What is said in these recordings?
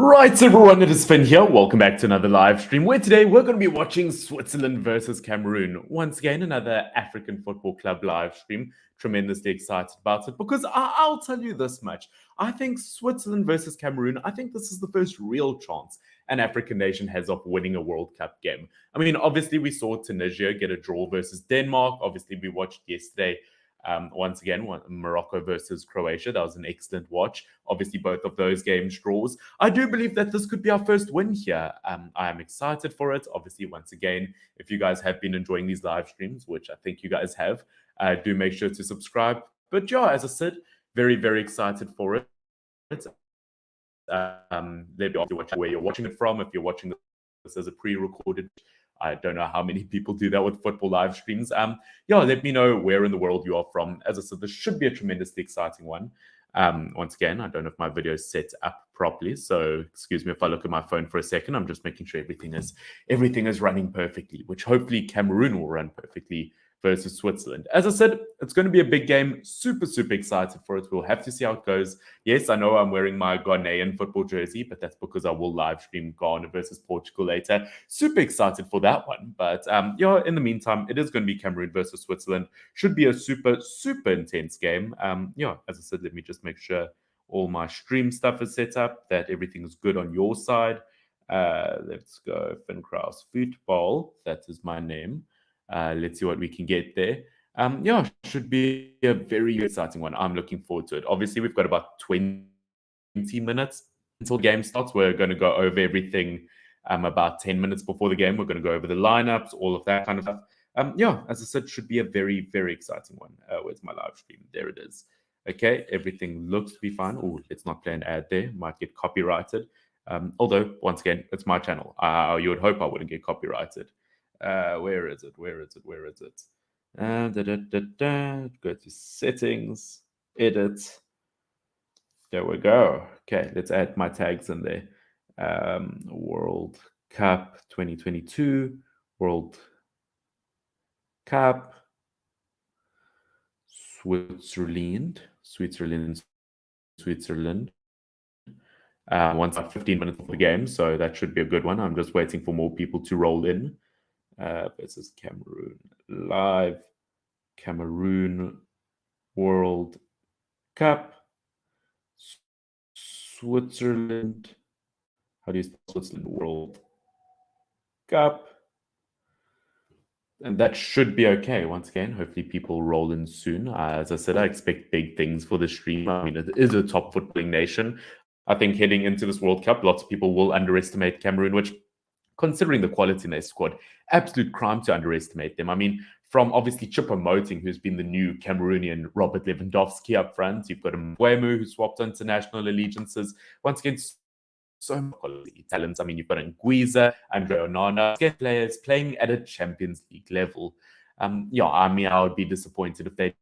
Right, everyone, it is Finn here. Welcome back to another live stream where today we're going to be watching Switzerland versus Cameroon. Once again, another African Football Club live stream. Tremendously excited about it because I'll tell you this much. I think Switzerland versus Cameroon, I think this is the first real chance an African nation has of winning a World Cup game. I mean, obviously, we saw Tunisia get a draw versus Denmark. Obviously, we watched yesterday. Once again, Morocco versus Croatia. That was an excellent watch. Obviously, both of those games draws. I do believe that this could be our first win here. I am excited for it. Obviously, once again, if you guys have been enjoying these live streams, which I think you guys have, do make sure to subscribe. But yeah, as I said, very, very excited for it. Let me ask you where you're watching it from. If you're watching this as a pre-recorded, I don't know how many people do that with football live streams. Yeah, let me know where in the world you are from. As I said, this should be a tremendously exciting one. Once again, I don't know if my video is set up properly, so excuse me if I look at my phone for a second. I'm just making sure everything is running perfectly, which hopefully Cameroon will run perfectly versus Switzerland. As I said, it's going to be a big game. Super, super excited for it. We'll have to see how it goes. Yes, I know I'm wearing my Ghanaian football jersey, but that's because I will live stream Ghana versus Portugal later. Super excited for that one. But yeah, in the meantime, it is going to be Cameroon versus Switzerland. Should be a super, super intense game. Yeah, as I said, let me just make sure all my stream stuff is set up, that everything is good on your side. Let's go Finn Kraus Football. That is my name. Let's see what we can get there. Yeah, should be a very exciting one. I'm looking forward to it. Obviously, we've got about 20 minutes until the game starts. We're going to go over everything about 10 minutes before the game. We're going to go over the lineups, all of that kind of stuff. Yeah, as I said, should be a very, very exciting one. Where's my live stream? There it is. Okay, everything looks to be fine. Oh, let's not play an ad there. Might get copyrighted. Although, once again, it's my channel. You would hope I wouldn't get copyrighted. Where is it? Where is it? Where is it? Go to settings, edit. There we go. Okay, let's add my tags in there. World Cup 2022, World Cup, Switzerland. Once 15 minutes of the game, so that should be a good one. I'm just waiting for more people to roll in. This is Cameroon live. Cameroon World Cup. Switzerland. How do you spell Switzerland? World Cup. And that should be okay. Once again, hopefully people roll in soon. As I said, I expect big things for the stream. I mean, it is a top footballing nation. I think heading into this World Cup, lots of people will underestimate Cameroon, which, considering the quality in their squad, absolute crime to underestimate them. I mean, from obviously choupo-moting, who's been the new Cameroonian Robert Lewandowski up front. You've got Mbeumo, who swapped onto national allegiances. Once again, so much quality talents. I mean, you've got Anguissa, Andre Onana, players playing at a Champions League level. Yeah, I mean, I would be disappointed if they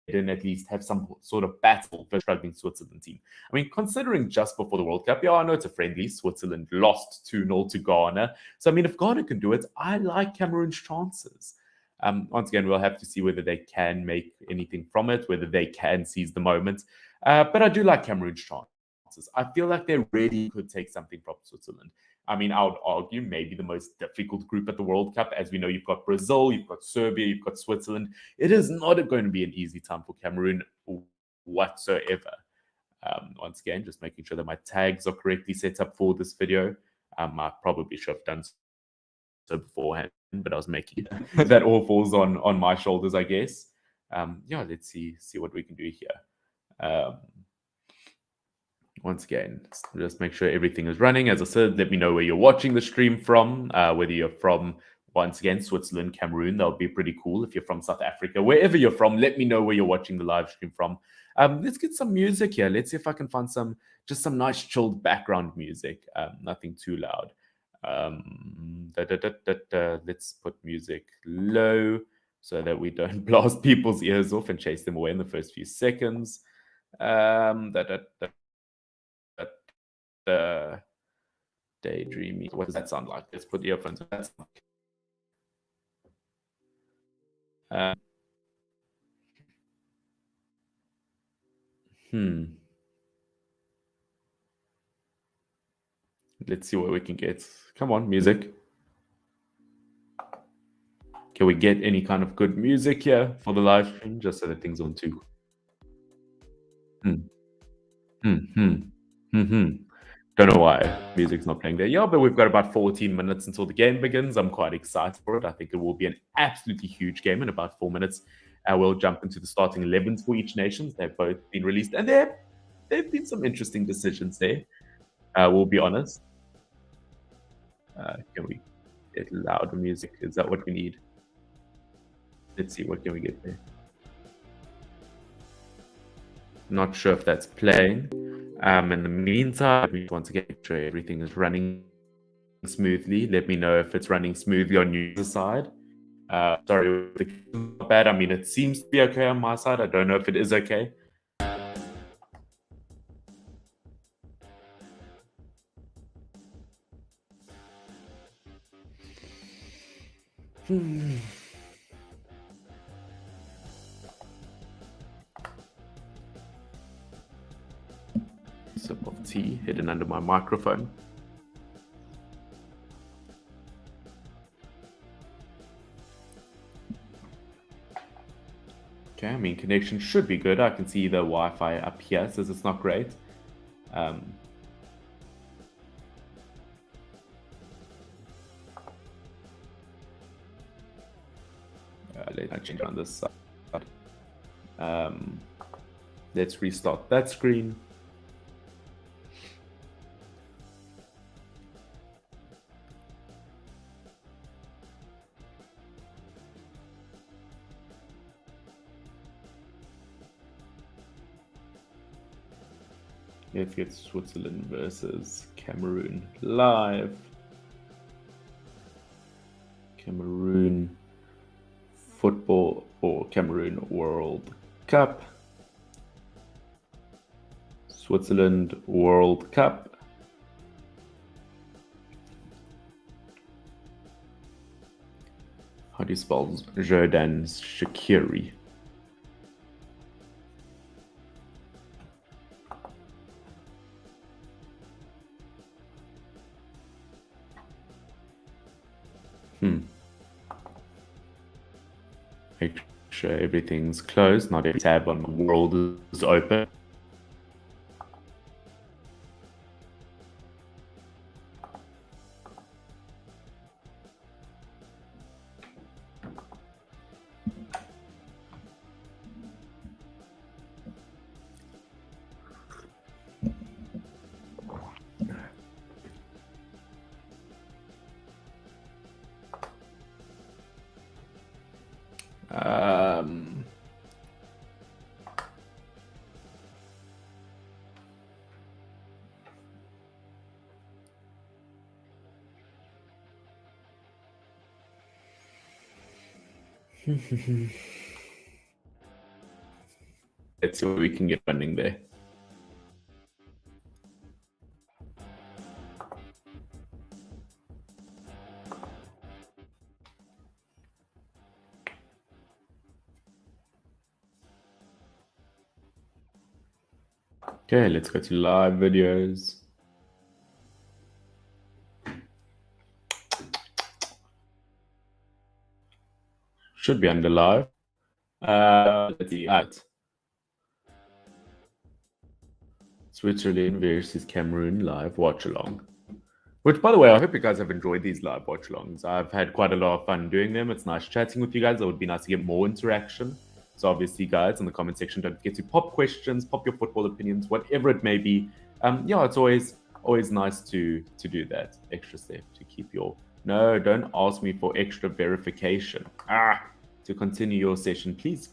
didn't at least have some sort of battle for struggling Switzerland team. I mean, considering just before the World Cup, yeah, I know it's a friendly. Switzerland lost 2-0 to Ghana. So, I mean, if Ghana can do it, I like Cameroon's chances. Once again, we'll have to see whether they can make anything from it, whether they can seize the moment. But I do like Cameroon's chances. I feel like they really could take something from Switzerland. I mean, I would argue maybe the most difficult group at the World Cup. As we know, you've got Brazil, you've got Serbia, you've got Switzerland. It is not going to be an easy time for Cameroon whatsoever. Once again, just making sure that my tags are correctly set up for this video. I probably should have done so beforehand, but I was making that all falls on my shoulders, I guess. Yeah, let's see what we can do here. Once again, just make sure everything is running. As I said, let me know where you're watching the stream from, whether you're from, once again, Switzerland, Cameroon. That would be pretty cool. If you're from South Africa, wherever you're from, let me know where you're watching the live stream from. Let's get some music here. Let's see if I can find some nice chilled background music. Nothing too loud. Let's put music low so that we don't blast people's ears off and chase them away in the first few seconds. Daydreaming. What does that sound like? Let's put earphones on. That's Let's see what we can get. Come on, music. Can we get any kind of good music here for the live stream, just so that things aren't too. Hmm. Hmm. Hmm. Hmm. Hmm. Don't know why music's not playing there. Yeah, but we've got about 14 minutes until the game begins. I'm quite excited for it. I think it will be an absolutely huge game in about 4 minutes. We'll jump into the starting 11s for each nation. They've both been released, and there've been some interesting decisions there. We'll be honest. Can we get louder music? Is that what we need? Let's see, what can we get there? Not sure if that's playing. In the meantime, once again, make sure everything is running smoothly. Let me know if it's running smoothly on your side. Sorry, not bad. I mean, it seems to be okay on my side. I don't know if it is okay. Sip of tea hidden under my microphone. Okay, I mean, connection should be good. I can see the Wi-Fi up here says it's not great. Let's change on this side. Let's restart that screen. Let's get Switzerland versus Cameroon live. Cameroon football or Cameroon World Cup. Switzerland World Cup. How do you spell Jordan's shaqiri? Make sure everything's closed. Not every tab on the world is open. Let's see what we can get running there. Okay, let's go to live videos. Should be under live. Let's see. Switzerland versus Cameroon live watchalong. Which, by the way, I hope you guys have enjoyed these live watchalongs. I've had quite a lot of fun doing them. It's nice chatting with you guys. It would be nice to get more interaction. So obviously, guys, in the comment section, don't forget to pop questions, pop your football opinions, whatever it may be. Yeah, it's always nice to do that extra step to keep your. No, don't ask me for extra verification. To continue your session, please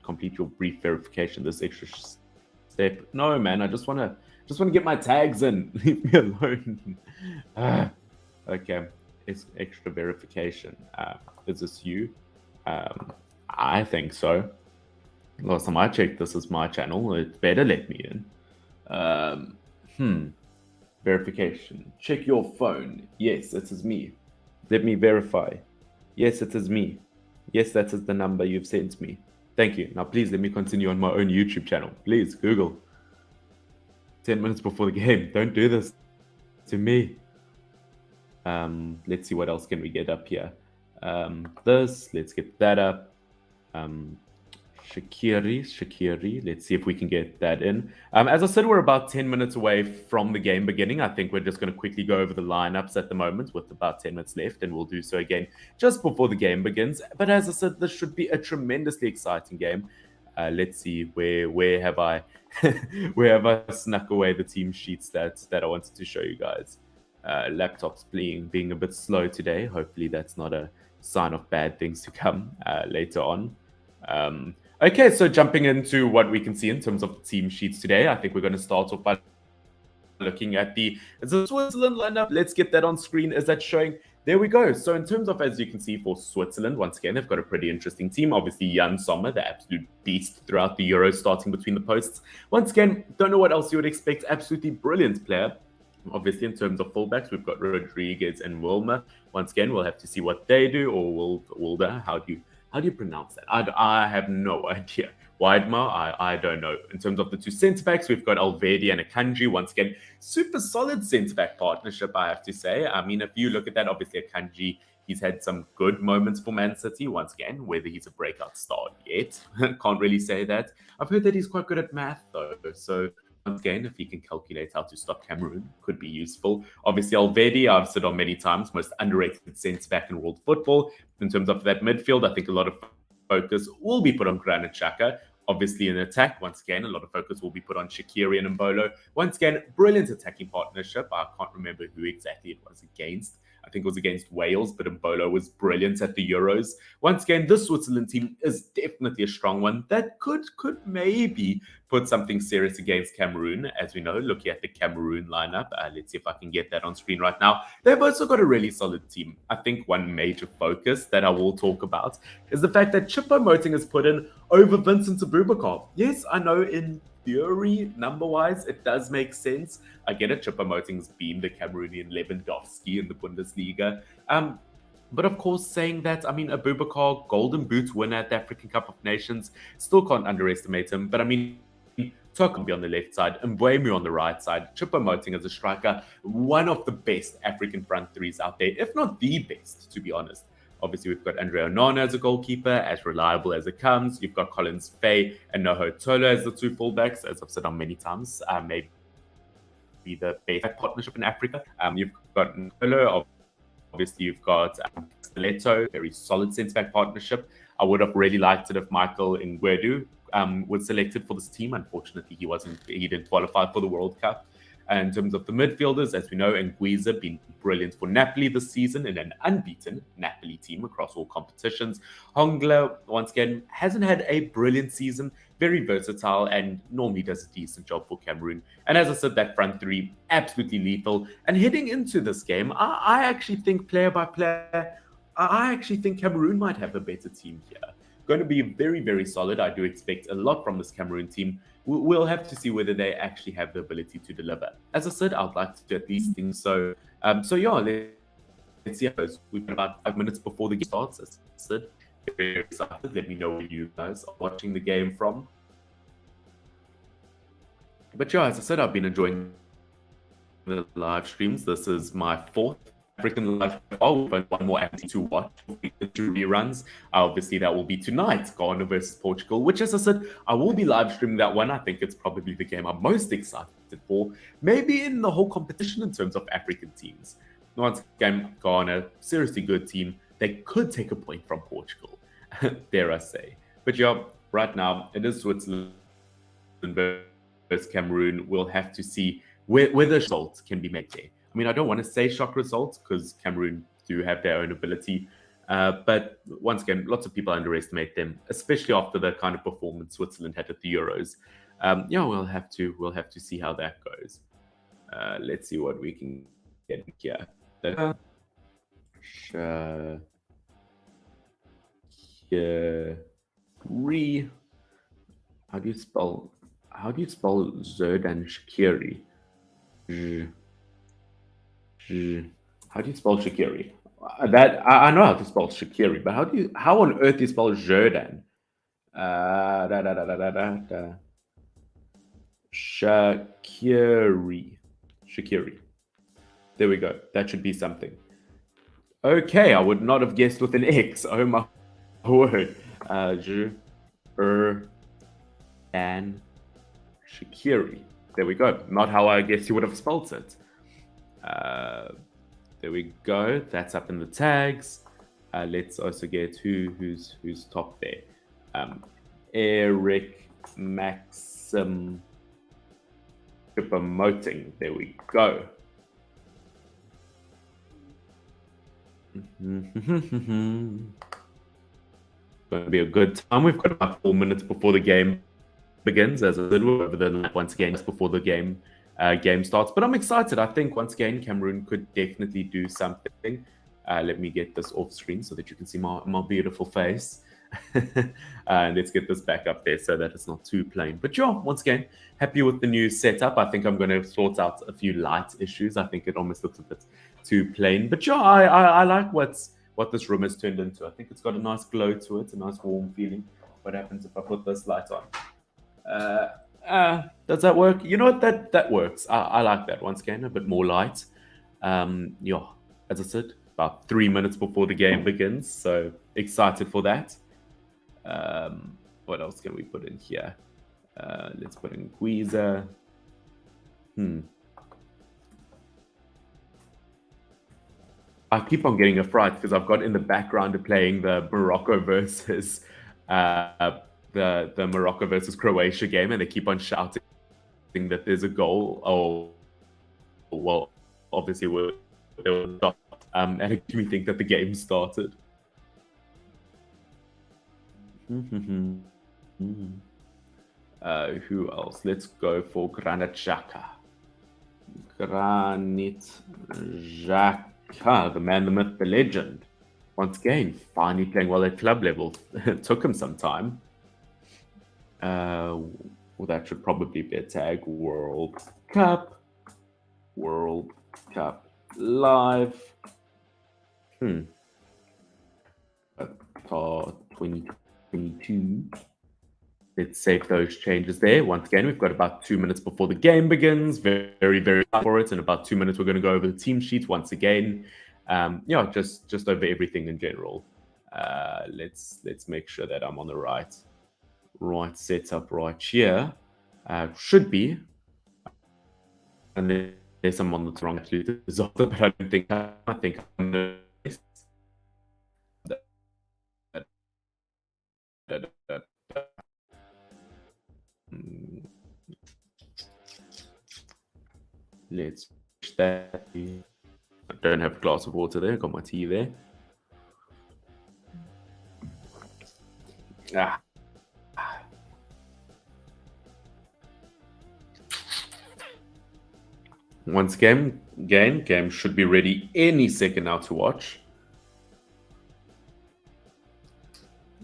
complete your brief verification. This extra step. No, man, I just want to get my tags in. Leave me alone. Okay, it's extra verification. Is this you? I think so. Last time I checked, this is my channel. It better let me in. Verification. Check your phone. Yes, it is me. Let me verify. Yes, it is me. Yes, that is the number you've sent me. Thank you. Now, please let me continue on my own YouTube channel. Please, Google. 10 minutes before the game. Don't do this to me. Let's see what else can we get up here. Let's get that up. Shaqiri. Let's see if we can get that in. As I said, we're about 10 minutes away from the game beginning. I think we're just going to quickly go over the lineups at the moment with about 10 minutes left, and we'll do so again just before the game begins. But as I said, this should be a tremendously exciting game. Let's see where have I where have I snuck away the team sheets that I wanted to show you guys. Laptop's being a bit slow today. Hopefully that's not a sign of bad things to come later on. Okay, so jumping into what we can see in terms of the team sheets today, I think we're going to start off by looking at the Switzerland lineup. Let's get that on screen. Is that showing? There we go. So in terms of, as you can see, for Switzerland, once again, they've got a pretty interesting team. Obviously, Jan Sommer, the absolute beast throughout the Euros, starting between the posts. Once again, don't know what else you would expect. Absolutely brilliant player. Obviously, in terms of fullbacks, we've got Rodriguez and Wilmer. Once again, we'll have to see what they do, or Wilder. How do you pronounce that? I have no idea. Weidmar, I don't know. In terms of the two centre backs, we've got Alvedi and Akanji. Once again, super solid centre back partnership, I have to say. I mean, if you look at that, obviously Akanji, he's had some good moments for Man City. Once again, whether he's a breakout star yet, can't really say that. I've heard that he's quite good at math though, so once again, if he can calculate how to stop Cameroon, could be useful. Obviously, Alvedi, I've said on many times, most underrated centre-back in world football. In terms of that midfield, I think a lot of focus will be put on Granit Xhaka. Obviously, in attack, once again, a lot of focus will be put on Shaqiri and Mbolo. Once again, brilliant attacking partnership. I can't remember who exactly it was against. I think it was against Wales, but Mbolo was brilliant at the Euros. Once again, this Switzerland team is definitely a strong one that could maybe put something serious against Cameroon. As we know, looking at the Cameroon lineup, let's see if I can get that on screen right now. They've also got a really solid team. I think one major focus that I will talk about is the fact that choupo-moting is put in over Vincent Abubakar. Yes, I know in theory, number-wise, it does make sense. I get it, choupo-moting's been the Cameroonian Lewandowski in the Bundesliga. But of course, saying that, I mean, Abubakar, Golden Boot winner at the African Cup of Nations, still can't underestimate him. But I mean, Tokombi on the left side, Mbeumo on the right side, choupo-moting as a striker, one of the best African front threes out there, if not the best, to be honest. Obviously, we've got Andre Onana as a goalkeeper, as reliable as it comes. You've got Collins Faye and Noho Tolo as the two fullbacks, as I've said on many times. Maybe the best partnership in Africa. You've got Tolo, obviously you've got Stiletto, very solid centre-back partnership. I would have really liked it if Michael Ngwedu was selected for this team. Unfortunately, he didn't qualify for the World Cup. And in terms of the midfielders, as we know, Anguissa been brilliant for Napoli this season in an unbeaten Napoli team across all competitions. Hongler, once again, hasn't had a brilliant season, very versatile, and normally does a decent job for Cameroon. And as I said, that front three, absolutely lethal. And heading into this game, I actually think player by player, I actually think Cameroon might have a better team here. Going to be very, very solid. I do expect a lot from this Cameroon team. We'll have to see whether they actually have the ability to deliver. As I said, I'd like to do at least things. So yeah, let's see how it goes. We've got about 5 minutes before the game starts. As I said, very excited. Let me know where you guys are watching the game from. But yeah, as I said, I've been enjoying the live streams. This is my fourth African live. Oh, but one more activity to watch, the two reruns. Obviously, that will be tonight, Ghana versus Portugal, which, as I said, I will be live streaming that one. I think it's probably the game I'm most excited for, maybe in the whole competition in terms of African teams. Once again, Ghana, seriously good team. They could take a point from Portugal, dare I say. But yeah, right now, it is Switzerland versus Cameroon. We'll have to see where the results can be made there. I mean, I don't want to say shock results because Cameroon do have their own ability. But once again, lots of people underestimate them, especially after the kind of performance Switzerland had at the Euros. Yeah, we'll have to see how that goes. Let's see what we can get here. How do you spell Zerdan Shaqiri? How do you spell Shaqiri? That I know how to spell Shaqiri, but how on earth do you spell Jordan? Shaqiri. there we go. That should be something. Okay, I would not have guessed with an X. Oh my word. And shaqiri. There we go. Not how I guess you would have spelt it. There we go. That's up in the tags. Let's also get who's top there. Eric Maxim choupo-moting. There we go. Going to be a good time. We've got about 4 minutes before the game begins, as I said, over the night once again, just before the game starts. But I'm excited. I think once again, Cameroon could definitely do something. Let me get this off screen so that you can see my beautiful face. Let's get this back up there so that it's not too plain. But yeah, once again, happy with the new setup. I think I'm going to sort out a few light issues. I think it almost looks a bit too plain. But yeah, I like what this room has turned into. I think it's got a nice glow to it, a nice warm feeling. What happens if I put this light on? Does that work? You know what? That works. I like that. Once again, a bit more light. Yeah, as I said, about 3 minutes before the game begins. So excited for that. What else can we put in here? Let's put in anguissa. I keep on getting a fright because I've got in the background playing the Morocco versus the Morocco versus Croatia game, and they keep on shouting that there's a goal. Oh, well, obviously they were not. And it makes me think that the game started. Who else? Let's go for Granit Xhaka. Granit Xhaka, the man, the myth, the legend. Once again, finally playing well at club level. It took him some time. Well, that should probably be a tag. World Cup live. 2022. Let's save those changes there. Once again, we've got about 2 minutes before the game begins. Very, very for it. In about 2 minutes, we're going to go over the team sheet once again. Yeah, just over everything in general. Let's make sure that I'm on the right setup right here. Should be. And there's someone that's wrong to but I don't think I think I'm the let's push that. I don't have a glass of water there. Got my tea there. Once game should be ready any second now to watch.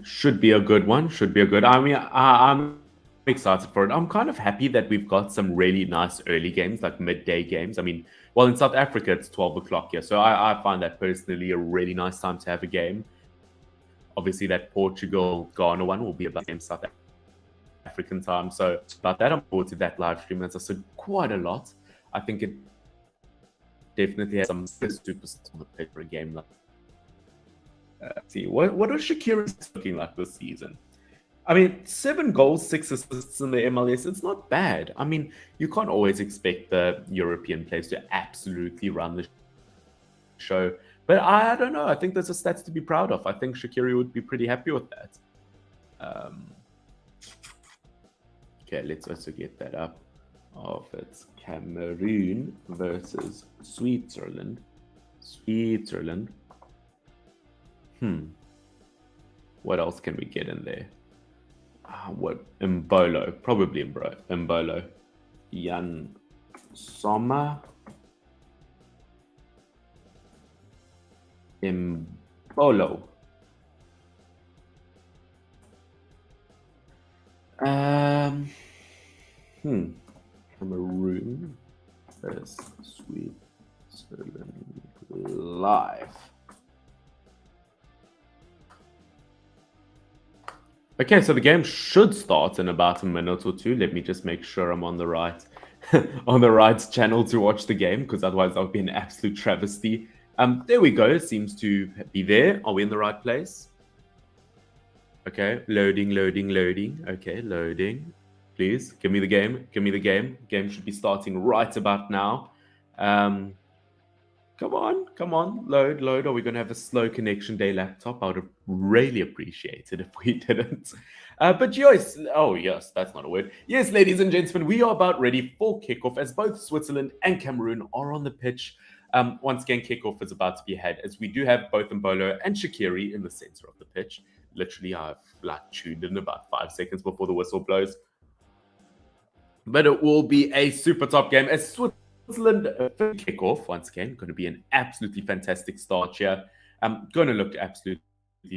Should be a good one. I mean, I'm excited for it. I'm kind of happy that we've got some really nice early games, like midday games. I mean, well, in South Africa, it's 12 o'clock here. So I find that personally a really nice time to have a game. Obviously, that Portugal-Ghana one will be about the same South African time. So about that, I'm forward to that live stream. As I said, quite a lot. I think it definitely has some superstars on the play for a game like see, what are shaqiri looking like this season? I mean, 7 goals, 6 assists in the MLS. It's not bad. I mean, you can't always expect the European players to absolutely run the show. But I don't know. I think there's a stats to be proud of. I think shaqiri would be pretty happy with that. Okay, let's also get that up. It's Cameroon versus Switzerland. What else can we get in there? What Mbolo? Probably Mbolo. Jan Sommer. Mbolo. Cameroon versus Switzerland live. Okay, so the game should start in about a minute or two. Let me just make sure I'm on the right on the right channel to watch the game, because otherwise that would be an absolute travesty. There we go. Seems to be there. Are we in the right place? Okay, loading, loading, loading. Okay, loading. Please give me the game. Give me the game. Game should be starting right about now. Come on, load, load. Are we going to have a slow connection day laptop? I would have really appreciated if we didn't. But yes, oh yes, that's not a word. Yes, ladies and gentlemen, we are about ready for kickoff as both Switzerland and Cameroon are on the pitch. Once again, kickoff is about to be had as we do have both Mbolo and Shaqiri in the center of the pitch. Literally, I've tuned in about 5 seconds before the whistle blows. But it will be a super top game as Switzerland kickoff once again. Going to be an absolutely fantastic start here. Going to look absolutely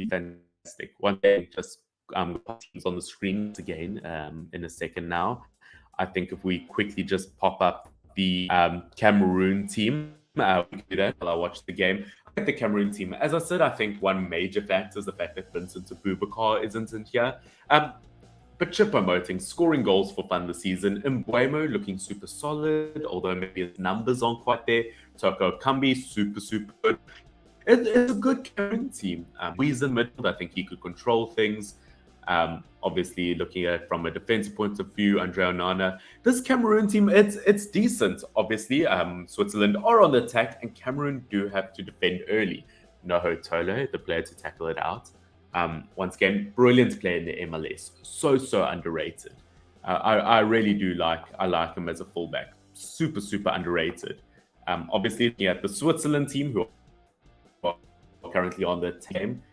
fantastic. One day, just teams on the screen again in a second now. I think if we quickly just pop up the Cameroon team, we can do that while I watch the game. The Cameroon team, as I said, I think one major factor is the fact that Vincent Abubakar isn't in here. But choupo-moting, scoring goals for fun this season. Mbeumo looking super solid, although maybe his numbers aren't quite there. Toko Kambi, super good. It's a good Cameroon team. He's in midfield. I think he could control things. Obviously, looking at it from a defensive point of view, Andre Onana. This Cameroon team, it's decent. Obviously, Switzerland are on the attack, and Cameroon do have to defend early. Noho Tolo, the player to tackle it out. Once again, brilliant player in the MLS. So underrated. I really do like him as a fullback. Super underrated. Obviously, looking at the Switzerland team who are currently on the team.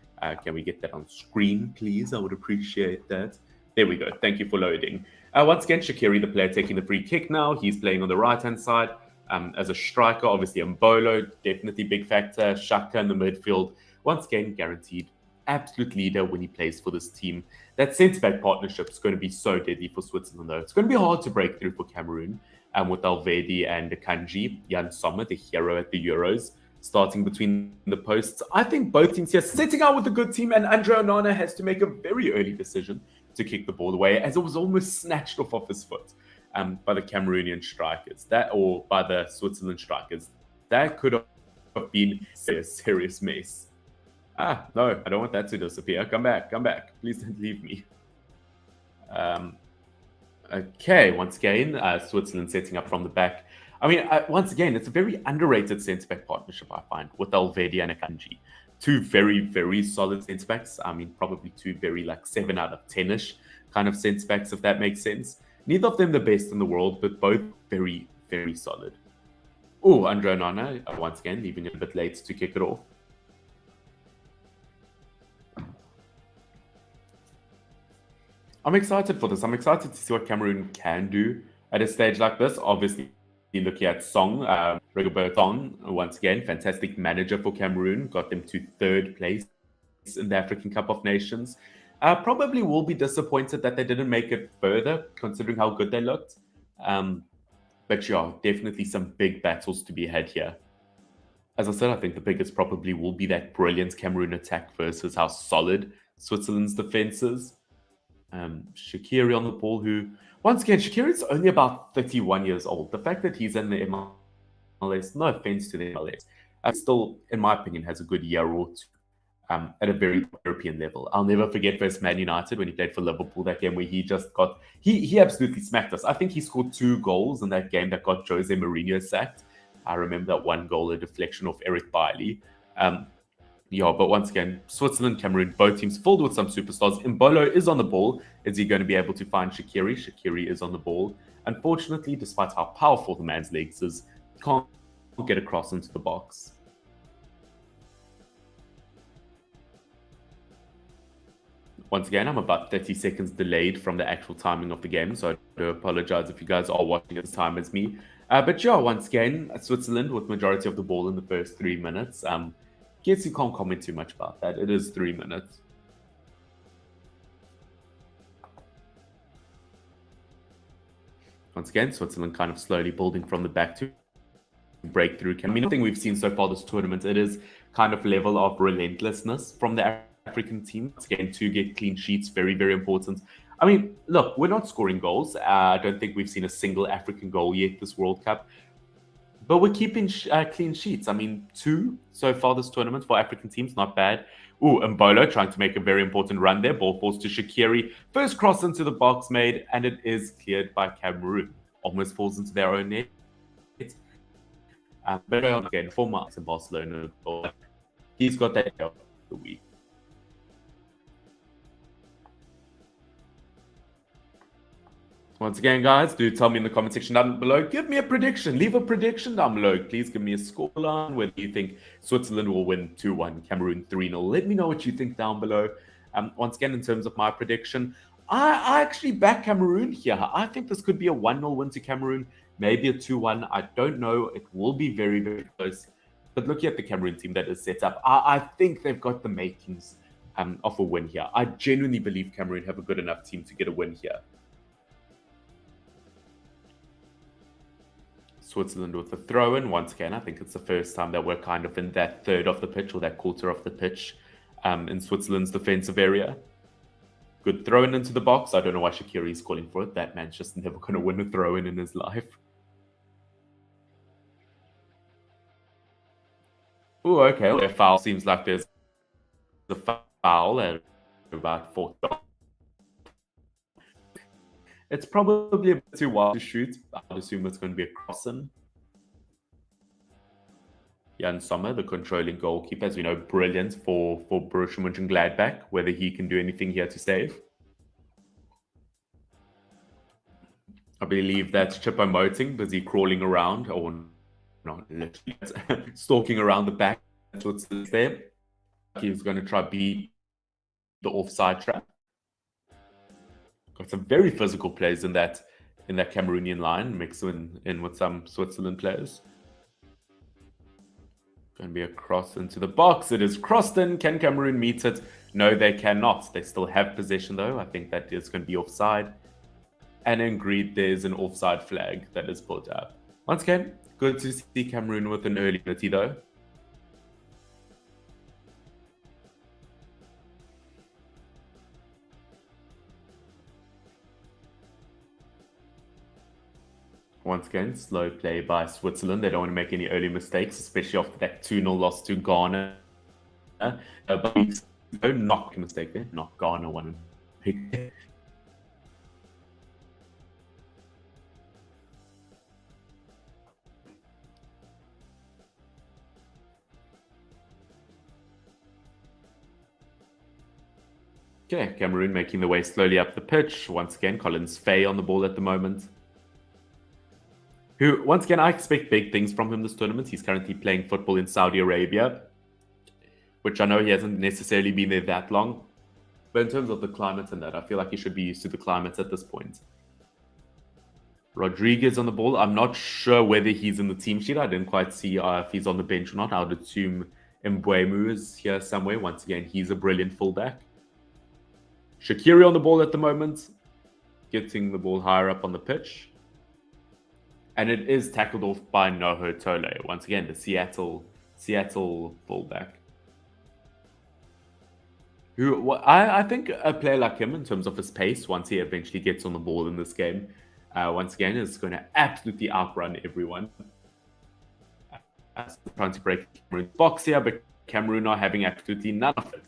Can we get that on screen, please? I would appreciate that. There we go. Thank you for loading. Once again, Shaqiri, the player taking the free kick now. He's playing on the right-hand side. As a striker, obviously Mbolo, definitely big factor. Xhaka in the midfield. Once again, guaranteed absolute leader when he plays for this team. That centre-back partnership is going to be so deadly for Switzerland, though. It's going to be hard to break through for Cameroon with Alvedi and Kanji. Jan Sommer, the hero at the Euros, starting between the posts. I think both teams here setting out with a good team, and Andre Onana has to make a very early decision to kick the ball away, as it was almost snatched off his foot by the Cameroonian strikers, or by the Switzerland strikers. That could have been a serious mess. No, I don't want that to disappear. Come back. Please don't leave me. Okay, once again, Switzerland setting up from the back. I mean, once again, it's a very underrated centre-back partnership, I find, with Alvedi and Akanji. Two very solid centre-backs. I mean, probably two very 7 out of 10-ish kind of centre-backs, if that makes sense. Neither of them the best in the world, but both very solid. Oh, Andre Onana, once again, leaving it a bit late to kick it off. I'm excited for this. I'm excited to see what Cameroon can do at a stage like this. Obviously, looking at Song, Rigobert Song, once again, fantastic manager for Cameroon. Got them to 3rd place in the African Cup of Nations. Probably will be disappointed that they didn't make it further, considering how good they looked. But yeah, definitely some big battles to be had here. As I said, I think the biggest probably will be that brilliant Cameroon attack versus how solid Switzerland's defense is. Shaqiri on the ball, who, once again, Shaqiri's only about 31 years old. The fact that he's in the MLS, no offense to the MLS, still, in my opinion, has a good year or two at a very European level. I'll never forget versus Man United when he played for Liverpool, that game where he just got, he absolutely smacked us. I think he scored 2 goals in that game that got Jose Mourinho sacked. I remember that one goal, a deflection of Eric Bailly. Yeah, but once again, Switzerland, Cameroon, both teams filled with some superstars. Mbolo is on the ball. Is he going to be able to find Shaqiri? Shaqiri is on the ball. Unfortunately, despite how powerful the man's legs is, can't get across into the box. Once again, I'm about 30 seconds delayed from the actual timing of the game, so I do apologize if you guys are watching at the time as me. But yeah, once again, Switzerland with majority of the ball in the first 3 minutes. Guess you can't comment too much about that. It is 3 minutes. Once again, Switzerland kind of slowly building from the back to break through. I mean, nothing we've seen so far this tournament, it is kind of level of relentlessness from the African team. Once again, to get clean sheets, very important. I mean, look, we're not scoring goals. I don't think we've seen a single African goal yet this World Cup, but we're keeping clean sheets. I mean, two so far this tournament for African teams, not bad. Ooh, Mbolo trying to make a very important run there. Ball falls to Shaqiri. First cross into the box made, and it is cleared by Cameroon. Almost falls into their own net. But again, 4 marks in Barcelona. He's got that of the week. Once again, guys, do tell me in the comment section down below. Give me a prediction. Leave a prediction down below. Please give me a scoreline, whether you think Switzerland will win 2-1, Cameroon 3-0. Let me know what you think down below. Once again, in terms of my prediction, I actually back Cameroon here. I think this could be a 1-0 win to Cameroon, maybe a 2-1. I don't know. It will be very, very close. But looking at the Cameroon team that is set up, I think they've got the makings of a win here. I genuinely believe Cameroon have a good enough team to get a win here. Switzerland with the throw-in. Once again, I think it's the first time that we're kind of in that third of the pitch or that quarter of the pitch in Switzerland's defensive area. Good throw-in into the box. I don't know why Shaqiri is calling for it. That man's just never going to win a throw-in in his life. Oh, okay. Well, a foul seems like there's a foul at about 4. It's probably a bit too wild to shoot. I'd assume it's going to be a crossing. Jan Sommer, the controlling goalkeeper, as we know, brilliant for Borussia Mönchengladbach. Whether he can do anything here to save. I believe that's choupo-moting, busy crawling around, or not literally, stalking around the back. That's what's there. He's going to try beat the offside trap. Got some very physical players in that Cameroonian line, mixed in with some Switzerland players. Going to be a cross into the box. It is crossed in. Can Cameroon meet it? No, they cannot. They still have possession, though. I think that is going to be offside. And agreed, there's an offside flag that is put up. Once again, good to see Cameroon with an early penalty, though. Once again, slow play by Switzerland. They don't want to make any early mistakes, especially after that 2-0 loss to Ghana. But don't knock a mistake there. Not Ghana one. Okay, Cameroon making the way slowly up the pitch. Once again, Collins Faye on the ball at the moment. Who, once again, I expect big things from him this tournament. He's currently playing football in Saudi Arabia, which I know he hasn't necessarily been there that long. But in terms of the climate and that, I feel like he should be used to the climate at this point. Rodriguez on the ball. I'm not sure whether he's in the team sheet. I didn't quite see if he's on the bench or not. I would assume Mbeumo is here somewhere. Once again, he's a brilliant fullback. Shaqiri on the ball at the moment, getting the ball higher up on the pitch. And it is tackled off by Noho Tole. Once again, the Seattle fullback. Who I think a player like him, in terms of his pace, once he eventually gets on the ball in this game, once again, is going to absolutely outrun everyone. Trying to break Cameroon's box here, but Cameroon are having absolutely none of it.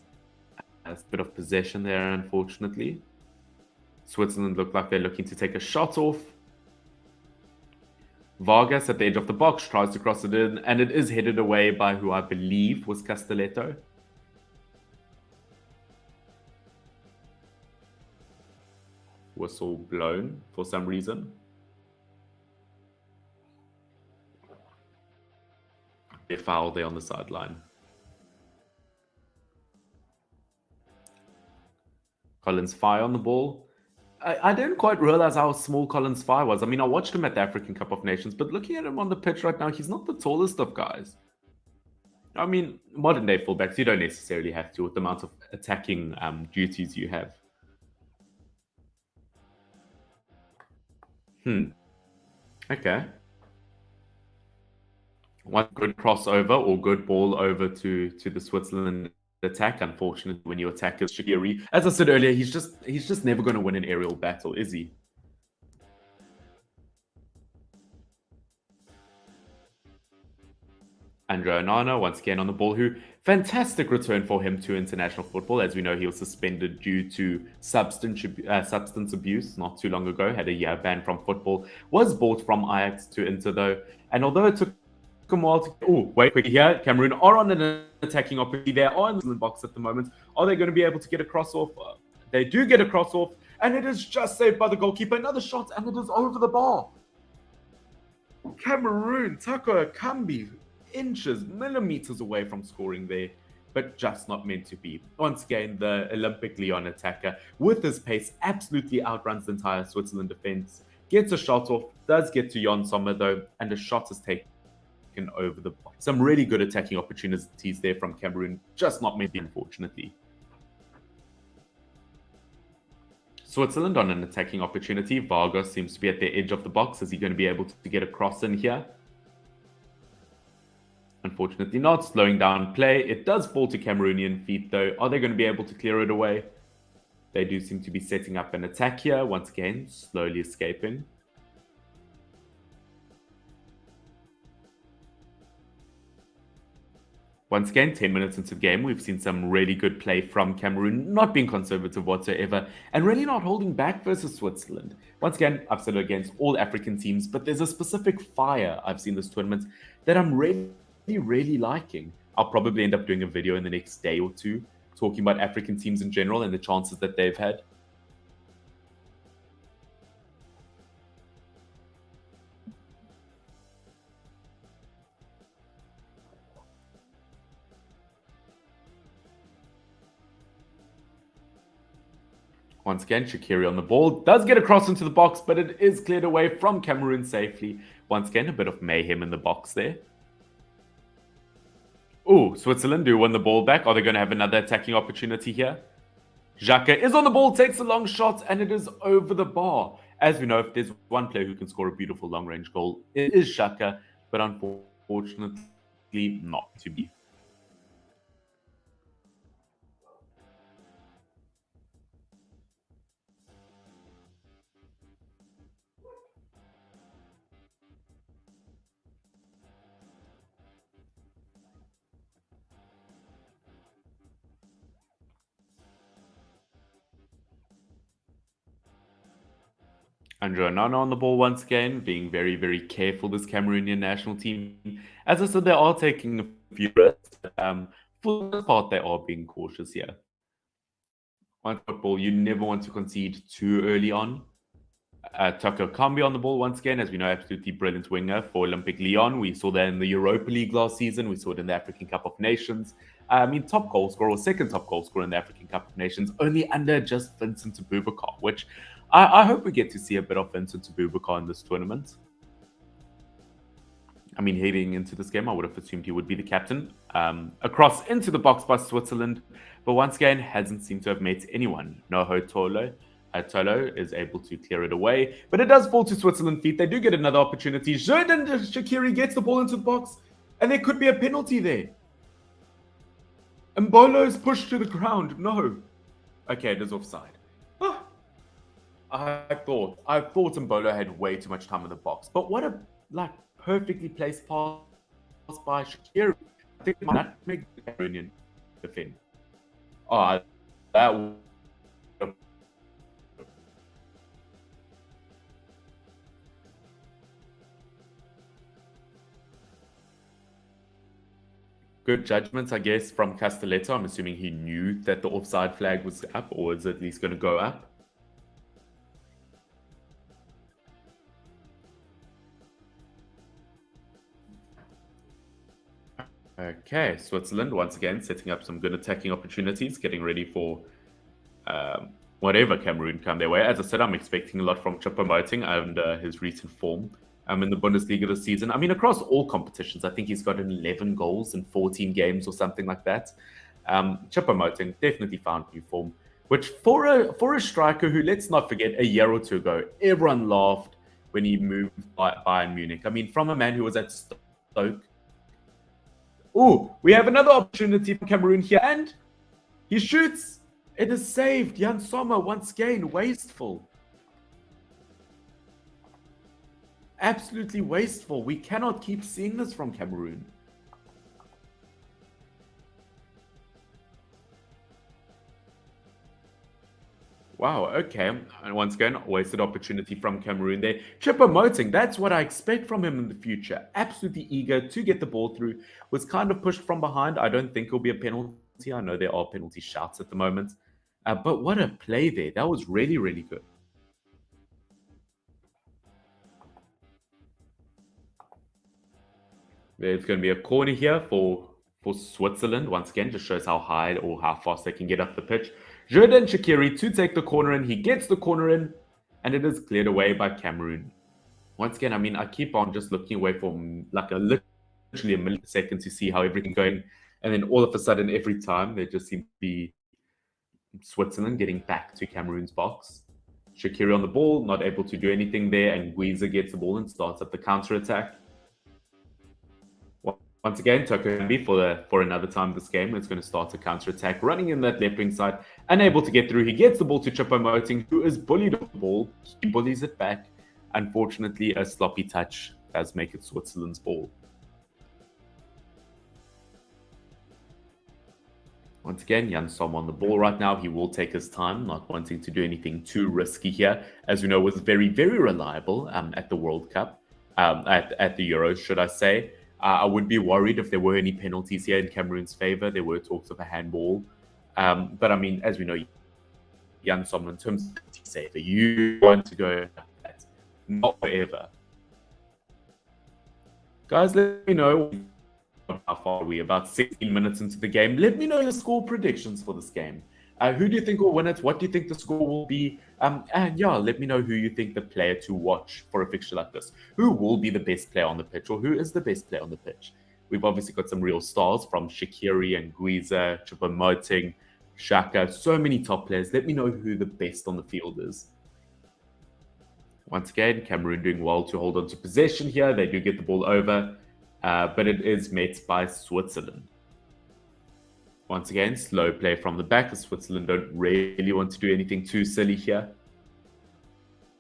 There's a bit of possession there, unfortunately. Switzerland look like they're looking to take a shot off. Vargas at the edge of the box tries to cross it in, and it is headed away by who I believe was Castelletto. Whistle blown for some reason. A foul there on the sideline. Collins Fire on the ball. I didn't quite realize how small Collins Fire was. I mean, I watched him at the African Cup of Nations, but looking at him on the pitch right now, he's not the tallest of guys. I mean, modern day fullbacks, you don't necessarily have to with the amount of attacking duties you have. Okay. One good crossover or good ball over to the Switzerland attack. Unfortunately, when you attack as shaqiri, as I said earlier, he's just never going to win an aerial battle, is he? Andre Onana, once again on the ball, who fantastic return for him to international football. As we know, he was suspended due to substance abuse not too long ago, had a year ban from football, was bought from Ajax to Inter though. And although it took him a while to... Oh, wait quickly here. Cameroon are on an attacking opportunity. They are in the box at the moment. Are they going to be able to get a cross off? They do get a cross off, and it is just saved by the goalkeeper. Another shot, and it is over the bar. Cameroon, Tako Akambi, inches, millimeters away from scoring there, but just not meant to be. Once again, the Olympic Lyon attacker, with his pace, absolutely outruns the entire Switzerland defense. Gets a shot off, does get to Jan Sommer though, and a shot is taken over the bar. Some really good attacking opportunities there from Cameroon, just not meant to be, unfortunately. Switzerland on an attacking opportunity. Vargas seems to be at the edge of the box. Is he going to be able to get a cross in here? Unfortunately not. Slowing down play. It does fall to Cameroonian feet though. Are they going to be able to clear it away? They do seem to be setting up an attack here. Once again, slowly escaping. Once again, 10 minutes into the game, we've seen some really good play from Cameroon, not being conservative whatsoever, and really not holding back versus Switzerland. Once again, I've said it against all African teams, but there's a specific fire I've seen this tournament that I'm really liking. I'll probably end up doing a video in the next day or two, talking about African teams in general and the chances that they've had. Once again, shaqiri on the ball, does get across into the box, but it is cleared away from Cameroon safely. Once again, a bit of mayhem in the box there. Oh, Switzerland do win the ball back. Are they going to have another attacking opportunity here? Xhaka is on the ball, takes a long shot, and it is over the bar. As we know, if there's one player who can score a beautiful long-range goal, it is Xhaka, but unfortunately not to be. Andre Onana on the ball once again, being very careful, this Cameroonian national team. As I said, they are taking a few risks. For the most part, they are being cautious here. On football, you never want to concede too early on. Tako Akambi on the ball once again, as we know, absolutely brilliant winger for Olympic Lyon. We saw that in the Europa League last season. We saw it in the African Cup of Nations. Top goal scorer or second top goal scorer in the African Cup of Nations, only under just Vincent Abubakar, which I hope we get to see a bit of Vincent Abubakar in this tournament. Heading into this game, I would have assumed he would be the captain. Across into the box by Switzerland, but once again, hasn't seemed to have met anyone. Noho Tolo. Tolo is able to clear it away, but it does fall to Switzerland feet. They do get another opportunity. Jordan shaqiri gets the ball into the box, and there could be a penalty there. Mbolo is pushed to the ground. No. Okay, it is offside. I thought Mbolo had way too much time in the box, but what a perfectly placed pass by shaqiri. I think that makes the Cameroonian defend. That. Good judgment, I guess, from Castelletto. I'm assuming he knew that the offside flag was up, or is at least going to go up. Okay, Switzerland once again setting up some good attacking opportunities, getting ready for whatever Cameroon come their way. As I said, I'm expecting a lot from choupo-moting under his recent form in the Bundesliga this season. Across all competitions, I think he's got 11 goals in 14 games or something like that. Choupo-moting definitely found new form, which for a striker who, let's not forget, a year or two ago, everyone laughed when he moved by Bayern Munich. From a man who was at Stoke. Oh, we have another opportunity for Cameroon here, and He shoots. It is saved. Jan Sommer once again wasteful. Absolutely wasteful. We cannot keep seeing this from Cameroon. Wow, okay. And once again, wasted opportunity from Cameroon there. Choupo-moting, that's what I expect from him in the future. Absolutely eager to get the ball through. Was kind of pushed from behind. I don't think it'll be a penalty. I know there are penalty shouts at the moment. But what a play there. That was really, really good. There's going to be a corner here for Switzerland. Once again, just shows how high or how fast they can get up the pitch. Jordan Shaqiri to take the corner in. He gets the corner in, and it is cleared away by Cameroon. Once again, I mean, I keep on just looking away for like literally a millisecond to see how everything's going. And then all of a sudden, every time, there just seems to be Switzerland getting back to Cameroon's box. Shaqiri on the ball, not able to do anything there. And Anguissa gets the ball and starts up the counter-attack. Once again, Tokombi for another time this game is going to start a counter-attack, running in that left-wing side, unable to get through. He gets the ball to choupo-moting, who is bullied off the ball. He bullies it back. Unfortunately, a sloppy touch does make it Switzerland's ball. Once again, Jan Sommer on the ball right now. He will take his time, not wanting to do anything too risky here. As we know, was very, very reliable at the World Cup, at the Euros, should I say. I would be worried if there were any penalties here in Cameroon's favor. There were talks of a handball. But I mean, as we know, Jan Sommer, in terms of penalty saver, you want to go that, not forever. Guys, let me know how far are we, about 16 minutes into the game. Let me know your score predictions for this game. Who do you think will win it? What do you think the score will be? And yeah, let me know who you think the player to watch for a fixture like this. Who will be the best player on the pitch, or who is the best player on the pitch? We've obviously got some real stars from Shaqiri and Anguissa, choupo-moting, xhaka, so many top players. Let me know who the best on the field is. Once again, Cameroon doing well to hold on to possession here. They do get the ball over, but it is met by Switzerland. Once again, slow play from the back, as Switzerland don't really want to do anything too silly here.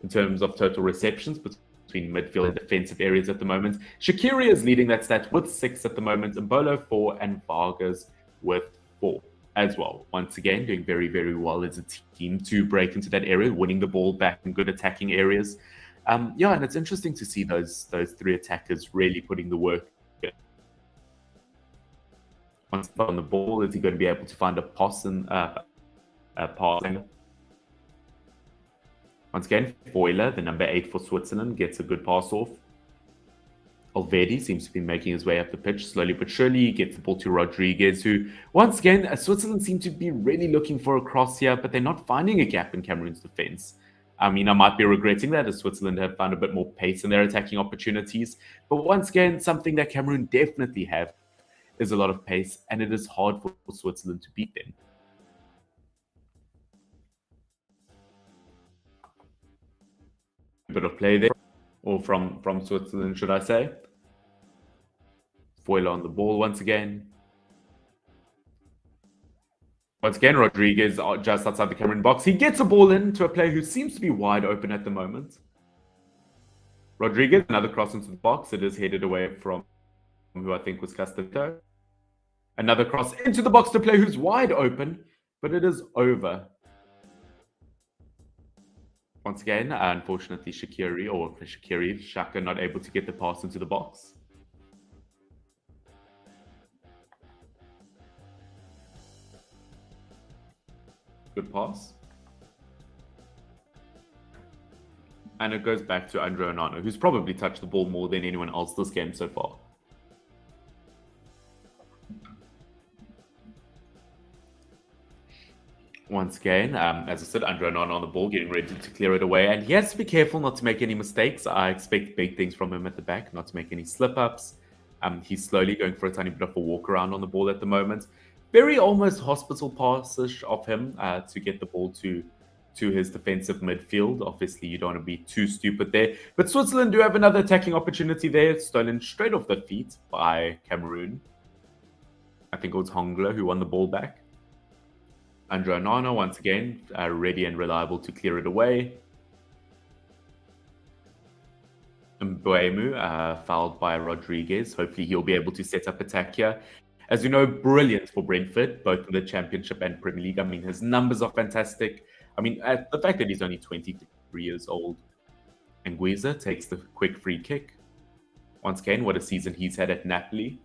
In terms of total receptions between midfield and defensive areas at the moment, Shaqiri is leading that stat with 6 at the moment, Mbolo 4, and Vargas with 4 as well. Once again, doing very, very well as a team to break into that area, winning the ball back in good attacking areas. Yeah, and it's interesting to see those 3 attackers really putting the work. Once on the ball, is he going to be able to find a pass and passing? Once again, Foiler, the number 8 for Switzerland, gets a good pass off. Alvedi seems to be making his way up the pitch slowly but surely. He gets the ball to Rodriguez, who, once again, Switzerland seem to be really looking for a cross here, but they're not finding a gap in Cameroon's defense. I mean, I might be regretting that, as Switzerland have found a bit more pace in their attacking opportunities. But once again, something that Cameroon definitely have is a lot of pace, and it is hard for Switzerland to beat them. A bit of play there, or from Switzerland, should I say. Foiler on the ball once again. Once again, Rodriguez just outside the Cameroon box. He gets a ball in to a player who seems to be wide open at the moment. Rodriguez, another cross into the box. It is headed away from who I think was Castillo. Another cross into the box to a player who's wide open, but it is over. Once again, unfortunately, xhaka not able to get the pass into the box. Good pass. And it goes back to Andre Onana, who's probably touched the ball more than anyone else this game so far. Once again, as I said, Andre Onana on the ball, getting ready to clear it away. And he has to be careful not to make any mistakes. I expect big things from him at the back, not to make any slip-ups. He's slowly going for a tiny bit of a walk around on the ball at the moment. Very almost hospital pass-ish of him to get the ball to his defensive midfield. Obviously, you don't want to be too stupid there. But Switzerland do have another attacking opportunity there, stolen straight off the feet by Cameroon. I think it was Hongler who won the ball back. Andre Onana, once again, ready and reliable to clear it away. Mbuemu, fouled by Rodriguez. Hopefully he'll be able to set up attack here. As you know, brilliant for Brentford, both in the Championship and Premier League. I mean, his numbers are fantastic. I mean, the fact that he's only 23 years old. Anguissa takes the quick free kick. Once again, what a season he's had at Napoli.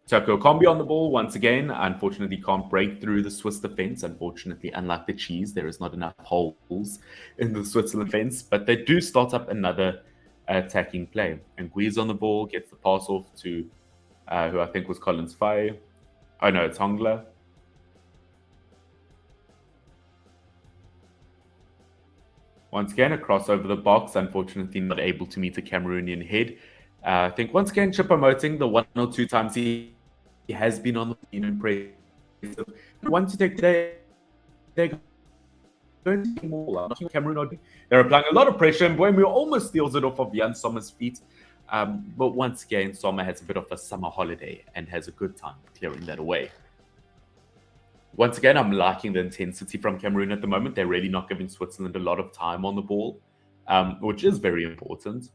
Toko Combi on the ball once again. Unfortunately, can't break through the Swiss defense. Unfortunately, unlike the cheese, there is not enough holes in the Switzerland defense. But they do start up another attacking play. And Guiz on the ball gets the pass off to who I think was Collins Faye. Oh no, it's Hongler. Once again, a cross over the box. Unfortunately, not able to meet a Cameroonian head. I think once again, choupo-moting the 1 or 2 times he has been on the team impressive. One to take today, they're going to be more. Cameroon, they're applying a lot of pressure, and Mbuemu almost steals it off of Jan Sommer's feet. But once again, Sommer has a bit of a summer holiday and has a good time clearing that away. Once again, I'm liking the intensity from Cameroon at the moment. They're really not giving Switzerland a lot of time on the ball, which is very important.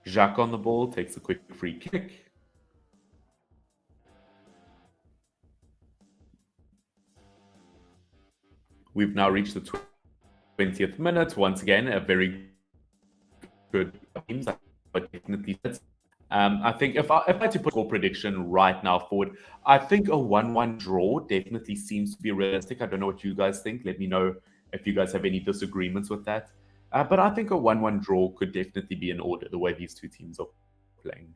Xhaka on the ball, takes a quick free kick. We've now reached the 20th minute. Once again, a very good game, but definitely I think if I had to put a score prediction right now forward, I think a 1-1 draw definitely seems to be realistic. I don't know what you guys think. Let me know if you guys have any disagreements with that. But I think a 1-1 draw could definitely be in order, the way these two teams are playing.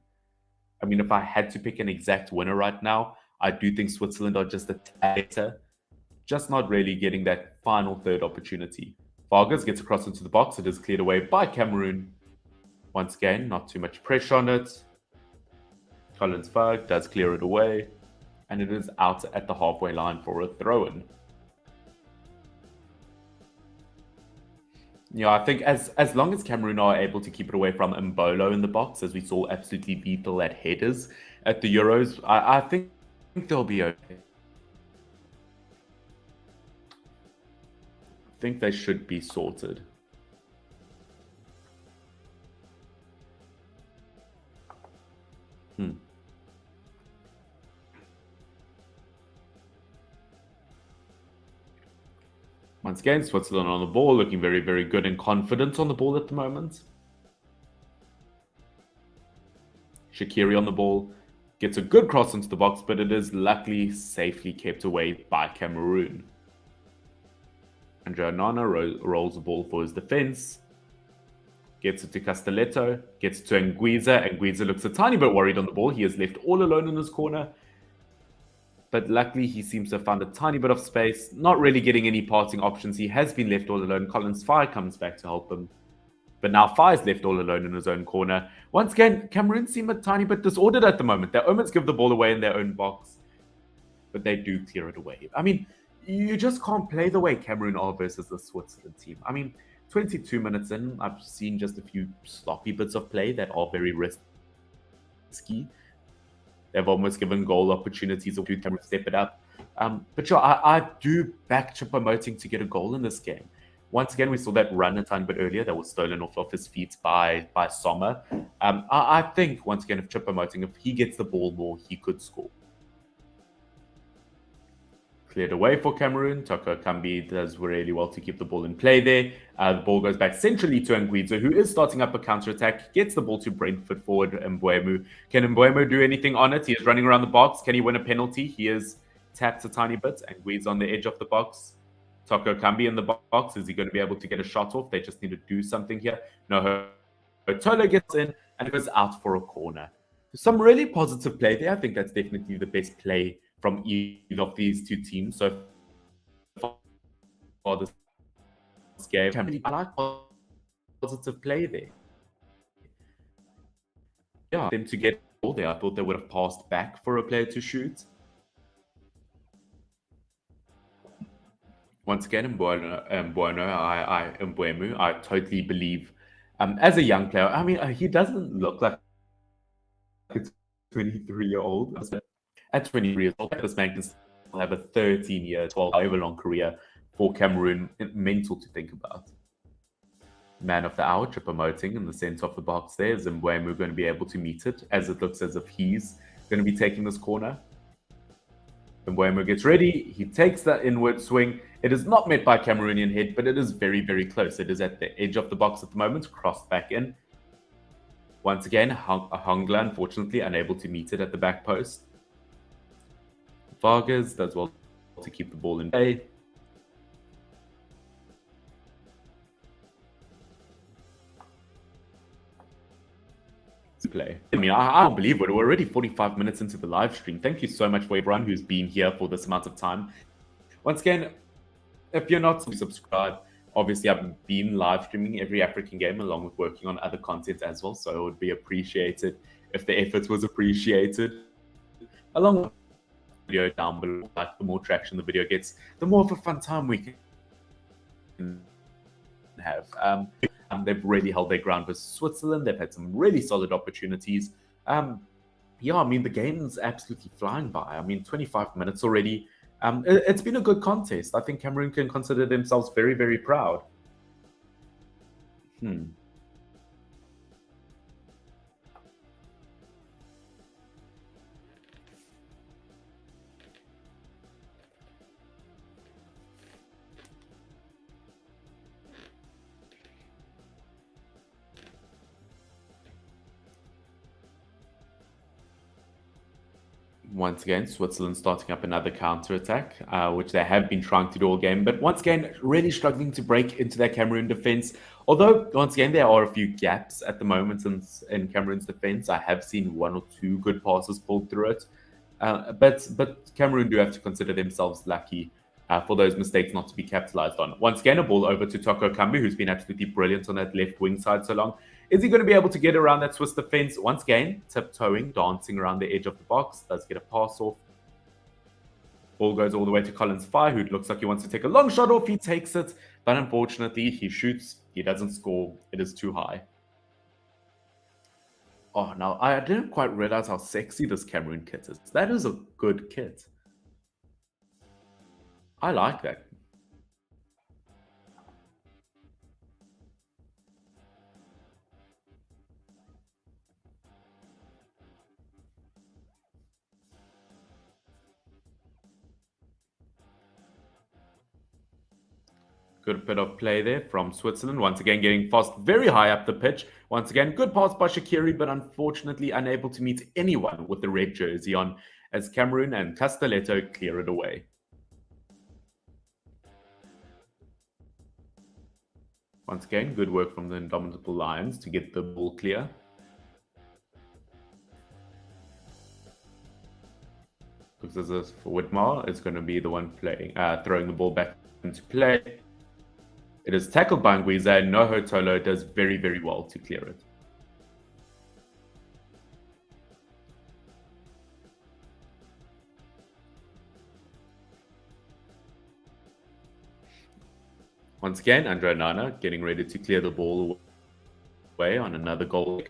I mean, if I had to pick an exact winner right now, I do think Switzerland are just a tad better, just not really getting that final third opportunity. Vargas gets across into the box. It is cleared away by Cameroon. Once again, not too much pressure on it. Collins Ferg does clear it away. And it is out at the halfway line for a throw-in. Yeah, I think as long as Cameroon are able to keep it away from Mbolo in the box, as we saw absolutely lethal at headers at the Euros, I think they'll be okay. I think they should be sorted. Once again, Switzerland on the ball, looking very, very good and confident on the ball at the moment. Shaqiri on the ball, gets a good cross into the box, but it is luckily safely kept away by Cameroon. Andre Onana rolls the ball for his defense. Gets it to Castelletto, gets it to Anguissa. Anguissa looks a tiny bit worried on the ball. He is left all alone in his corner. But luckily, he seems to have found a tiny bit of space, not really getting any passing options. He has been left all alone. Collins Fye comes back to help him. But now Fye's left all alone in his own corner. Once again, Cameroon seem a tiny bit disordered at the moment. They almost give the ball away in their own box. But they do clear it away. I mean, you just can't play the way Cameroon are versus the Switzerland team. I mean, 22 minutes in, I've seen just a few sloppy bits of play that are very risky. They've almost given goal opportunities or to step it up. But sure, I do back choupo-moting to get a goal in this game. Once again, we saw that run a tiny bit earlier that was stolen off of his feet by Sommer. I think, once again, if choupo-moting, if he gets the ball more, he could score. Cleared away for Cameroon. Toko Kambi does really well to keep the ball in play there. The ball goes back centrally to Anguissa, who is starting up a counter-attack. Gets the ball to Brentford forward, Mbuemu. Can Mbuemu do anything on it? He is running around the box. Can he win a penalty? He is tapped a tiny bit. Anguissa on the edge of the box. Toko Kambi in the box. Is he going to be able to get a shot off? They just need to do something here. No, Tolo gets in and goes out for a corner. Some really positive play there. I think that's definitely the best play from either of these two teams so far this game. I like positive play there. Yeah, them to get all there. I thought they would have passed back for a player to shoot. Once again, Mbuemu, I totally believe. As a young player, I mean, he doesn't look like a 23-year-old. at 23 years old. This man can still have a 13-year, 12, however long career for Cameroon. Mental to think about. Man of the hour, choupo-moting in the center of the box there. Zimbabwe going to be able to meet it, as it looks as if he's going to be taking this corner. Zimbabwe gets ready. He takes that inward swing. It is not met by Cameroonian head, but it is very, very close. It is at the edge of the box at the moment, crossed back in. Once again, Hongla, unfortunately, unable to meet it at the back post. Vargas does well to keep the ball in play. Play. I mean, I don't believe it. We're already 45 minutes into the live stream. Thank you so much for everyone who's been here for this amount of time. Once again, if you're not subscribed, obviously I've been live streaming every African game along with working on other content as well. So it would be appreciated if the effort was appreciated. Along with the video down below, like the more traction the video gets, the more of a fun time we can have. They've really held their ground with Switzerland. They've had some really solid opportunities. Yeah, I mean, the game's absolutely flying by. I mean, 25 minutes already. It's been a good contest. I think Cameroon can consider themselves very, very proud. Once again, Switzerland starting up another counter-attack, which they have been trying to do all game. But once again, really struggling to break into their Cameroon defense. Although, once again, there are a few gaps at the moment in Cameroon's defense. I have seen 1 or 2 good passes pulled through it. But Cameroon do have to consider themselves lucky for those mistakes not to be capitalized on. Once again, a ball over to Toko Kambi, who's been absolutely brilliant on that left wing side so long. Is he going to be able to get around that Swiss defense? Once again, tiptoeing, dancing around the edge of the box. Does get a pass off. Ball goes all the way to Collins Fire, who looks like he wants to take a long shot off. He takes it, but unfortunately, he shoots. He doesn't score. It is too high. Oh, now, I didn't quite realize how sexy this Cameroon kit is. That is a good kit. I like that. Good bit of play there from Switzerland. Once again, getting fast very high up the pitch. Once again, good pass by Shaqiri, but unfortunately unable to meet anyone with the red jersey on as Cameroon and Castelletto clear it away. Once again, good work from the Indomitable Lions to get the ball clear. Looks as if Whitmar is going to be the one playing, throwing the ball back into play. It is tackled by Anguissa, and Noho Tolo does very, very well to clear it. Once again, Andre Nana getting ready to clear the ball away on another goal.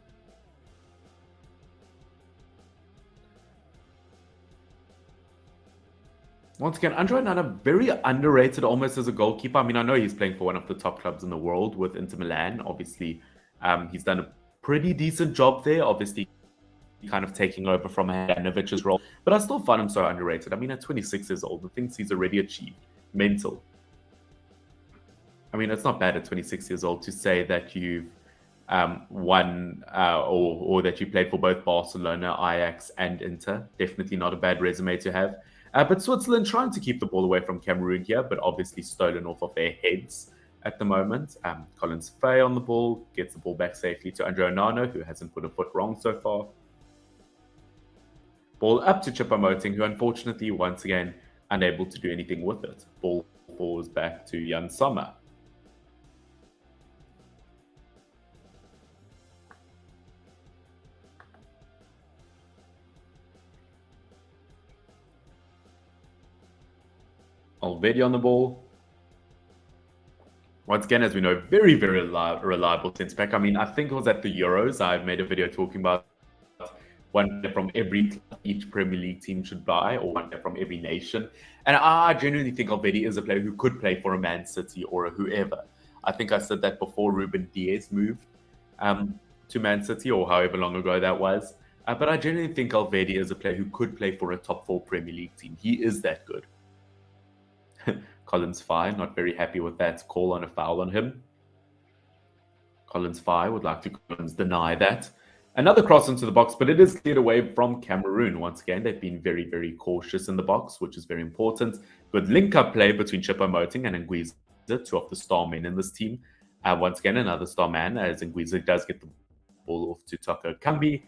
Once again, Andre Nana, very underrated almost as a goalkeeper. I mean, I know he's playing for one of the top clubs in the world with Inter Milan. Obviously, he's done a pretty decent job there. Obviously, kind of taking over from Hanovic's role. But I still find him so underrated. I mean, at 26 years old, the things he's already achieved. Mental. I mean, it's not bad at 26 years old to say that you've won or that you played for both Barcelona, Ajax, and Inter. Definitely not a bad resume to have. But Switzerland trying to keep the ball away from Cameroon here, but obviously stolen off of their heads at the moment. Collins Fay on the ball, gets the ball back safely to Andre Onana, who hasn't put a foot wrong so far. Ball up to choupo-moting, who unfortunately, once again, unable to do anything with it. Ball falls back to Jan Sommer. Already on the ball. Once again, as we know, very, very reliable centre back. I mean, I think it was at the Euros. I made a video talking about one player from each Premier League team should buy, or one player from every nation. And I genuinely think Alvedi is a player who could play for a Man City or a whoever. I think I said that before Ruben Diaz moved to Man City, or however long ago that was. But I genuinely think Alvedi is a player who could play for a top 4 Premier League team. He is that good. Collins Fye, not very happy with that call on a foul on him. Collins Fye would like to deny that. Another cross into the box, but it is cleared away from Cameroon. Once again, they've been very, very cautious in the box, which is very important. Good link-up play between choupo-moting and Anguissa, two of the star men in this team. Once again, another star man, as Anguissa does get the ball off to Toko Kambi.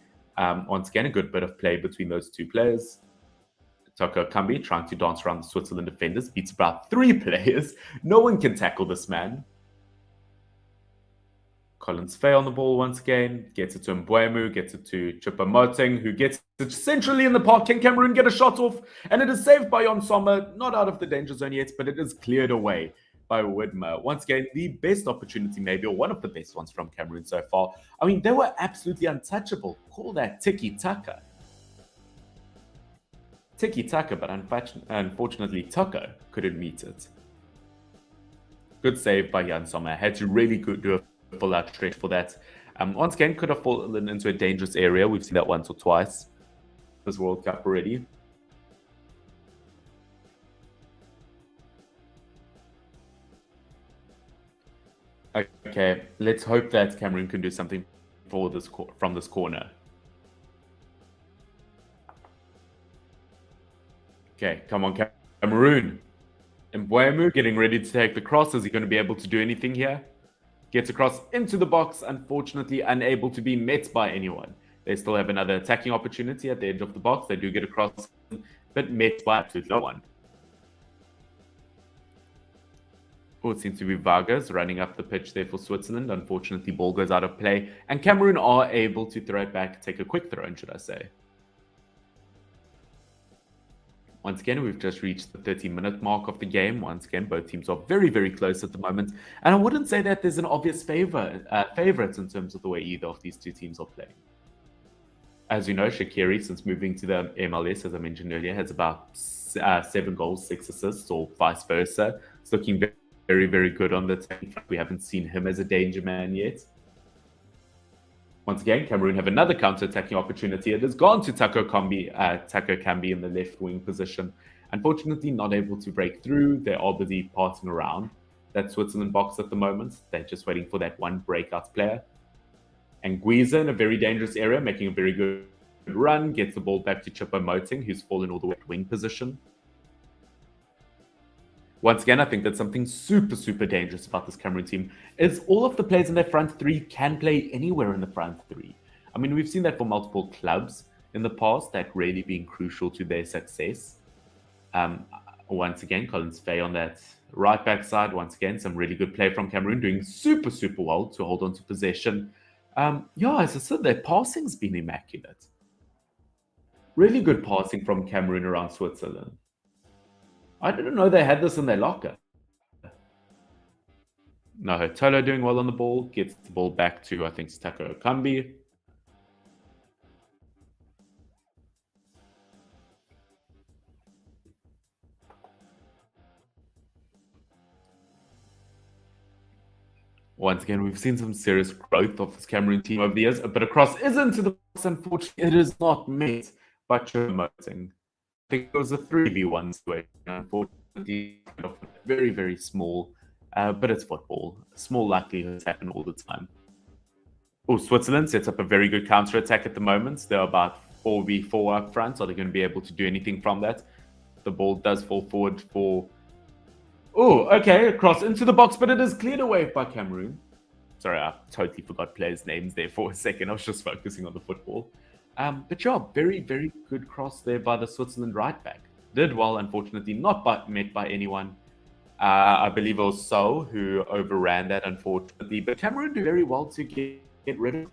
Once again, a good bit of play between those two players. Toko Kambi trying to dance around the Switzerland defenders, beats about 3 players. No one can tackle this man. Collins Fay on the ball once again, gets it to Mbeumo, gets it to choupo-moting, who gets it centrally in the park. Can Cameroon get a shot off? And it is saved by Jon Sommer, not out of the danger zone yet, but it is cleared away by Widmer. Once again, the best opportunity maybe, or one of the best ones from Cameroon so far. I mean, they were absolutely untouchable. Call that tiki-taka. Tiki-taka, but unfortunately, Toko couldn't meet it. Good save by Jon Sommer. Had to really do a full-out stretch for that. Once again, could have fallen into a dangerous area. We've seen that once or twice this World Cup already. Okay, let's hope that Cameroon can do something for this from this corner. Okay, come on, Cameroon. Mbeumo getting ready to take the cross. Is he going to be able to do anything here? Gets across into the box, unfortunately unable to be met by anyone. They still have another attacking opportunity at the edge of the box. They do get across, but met by absolutely no one. Oh, it seems to be Vargas running up the pitch there for Switzerland. Unfortunately, ball goes out of play, and Cameroon are able to throw it back, take a quick throw in, should I say. Once again, we've just reached the 30-minute mark of the game. Once again, both teams are very, very close at the moment. And I wouldn't say that there's an obvious favorite in terms of the way either of these two teams are playing. As you know, Shaqiri, since moving to the MLS, as I mentioned earlier, has about 7 goals, 6 assists, or vice versa. It's looking very, very good on the team. We haven't seen him as a danger man yet. Once again, Cameroon have another counter-attacking opportunity. It has gone to Toko Kambi in the left wing position. Unfortunately, not able to break through. They are busy passing around that Switzerland box at the moment. They're just waiting for that one breakout player. Anguissa in a very dangerous area, making a very good run. Gets the ball back to choupo-moting, who's fallen all the way to wing position. Once again, I think that's something super, super dangerous about this Cameroon team, is all of the players in their front three can play anywhere in the front three. I mean, we've seen that for multiple clubs in the past, that really being crucial to their success. Once again, Collins Fay on that right back side. Once again, some really good play from Cameroon, doing super, super well to hold on to possession. Yeah, as I said, their passing's been immaculate. Really good passing from Cameroon around Switzerland. I didn't know they had this in their locker. No, Tolo doing well on the ball. Gets the ball back to, I think, Toko Kambi. Once again, we've seen some serious growth of this Cameroon team over the years, but a cross is into the box. Unfortunately, it is not met by choupo-moting. I think it was a 3v1 situation. Unfortunately, very, very small, but it's football. Small likelihoods happen all the time. Oh, Switzerland sets up a very good counter-attack at the moment. They're about 4v4 up front. Are they going to be able to do anything from that? The ball does fall forward for... Oh, okay, across into the box, but it is cleared away by Cameroon. Sorry, I totally forgot players' names there for a second. I was just focusing on the football. But yeah, very, very good cross there by the Switzerland right back. Did well, unfortunately, not met by anyone. I believe it was So who overran that, unfortunately. But Cameroon do very well to get rid of it.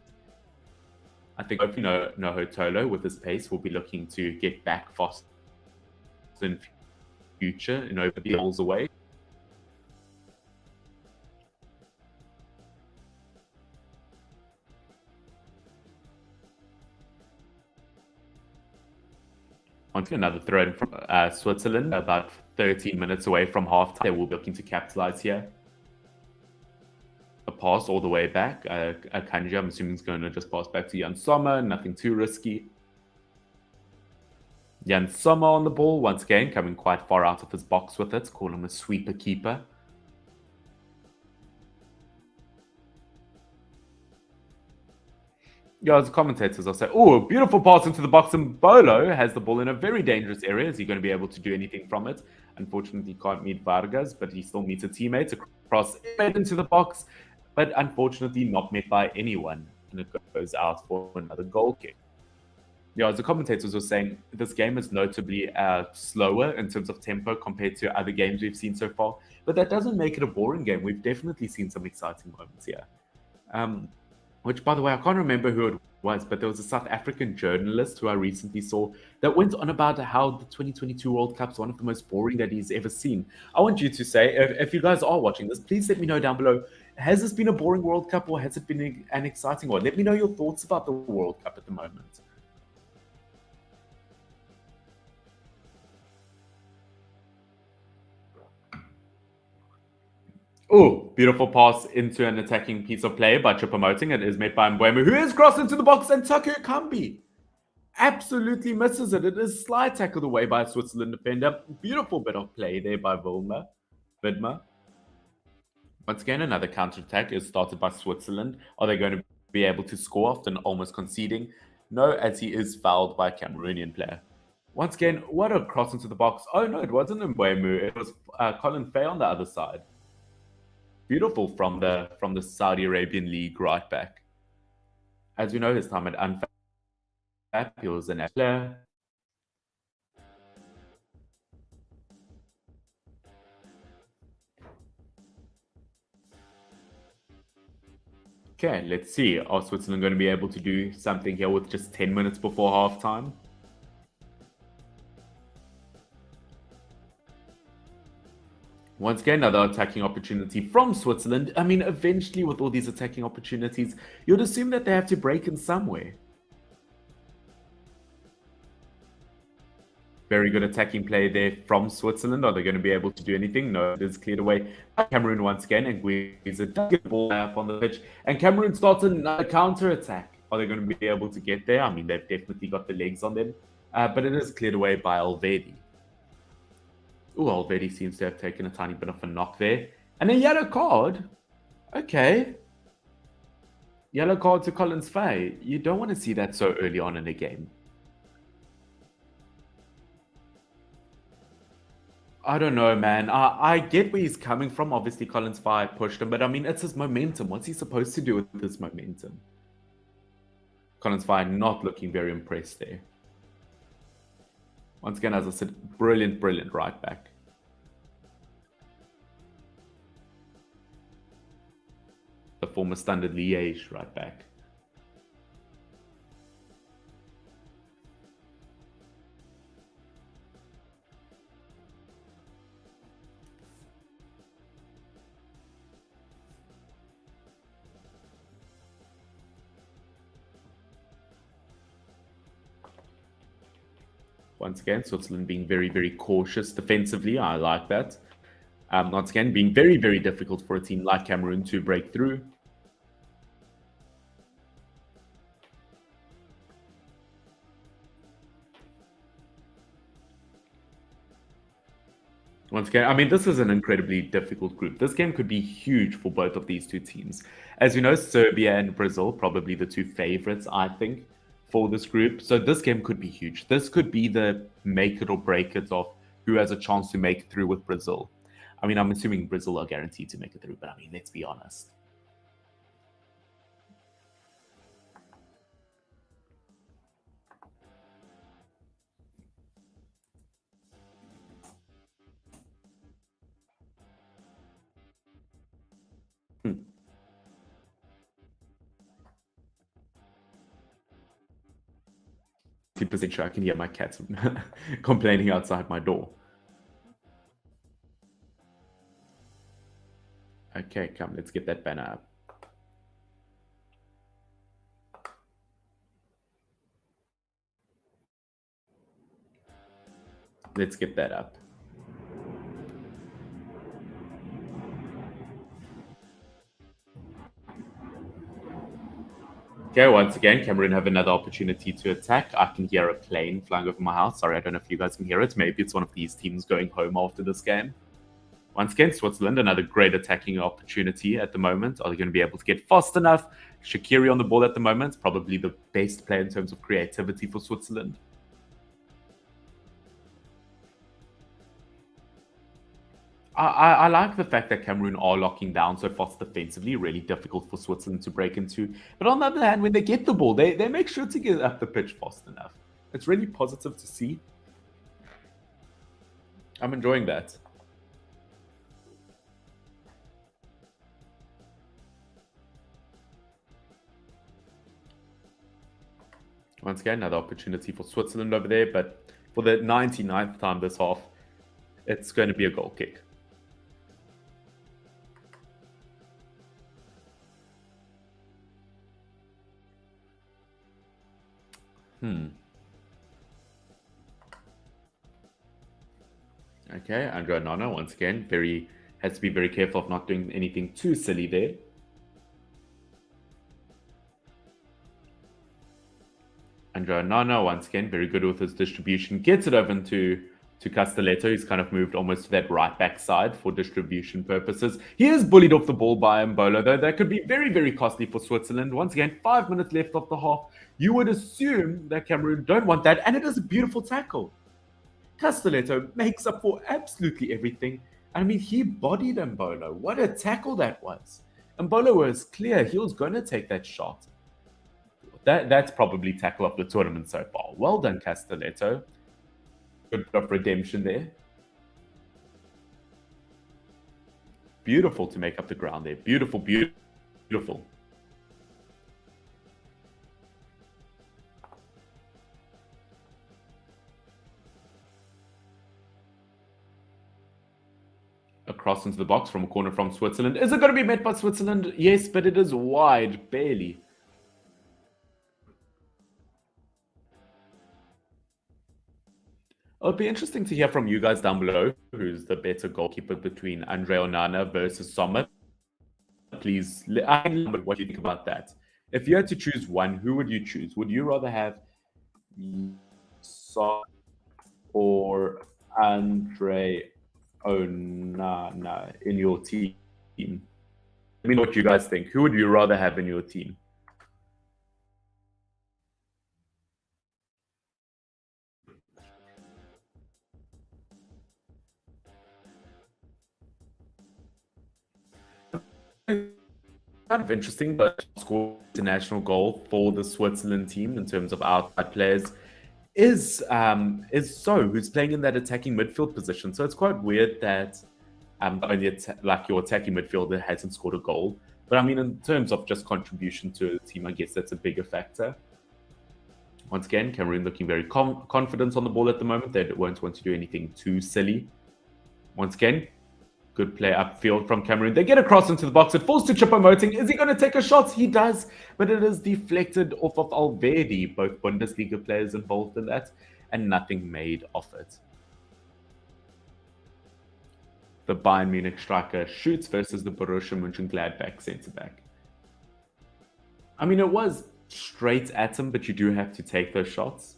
I think hopefully Noho Tolo, with his pace, will be looking to get back fast in future and over the balls away. Onto another throw in from Switzerland, about 13 minutes away from halftime. They will be looking to capitalize here. A pass all the way back. Akanji, I'm assuming, is going to just pass back to Jan Sommer. Nothing too risky. Jan Sommer on the ball, once again, coming quite far out of his box with it. Call him a sweeper keeper. Yeah, as commentators, I'll say, oh, beautiful pass into the box, and Bolo has the ball in a very dangerous area. Is he going to be able to do anything from it? Unfortunately, he can't meet Vargas, but he still meets a teammate across into the box, but unfortunately not met by anyone, and it goes out for another goal kick. Yeah, as the commentators were saying, this game is notably slower in terms of tempo compared to other games we've seen so far, but that doesn't make it a boring game. We've definitely seen some exciting moments here. Which, by the way, I can't remember who it was, but there was a South African journalist who I recently saw that went on about how the 2022 World Cup is one of the most boring that he's ever seen. I want you to say, if you guys are watching this, please let me know down below. Has this been a boring World Cup or has it been an exciting one? Let me know your thoughts about the World Cup at the moment. Oh, beautiful pass into an attacking piece of play by choupo-moting. It is made by Mbeumo, who is crossed into the box, and Taku Kambi absolutely misses it. It is slide tackled away by a Switzerland defender. Beautiful bit of play there by Vidma. Once again, another counter-attack is started by Switzerland. Are they going to be able to score after almost conceding? No, as he is fouled by a Cameroonian player. Once again, what a cross into the box. Oh, no, it wasn't Mbeumo. It was Colin Fay on the other side. Beautiful from the Saudi Arabian League right back. As you know, his time at Anfap, he was an player. Okay, let's see. Are Switzerland going to be able to do something here with just 10 minutes before halftime? Once again, another attacking opportunity from Switzerland. I mean, eventually with all these attacking opportunities, you'd assume that they have to break in somewhere. Very good attacking play there from Switzerland. Are they going to be able to do anything? No, it is cleared away by Cameroon once again. And Anguissa does get the ball up on the pitch. And Cameroon starts another counter-attack. Are they going to be able to get there? I mean, they've definitely got the legs on them. But it is cleared away by Alvedi. Oh, Alvedi seems to have taken a tiny bit of a knock there. And a yellow card? Okay. Yellow card to Collins Fay. You don't want to see that so early on in a game. I don't know, man. I get where he's coming from. Obviously, Collins Fay pushed him. But, I mean, it's his momentum. What's he supposed to do with this momentum? Collins Fay not looking very impressed there. Once again, as I said, brilliant right back. The former Standard Liège right back. Once again, Switzerland being very cautious defensively. I like that. Once again, being very difficult for a team like Cameroon to break through. Once again, I mean, this is an incredibly difficult group. This game could be huge for both of these two teams. As you know, Serbia and Brazil, probably the two favorites, I think, for this group. So this game could be huge. This could be the make it or break it of who has a chance to make it through with Brazil. I mean, I'm assuming Brazil are guaranteed to make it through, but I mean, let's be honest. Hmm. 50% sure I can hear my cats complaining outside my door. Okay, come, let's get that banner up. Let's get that up. Okay, once again, Cameroon have another opportunity to attack. I can hear a plane flying over my house. Sorry, I don't know if you guys can hear it. Maybe it's one of these teams going home after this game. Once again, Switzerland, another great attacking opportunity at the moment. Are they going to be able to get fast enough? Shaqiri on the ball at the moment, probably the best player in terms of creativity for Switzerland. I like the fact that Cameroon are locking down so fast defensively, really difficult for Switzerland to break into. But on the other hand, when they get the ball, they make sure to get up the pitch fast enough. It's really positive to see. I'm enjoying that. Once again, another opportunity for Switzerland over there, but for the 99th time this half, it's going to be a goal kick. Okay, Andre Nana, once again, has to be very careful of not doing anything too silly there. Andre Nana, once again, very good with his distribution. Gets it over to Castelletto. He's kind of moved almost to that right back side for distribution purposes. He is bullied off the ball by Mbolo, though. That could be very, very costly for Switzerland. Once again, 5 minutes left of the half. You would assume that Cameroon don't want that, and it is a beautiful tackle. Castelletto makes up for absolutely everything. I mean, he bodied Mbolo. What a tackle that was. Mbolo was clear. He was going to take that shot. That's probably tackle of the tournament so far. Well done, Castelletto. Good bit of redemption there. Beautiful to make up the ground there. Beautiful, beautiful. Across into the box from a corner from Switzerland. Is it going to be met by Switzerland? Yes, but it is wide, barely. It'll be interesting to hear from you guys down below who's the better goalkeeper between Andre Onana versus Sommer. Please, I know what you think about that. If you had to choose one, who would you choose? Would you rather have Sommer or Andre Onana in your team? Let me know what you guys think. Who would you rather have in your team? Kind of interesting, but score international goal for the Switzerland team in terms of outside players is So, who's playing in that attacking midfield position. So it's quite weird that only like your attacking midfielder hasn't scored a goal. But I mean, in terms of just contribution to the team, I guess that's a bigger factor. Once again, Cameroon looking very confident on the ball at the moment. They won't want to do anything too silly. Once again, good play upfield from Cameroon. They get across into the box. It falls to choupo-moting. Is he going to take a shot? He does, but it is deflected off of Alvedi. Both Bundesliga players involved in that, and nothing made of it. The Bayern Munich striker shoots versus the Borussia Mönchengladbach centre-back. I mean, it was straight at him, but you do have to take those shots.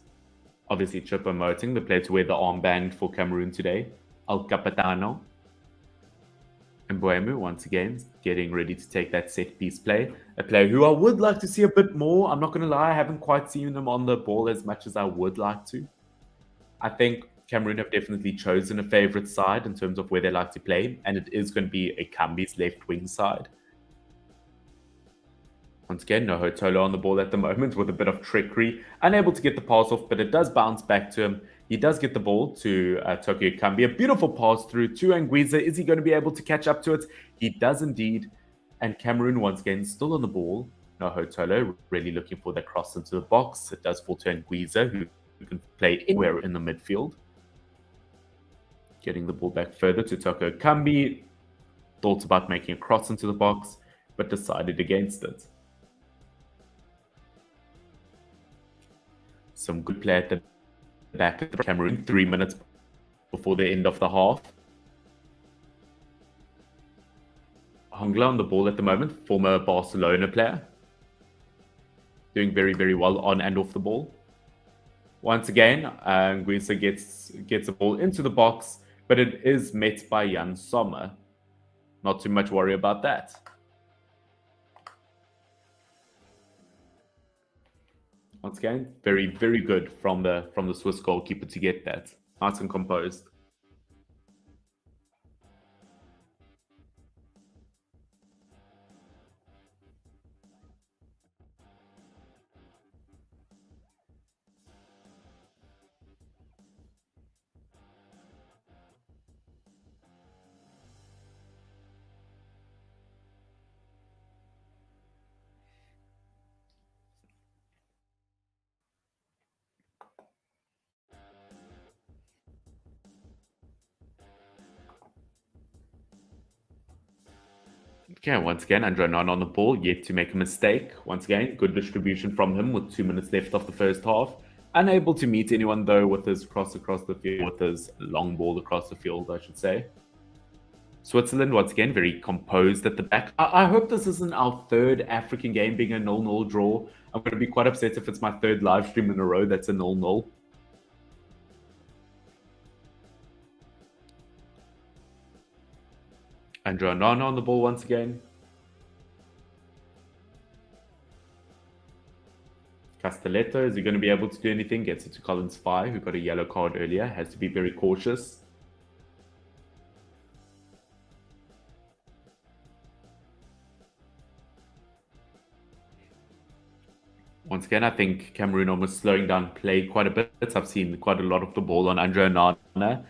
Obviously, choupo-moting, the player to wear the armband for Cameroon today. El Capitano. And Boemu, once again, getting ready to take that set-piece play. A player who I would like to see a bit more. I'm not going to lie, I haven't quite seen him on the ball as much as I would like to. I think Cameroon have definitely chosen a favourite side in terms of where they like to play, and it is going to be a Kambi's left-wing side. Once again, no Hotolo on the ball at the moment with a bit of trickery. Unable to get the pass off, but it does bounce back to him. He does get the ball to Tokyo Kambi. A beautiful pass through to Anguissa. Is he going to be able to catch up to it? He does indeed. And Cameroon, once again, still on the ball. No Hotolo, really looking for that cross into the box. It does fall to Anguissa, who can play anywhere in the midfield. Getting the ball back further to Tokyo Kambi. Thought about making a cross into the box, but decided against it. Some good play at the back of the Cameroon. 3 minutes before the end of the half. Hongla on the ball at the moment, former Barcelona player. Doing very, very well on and off the ball. Once again, anguissa gets the ball into the box, but it is met by Jan Sommer. Not too much worry about that. Once again, very, very good from the Swiss goalkeeper to get that. Nice and composed. Okay, once again, Andre Onana on the ball, yet to make a mistake. Once again, good distribution from him with 2 minutes left of the first half. Unable to meet anyone, though, with his cross across the field, with his long ball across the field, I should say. Switzerland, once again, very composed at the back. I hope this isn't our third African game being a 0-0 draw. I'm going to be quite upset if it's my third live stream in a row that's a 0-0. Andre Onana on the ball once again. Castelletto, is he going to be able to do anything? Gets it to Collins Fye, who got a yellow card earlier. Has to be very cautious. Once again, I think Cameroon almost slowing down play quite a bit. I've seen quite a lot of the ball on Andre Onana.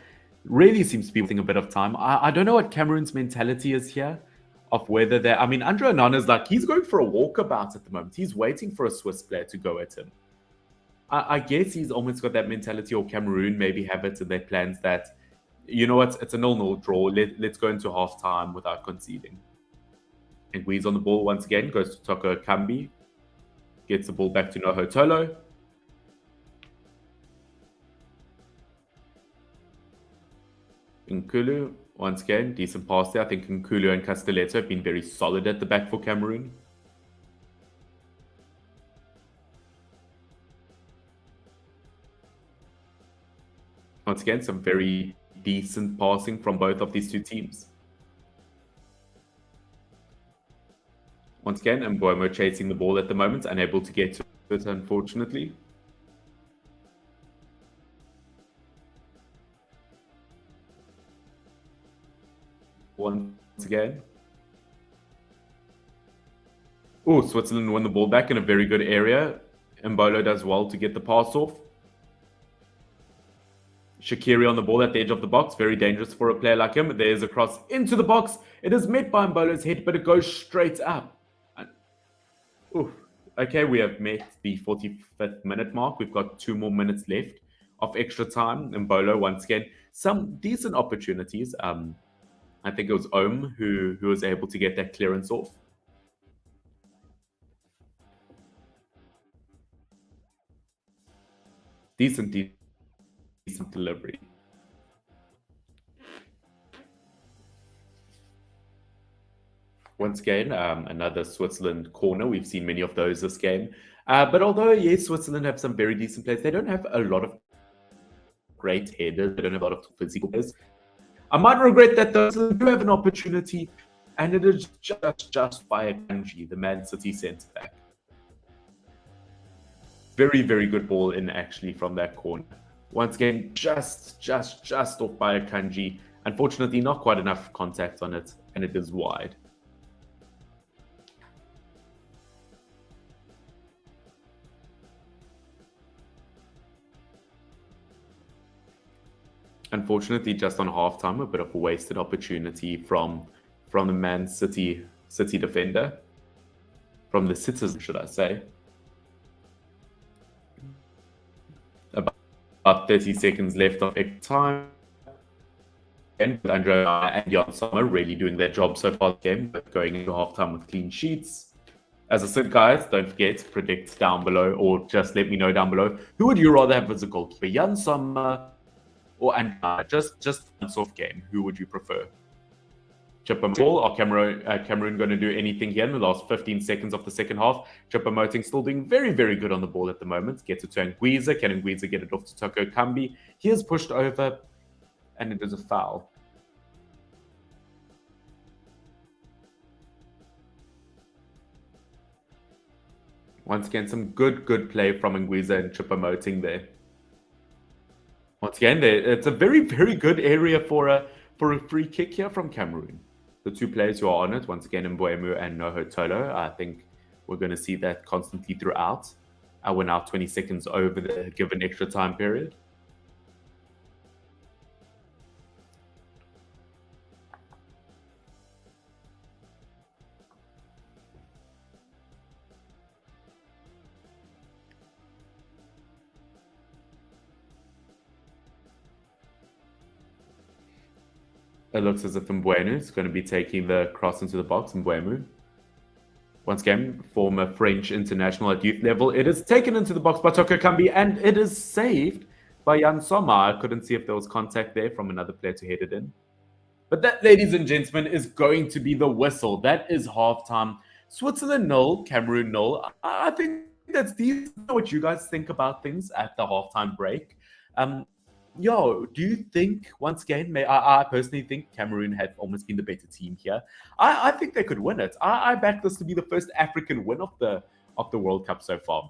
Really seems to be wasting a bit of time. I don't know what Cameroon's mentality is here, of whether they're... I mean, Andre Onana is like, he's going for a walkabout at the moment. He's waiting for a Swiss player to go at him. I guess he's almost got that mentality, or Cameroon maybe have it in their plans that, you know what, it's a 0-0 draw. Let's go into half-time without conceding. And Wee's on the ball once again, goes to Toko Kambi. Gets the ball back to Noho Tolo. Nkulu, once again, decent pass there. I think Nkulu and Castelletto have been very solid at the back for Cameroon. Once again, some very decent passing from both of these two teams. Once again, Mbomo chasing the ball at the moment, unable to get to it, unfortunately. Once again. Oh, Switzerland won the ball back in a very good area. Mbolo does well to get the pass off. Shaqiri on the ball at the edge of the box. Very dangerous for a player like him. There's a cross into the box. It is met by Mbolo's head, but it goes straight up. Okay, we have met the 45th minute mark. We've got 2 more minutes left of extra time. Mbolo, once again, some decent opportunities. I think it was Ohm who was able to get that clearance off. Decent delivery. Once again, another Switzerland corner. We've seen many of those this game. But although, yes, Switzerland have some very decent players, they don't have a lot of great headers. They don't have a lot of physical players. I might regret that, though. They do have an opportunity, and it is just by Kanji, the Man City centre-back. Very, very good ball in, actually, from that corner. Once again, just off by Kanji. Unfortunately, not quite enough contact on it, and it is wide. Unfortunately, just on halftime, a bit of a wasted opportunity from the Man City defender, from the citizen, should I say. About 30 seconds left of extra time. And Andre and Jan Sommer really doing their job so far this game, but going into halftime with clean sheets. As I said, guys, don't forget, predict down below, or just let me know down below. Who would you rather have as a goalkeeper, Jan Sommer or just one sort of game? Who would you prefer? Choupo-Moting or Cameroon going to do anything here in the last 15 seconds of the second half? Choupo-Moting still doing very, very good on the ball at the moment. Gets it to Anguissa. Can Anguissa get it off to Toko Kambi? He is pushed over, and it is a foul. Once again, some good play from Anguissa and Choupo-Moting there. Once again, it's a very, very good area for a free kick here from Cameroon. The two players who are on it, once again, Mbeumo and Noho Tolo. I think we're going to see that constantly throughout. We're now 20 seconds over the given extra time period. It looks as if Mbeumo is going to be taking the cross into the box. Mbeumo, once again, former French international at youth level. It is taken into the box by Toko Kambi, and it is saved by Jan Sommer. I couldn't see if there was contact there from another player to head it in. But that, ladies and gentlemen, is going to be the whistle. That is halftime. Switzerland 0, Cameroon 0. I think that's decent. What you guys think about things at the halftime break. Do you think, once again, I personally think Cameroon had almost been the better team here. I think they could win it. I back this to be the first African win of the World Cup so far.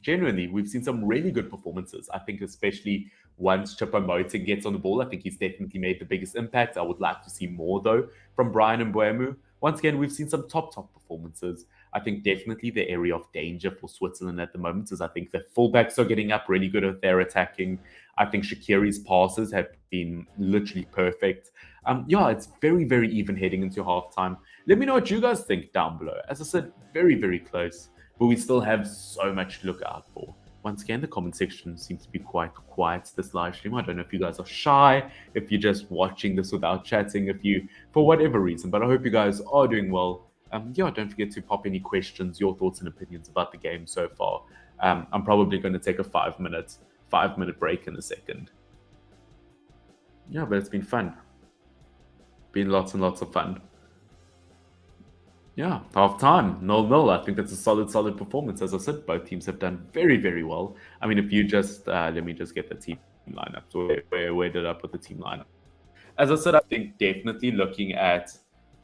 Genuinely, we've seen some really good performances. I think especially once Choupo-Moting gets on the ball, I think he's definitely made the biggest impact. I would like to see more, though, from Bryan Mbeumo. Once again, we've seen some top performances. I think definitely the area of danger for Switzerland at the moment is I think the fullbacks are getting up really good at their attacking. I think shaqiri's passes have been literally perfect. It's very, very even heading into halftime. Let me know what you guys think down below. As I said, very, very close, but we still have so much to look out for. Once again, the comment section seems to be quite quiet this live stream. I don't know if you guys are shy, if you're just watching this without chatting, if you, for whatever reason, but I hope you guys are doing well. Don't forget to pop any questions, your thoughts and opinions about the game so far. I'm probably going to take a 5-minute break in a second. Yeah, but it's been fun. Been lots and lots of fun. Yeah, half time, 0-0. I think that's a solid performance. As I said, both teams have done very, very well. I mean, if you just let me just get the team lineup. So where did I put the team lineup? As I said, I think definitely looking at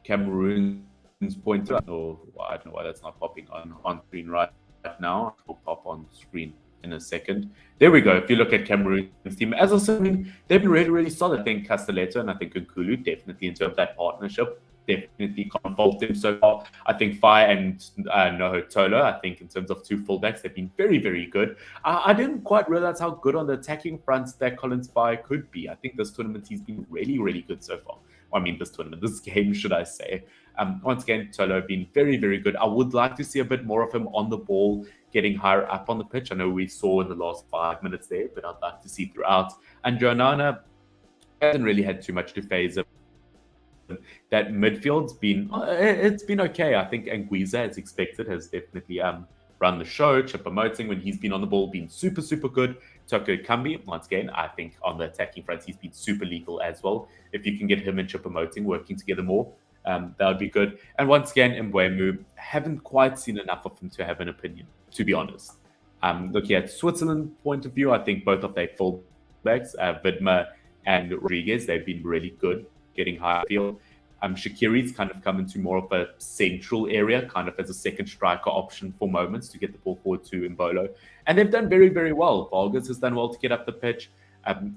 Cameroon's point. I don't know why that's not popping on screen right now. It will pop on screen in a second. There we go. If you look at Cameroon's team, as I said, they've been really, really solid. I think Castelletto and I think Nkulu definitely in terms of that partnership. Definitely can't fault them so far. I think Fire and Noho Tolo, I think in terms of two fullbacks, they've been very, very good. I didn't quite realize how good on the attacking fronts that Collins Fire could be. I think this tournament he's been really, really good so far. I mean, this game, should I say. Once again, Tolo been very, very good. I would like to see a bit more of him on the ball, getting higher up on the pitch. I know we saw in the last 5 minutes there, but I'd like to see throughout. And Jonana hasn't really had too much to phase him. That midfield's been it's been okay. I think Anguissa, as expected, has definitely run the show. Choupo-Moting, when he's been on the ball, been super, super good. Toko Kambi, once again, I think on the attacking front, he's been super lethal as well. If you can get him and Choupo-Moting working together more, that would be good. And once again, Mbeumo, haven't quite seen enough of him to have an opinion, to be honest. Looking at Switzerland point of view, I think both of their fullbacks, Widmer and Rodriguez, they've been really good, getting higher field. Shaqiri's kind of come into more of a central area, kind of as a second striker option for moments to get the ball forward to Mbolo. And they've done very, very well. Vargas has done well to get up the pitch.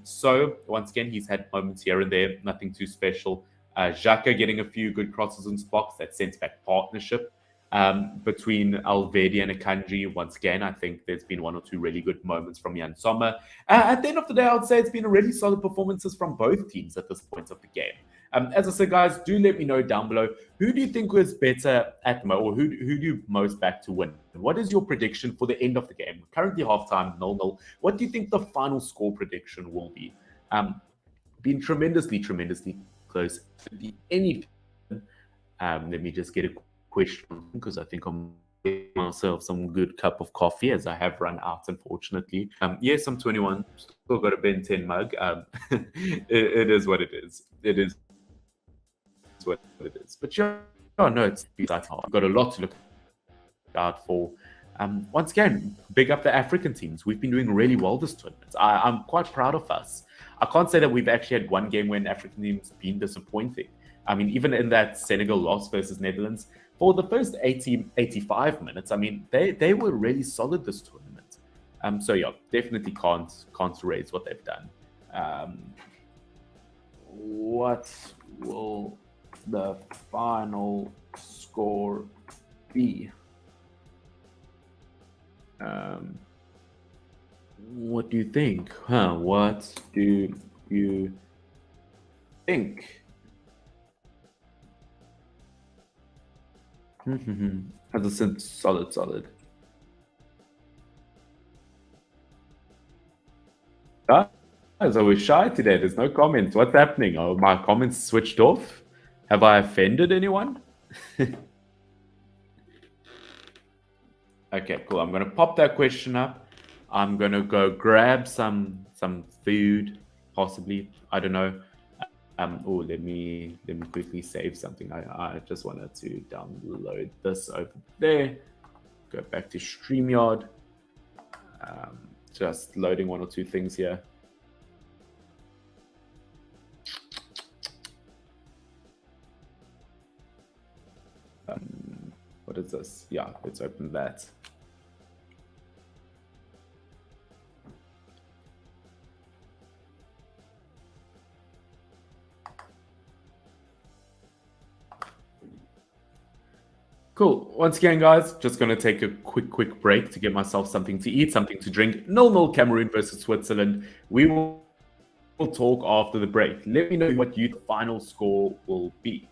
So, once again, he's had moments here and there, nothing too special. Xhaka getting a few good crosses into box, that centre-back partnership between Alvedi and Akanji. Once again, I think there's been one or two really good moments from Jan Sommer. At the end of the day, I would say it's been a really solid performances from both teams at this point of the game. As I said, guys, do let me know down below. Who do you think was better at or who do you most back to win? What is your prediction for the end of the game? Currently halftime, 0-0. What do you think the final score prediction will be? Been tremendously close to anything. Let me just get a question because I think I'm get myself some good cup of coffee as I have run out, unfortunately. Yes, I'm 21, still got a Ben 10 mug. It is what it is. It is what it is. But yeah, no, it's besides hard. We've got a lot to look out for. Once again, big up the African teams. We've been doing really well this tournament. I'm quite proud of us. I can't say that we've actually had one game when African teams been disappointing. I mean, even in that Senegal loss versus Netherlands, for the first 85 minutes, I mean, they were really solid this tournament. So yeah, definitely can't raise what they've done. What will the final score be? What do you think? What do you think? As I said, solid. Guys, I was shy today. There's no comments. What's happening? Oh, my comments switched off. Have I offended anyone? Okay, cool. I'm gonna pop that question up. I'm gonna go grab some food, possibly. I don't know. Oh, let me quickly save something. I just wanted to download this over there. Go back to StreamYard. Just loading one or two things here. What is this? Yeah, let's open that. Cool. Once again, guys, just going to take a quick break to get myself something to eat, something to drink. 0-0 Cameroon versus Switzerland. We will talk after the break. Let me know what the final score will be.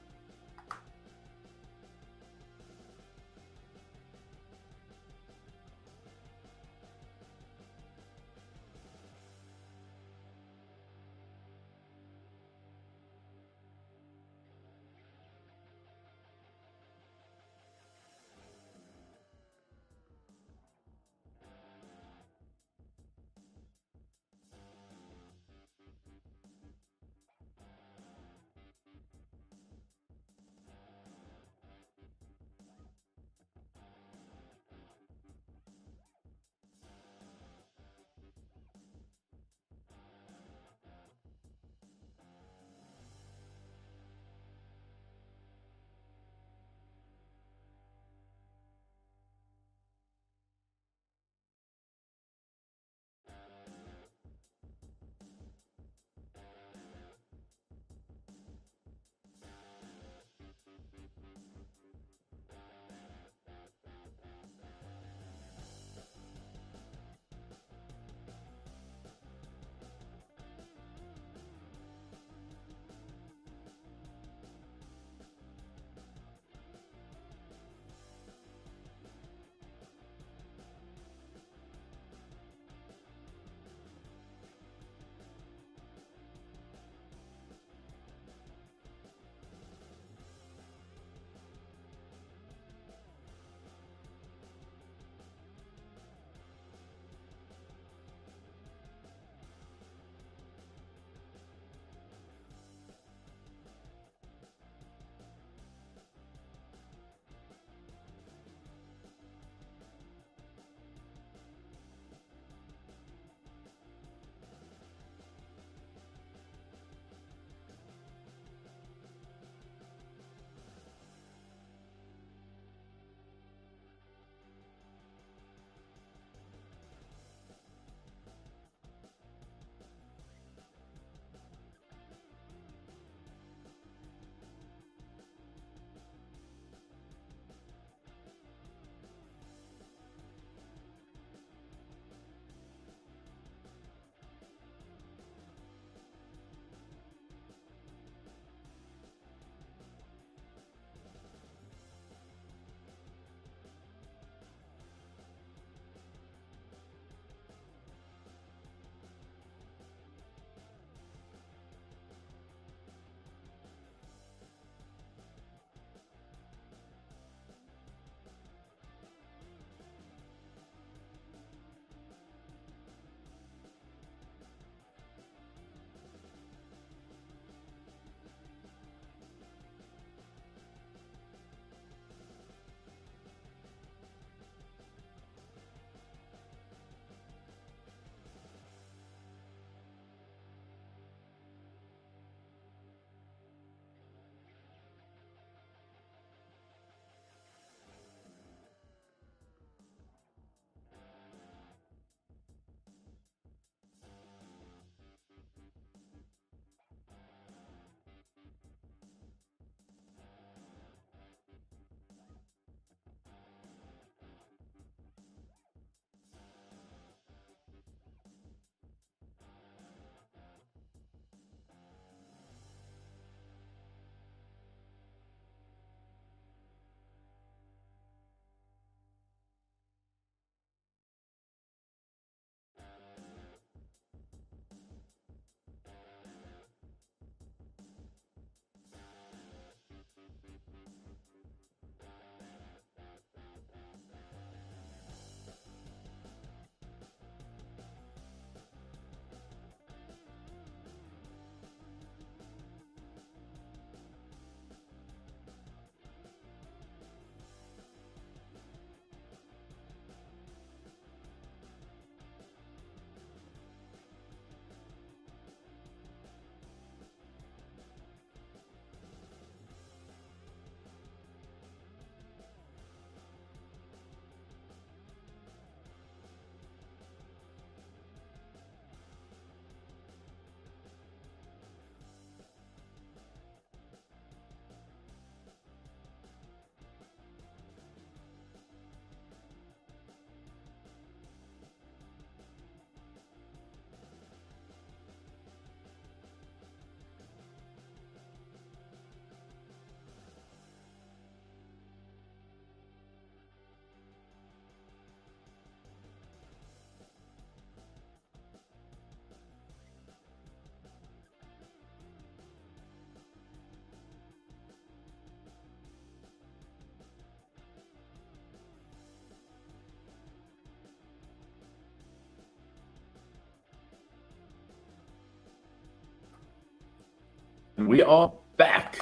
And we are back.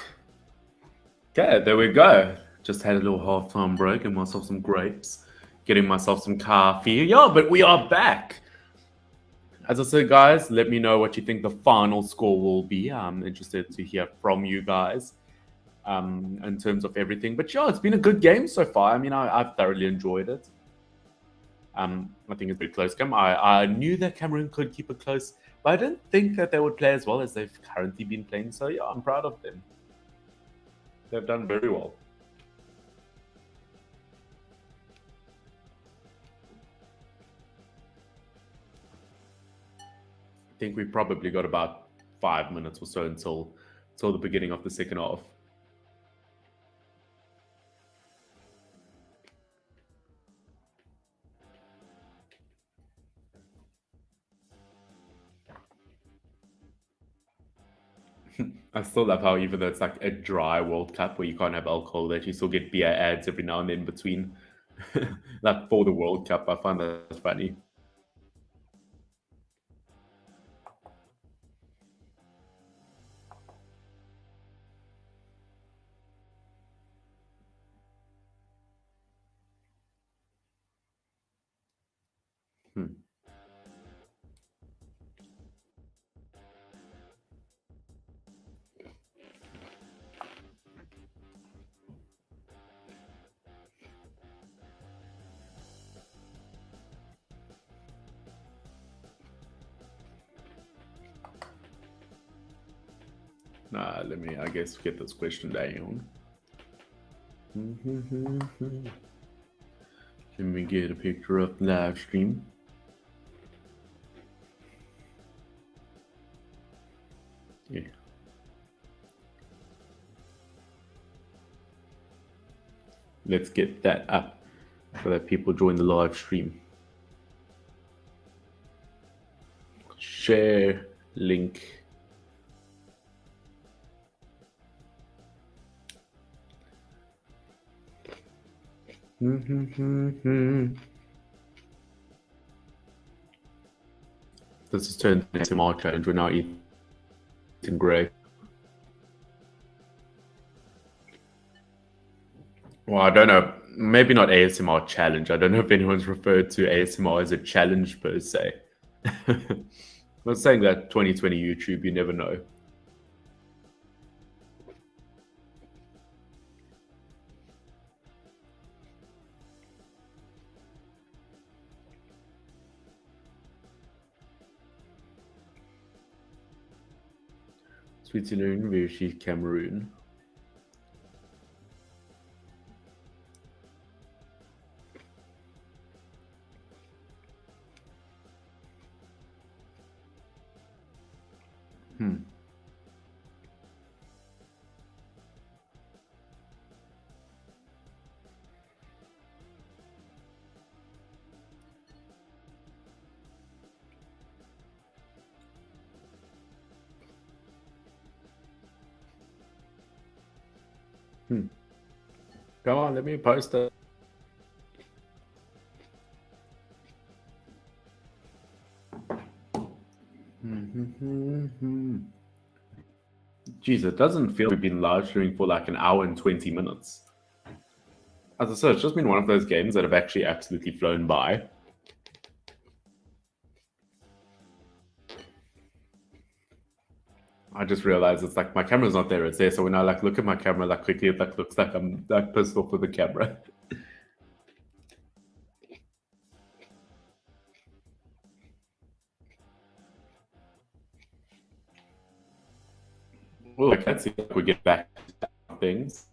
Okay, there we go. Just had a little halftime break and myself some grapes, getting myself some coffee. Yeah, but we are back. As I said, guys, let me know what you think the final score will be. I'm interested to hear from you guys in terms of everything. But yeah, it's been a good game so far. I mean, I've thoroughly enjoyed it. I think it's a pretty close game. I knew that Cameroon could keep it close, but I didn't think that they would play as well as they've currently been playing. So yeah, I'm proud of them. They've done very well. I think we probably got about 5 minutes or so until the beginning of the second half. I still love how even though it's like a dry World Cup where you can't have alcohol, that you still get beer ads every now and then between, like for the World Cup. I find that funny. Hmm. Let me, I guess, get this question down. Let me get a picture of the live stream. Yeah. Let's get that up so that people join the live stream. Share link. This has turned into a ASMR challenge. We're now eating grape. Well, I don't know. Maybe not ASMR challenge. I don't know if anyone's referred to ASMR as a challenge per se. I'm not saying that 2020 YouTube, you never know. Switzerland versus Cameroon. Come on, let me post it. Jeez, it doesn't feel we've been live streaming for like an hour and 20 minutes. As I said, it's just been one of those games that have actually absolutely flown by. I just realized it's like my camera's not there, it's there. So when I like look at my camera like quickly, it like looks like I'm like pissed off with the camera. Well, I can see if we get back to things.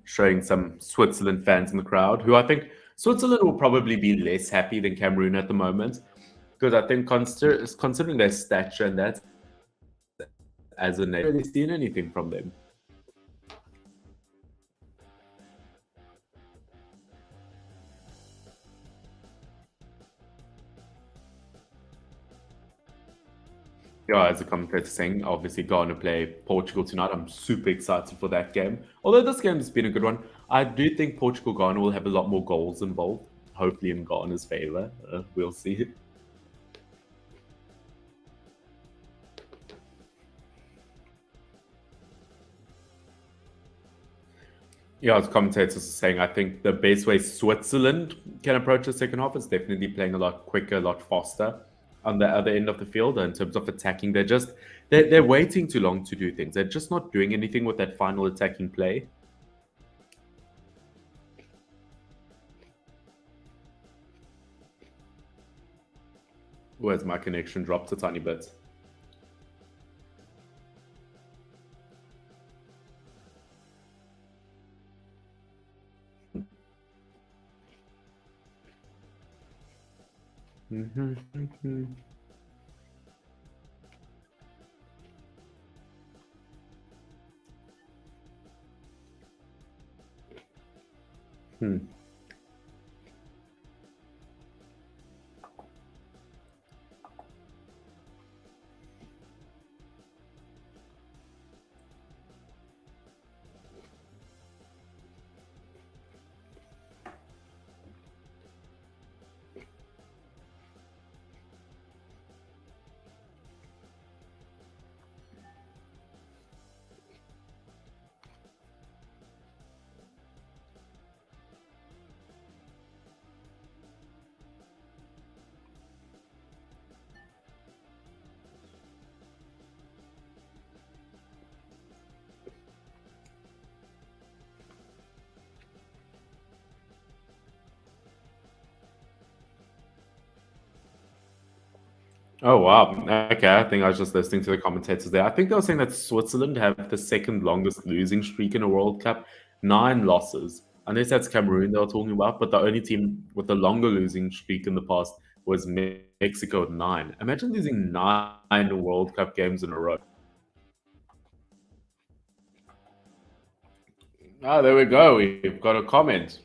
Showing some Switzerland fans in the crowd, who I think Switzerland will probably be less happy than Cameroon at the moment, because I think considering their stature and that, as a nation, really seen anything from them. Yeah, as a commentator saying, obviously Ghana play Portugal tonight. I'm super excited for that game. Although this game has been a good one, I do think Portugal-Ghana will have a lot more goals involved. Hopefully in Ghana's favor. We'll see. Yeah, as commentators are saying, I think the best way Switzerland can approach the second half is definitely playing a lot quicker, a lot faster on the other end of the field in terms of attacking. They're waiting too long to do things. They're just not doing anything with that final attacking play. Whereas my connection dropped a tiny bit. Hmm. Oh wow. Okay, I think I was just listening to the commentators there. I think they were saying that Switzerland have the second longest losing streak in a World Cup, 9 losses. Unless that's Cameroon they were talking about, but the only team with the longer losing streak in the past was Mexico at 9. Imagine losing 9 World Cup games in a row. Ah, there we go. We've got a comment.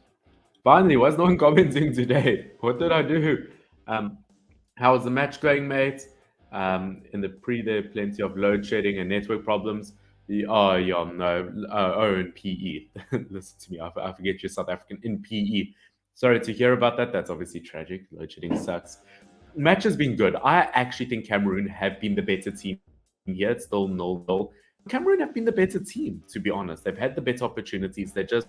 Finally, was no one commenting today? What did I do? Um, How is the match going, mate? In the pre, there plenty of load shedding and network problems. Oh, yeah, no. Oh, in PE. Listen to me. I forget you're South African in PE. Sorry to hear about that. That's obviously tragic. Load shedding sucks. Match has been good. I actually think Cameroon have been the better team here. It's still 0-0. Cameroon have been the better team, to be honest. They've had the better opportunities. They're just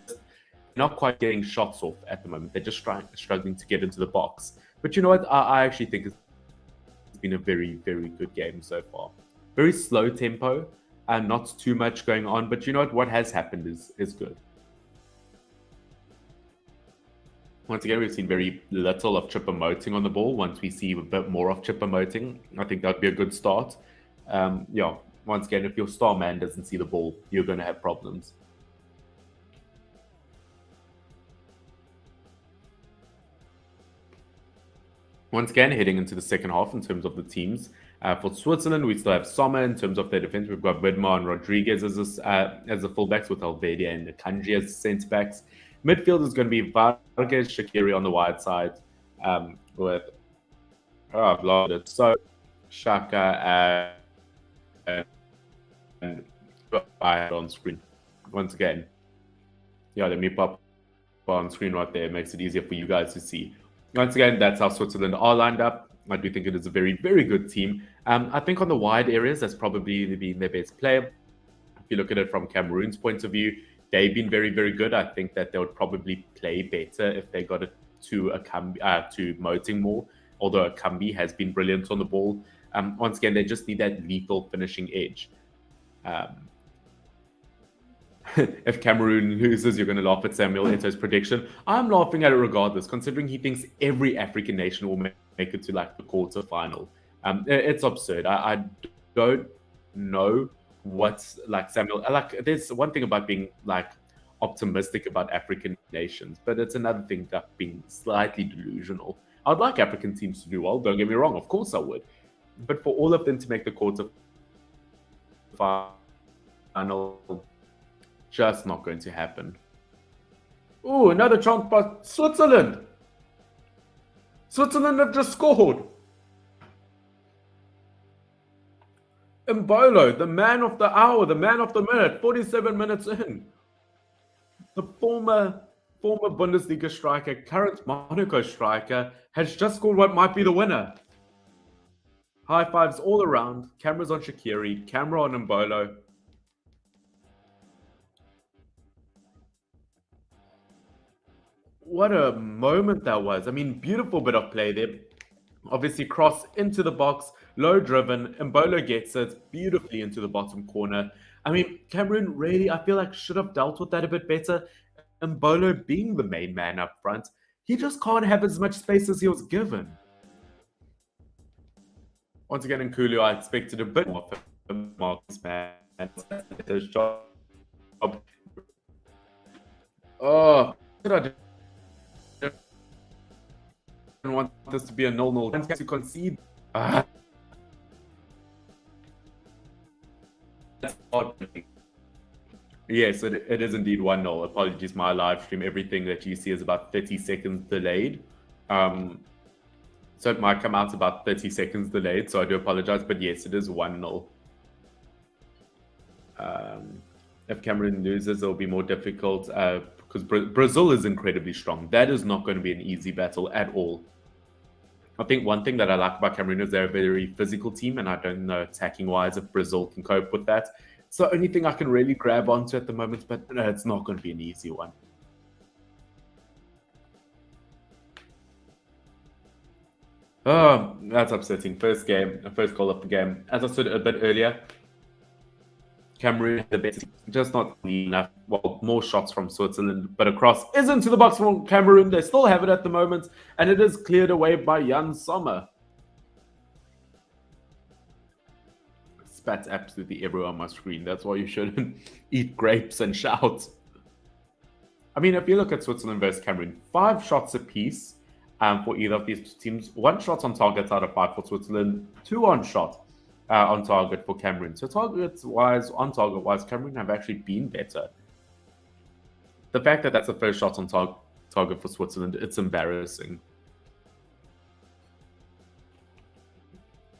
not quite getting shots off at the moment. They're just struggling to get into the box. But you know what? I actually think it's been a very, very good game so far. Very slow tempo and not too much going on. But you know what? What has happened is good. Once again, we've seen very little of choupo-moting on the ball. Once we see a bit more of choupo-moting, I think that'd be a good start. Yeah, once again, if your star man doesn't see the ball, you're going to have problems. Once again, heading into the second half in terms of the teams. For Switzerland, we still have Sommer in terms of their defense. We've got Widmer and Rodriguez as the fullbacks, with Alvedia and Kanji as centre backs. Midfield is going to be Vargas, Shaqiri on the wide side, with I've lost it. So Xhaka and on screen once again. Yeah, let me pop on screen right there. It makes it easier for you guys to see. Once again, that's how Switzerland are lined up. I do think it is a very, very good team. I think on the wide areas, that's probably been their best player. If you look at it from Cameroon's point of view, they've been very, very good. I think that they would probably play better if they got it to to Moting more, although Akambi has been brilliant on the ball. Once again, they just need that lethal finishing edge. If Cameroon loses, you're going to laugh at Samuel Eto's prediction. I'm laughing at it regardless, considering he thinks every African nation will make it to like the quarter final. It's absurd. I don't know what's like Samuel. Like, there's one thing about being like optimistic about African nations, but it's another thing that being slightly delusional. I'd like African teams to do well. Don't get me wrong. Of course I would, but for all of them to make the quarter final, just not going to happen. Oh, another chance by Switzerland. Switzerland have just scored. Mbolo, the man of the hour, the man of the minute, 47 minutes in. The former Bundesliga striker, current Monaco striker, has just scored what might be the winner. High fives all around. Cameras on Shaqiri, camera on Mbolo. What a moment that was. I mean, beautiful bit of play there. Obviously, cross into the box, low driven. Mbolo gets it beautifully into the bottom corner. I mean, Cameroon really, I feel like, should have dealt with that a bit better. Mbolo being the main man up front, he just can't have as much space as he was given. Once again, in Kulu, I expected a bit more from Marcus, man. His job. Oh, I didn't want this to be a 0-0 to concede. Ah, that's odd. Yes, it is indeed 1-0. Apologies, my live stream. Everything that you see is about 30 seconds delayed. So it might come out about 30 seconds delayed. So I do apologize. But yes, it is 1-0. If Cameroon loses, it'll be more difficult because Brazil is incredibly strong. That is not going to be an easy battle at all. I think one thing that I like about Cameroon is they're a very physical team, and I don't know attacking-wise if Brazil can cope with that. It's the only thing I can really grab onto at the moment, but no, it's not going to be an easy one. Oh, that's upsetting. First goal of the game. As I said a bit earlier, Cameroon had the best, just not enough. Well, more shots from Switzerland, but a cross is into the box from Cameroon. They still have it at the moment, and it is cleared away by Jan Sommer. Spat absolutely everywhere on my screen. That's why you shouldn't eat grapes and shout. I mean, if you look at Switzerland versus Cameroon, 5 shots apiece for either of these teams. 1 shot on target out of 5 for Switzerland, 2 on shot on target for Cameroon. So on target wise, Cameroon have actually been better. The fact that that's the first shot on target for Switzerland, it's embarrassing.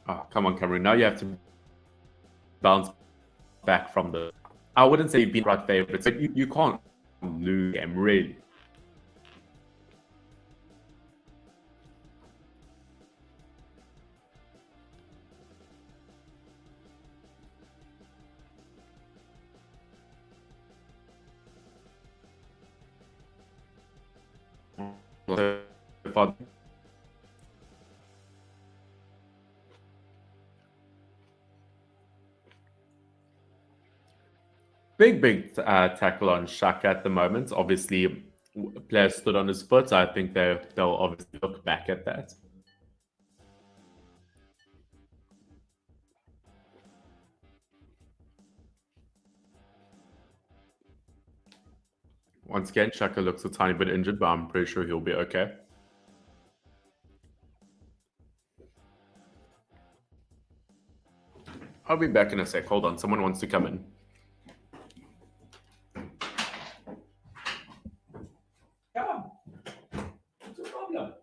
Oh, come on, Cameroon. Now you have to bounce back from the... I wouldn't say you've been right favorites, but you can't lose them, really. Big tackle on Xhaka at the moment. Obviously, player stood on his foot. I think they'll obviously look back at that. Once again, Xhaka looks a tiny bit injured, but I'm pretty sure he'll be okay. I'll be back in a sec. Hold on. Someone wants to come in. Yeah. What's the problem?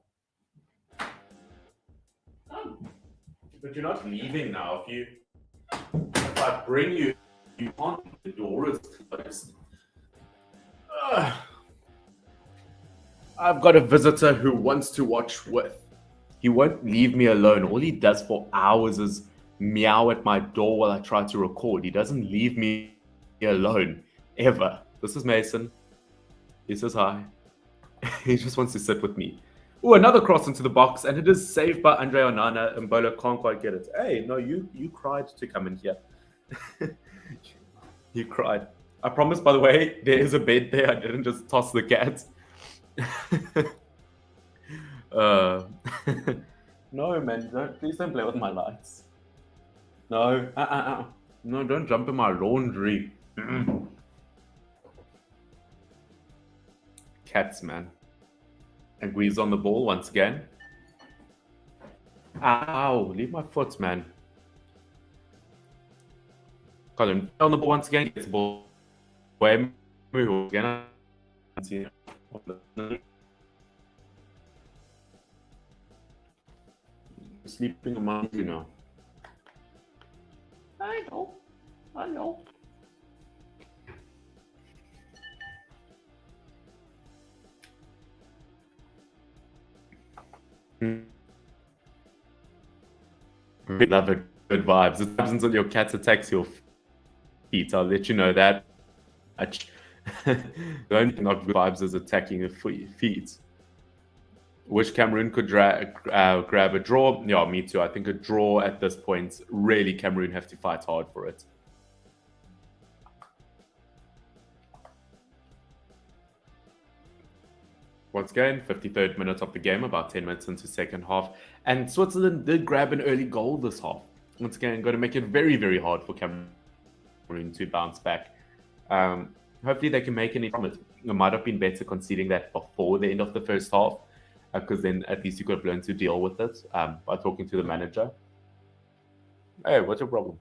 But you're not leaving now. If I bring you, you can't. The door is closed. I've got a visitor who wants to watch with. He won't leave me alone. All he does for hours is meow at my door while I try to record. He doesn't leave me alone, ever. This is Mason. He says hi. He just wants to sit with me. Oh, another cross into the box, and it is saved by Andre Onana, and Mbolo can't quite get it. Hey, no, you cried to come in here. You cried. I promise, by the way, there is a bed there. I didn't just toss the cat. No, man, please don't play with my lights. No, no, don't jump in my laundry. Cats, man. Anguissa on the ball once again. Ow, leave my foot, man. Colin on the ball once again. Gets the ball away. Move again. Sleeping among you now. I know. We love it. Good vibes. It happens when your cat attacks your feet. I'll let you know that. The only thing not good vibes is attacking the feet. Wish Cameroon could grab a draw. Yeah, me too. I think a draw at this point, really Cameroon have to fight hard for it. Once again, 53rd minute of the game, about 10 minutes into second half. And Switzerland did grab an early goal this half. Once again, going to make it very, very hard for Cameroon to bounce back. Hopefully they can make any from it. It might have been better conceding that before the end of the first half, because then at least you could have learned to deal with it by talking to the manager. Hey, what's your problem?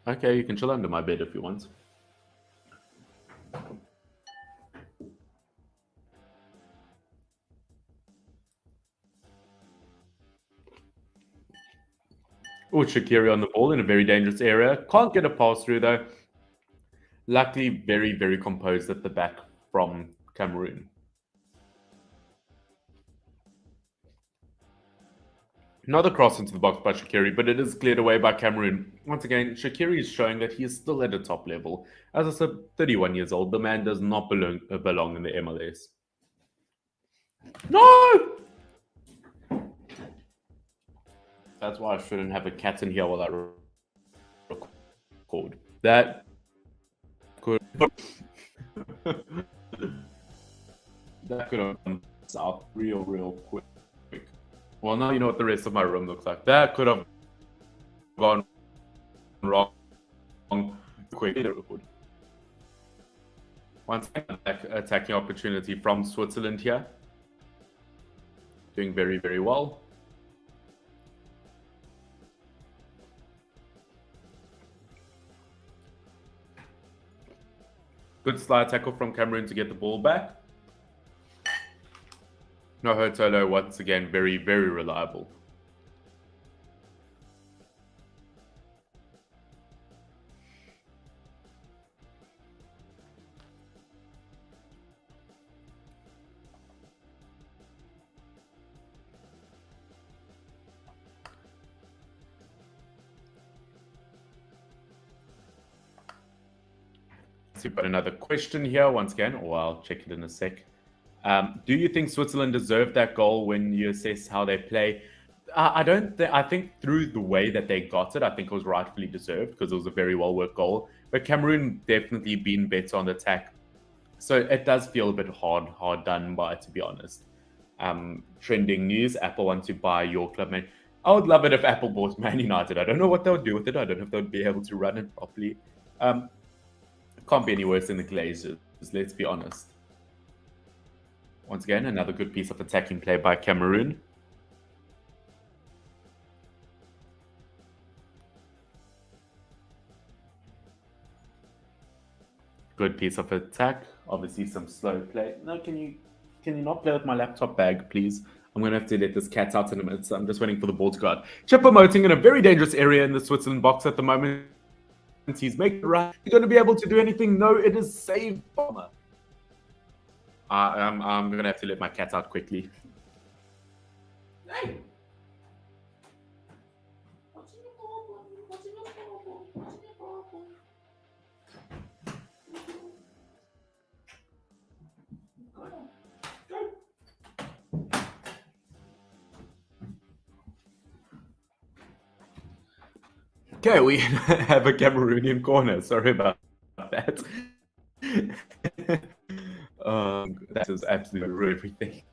Okay, you can chill under my bed if you want. Oh, shaqiri on the ball in a very dangerous area. Can't get a pass through though. Luckily, very, very composed at the back from Cameroon. Another cross into the box by shaqiri, but it is cleared away by Cameroon. Once again, shaqiri is showing that he is still at a top level. As I said, 31 years old. The man does not belong in the MLS. No! That's why I shouldn't have a cat in here while I record. That could that could have gone south real quick. Well, now you know what the rest of my room looks like. That could have gone wrong quickly. Once again, attacking opportunity from Switzerland here. Doing very, very well. Good slide tackle from Cameroon to get the ball back. No, Hurtolo, once again, very, very reliable. We've got another question here once again, or I'll check it in a sec. Do you think Switzerland deserved that goal when you assess how they play? I don't. I think through the way that they got it, I think it was rightfully deserved because it was a very well worked goal. But Cameroon definitely been better on the attack, so it does feel a bit hard done by, to be honest. Trending news: Apple want to buy your club. Man, I would love it if Apple bought Man United. I don't know what they would do with it. I don't know if they would be able to run it properly. Can't be any worse than the Glazers, let's be honest. Once again, another good piece of attacking play by Cameroon. Good piece of attack. Obviously, some slow play. No, can you not play with my laptop bag, please? I'm going to have to let this cat out in a minute. So I'm just waiting for the ball to go out. Choupo-moting in a very dangerous area in the Switzerland box at the moment. He's making it right. You're going to be able to do anything? No, it is saved, Bomber. I'm going to have to let my cat out quickly. Hey! Okay, we have a Cameroonian corner. Sorry about that. That is absolutely everything.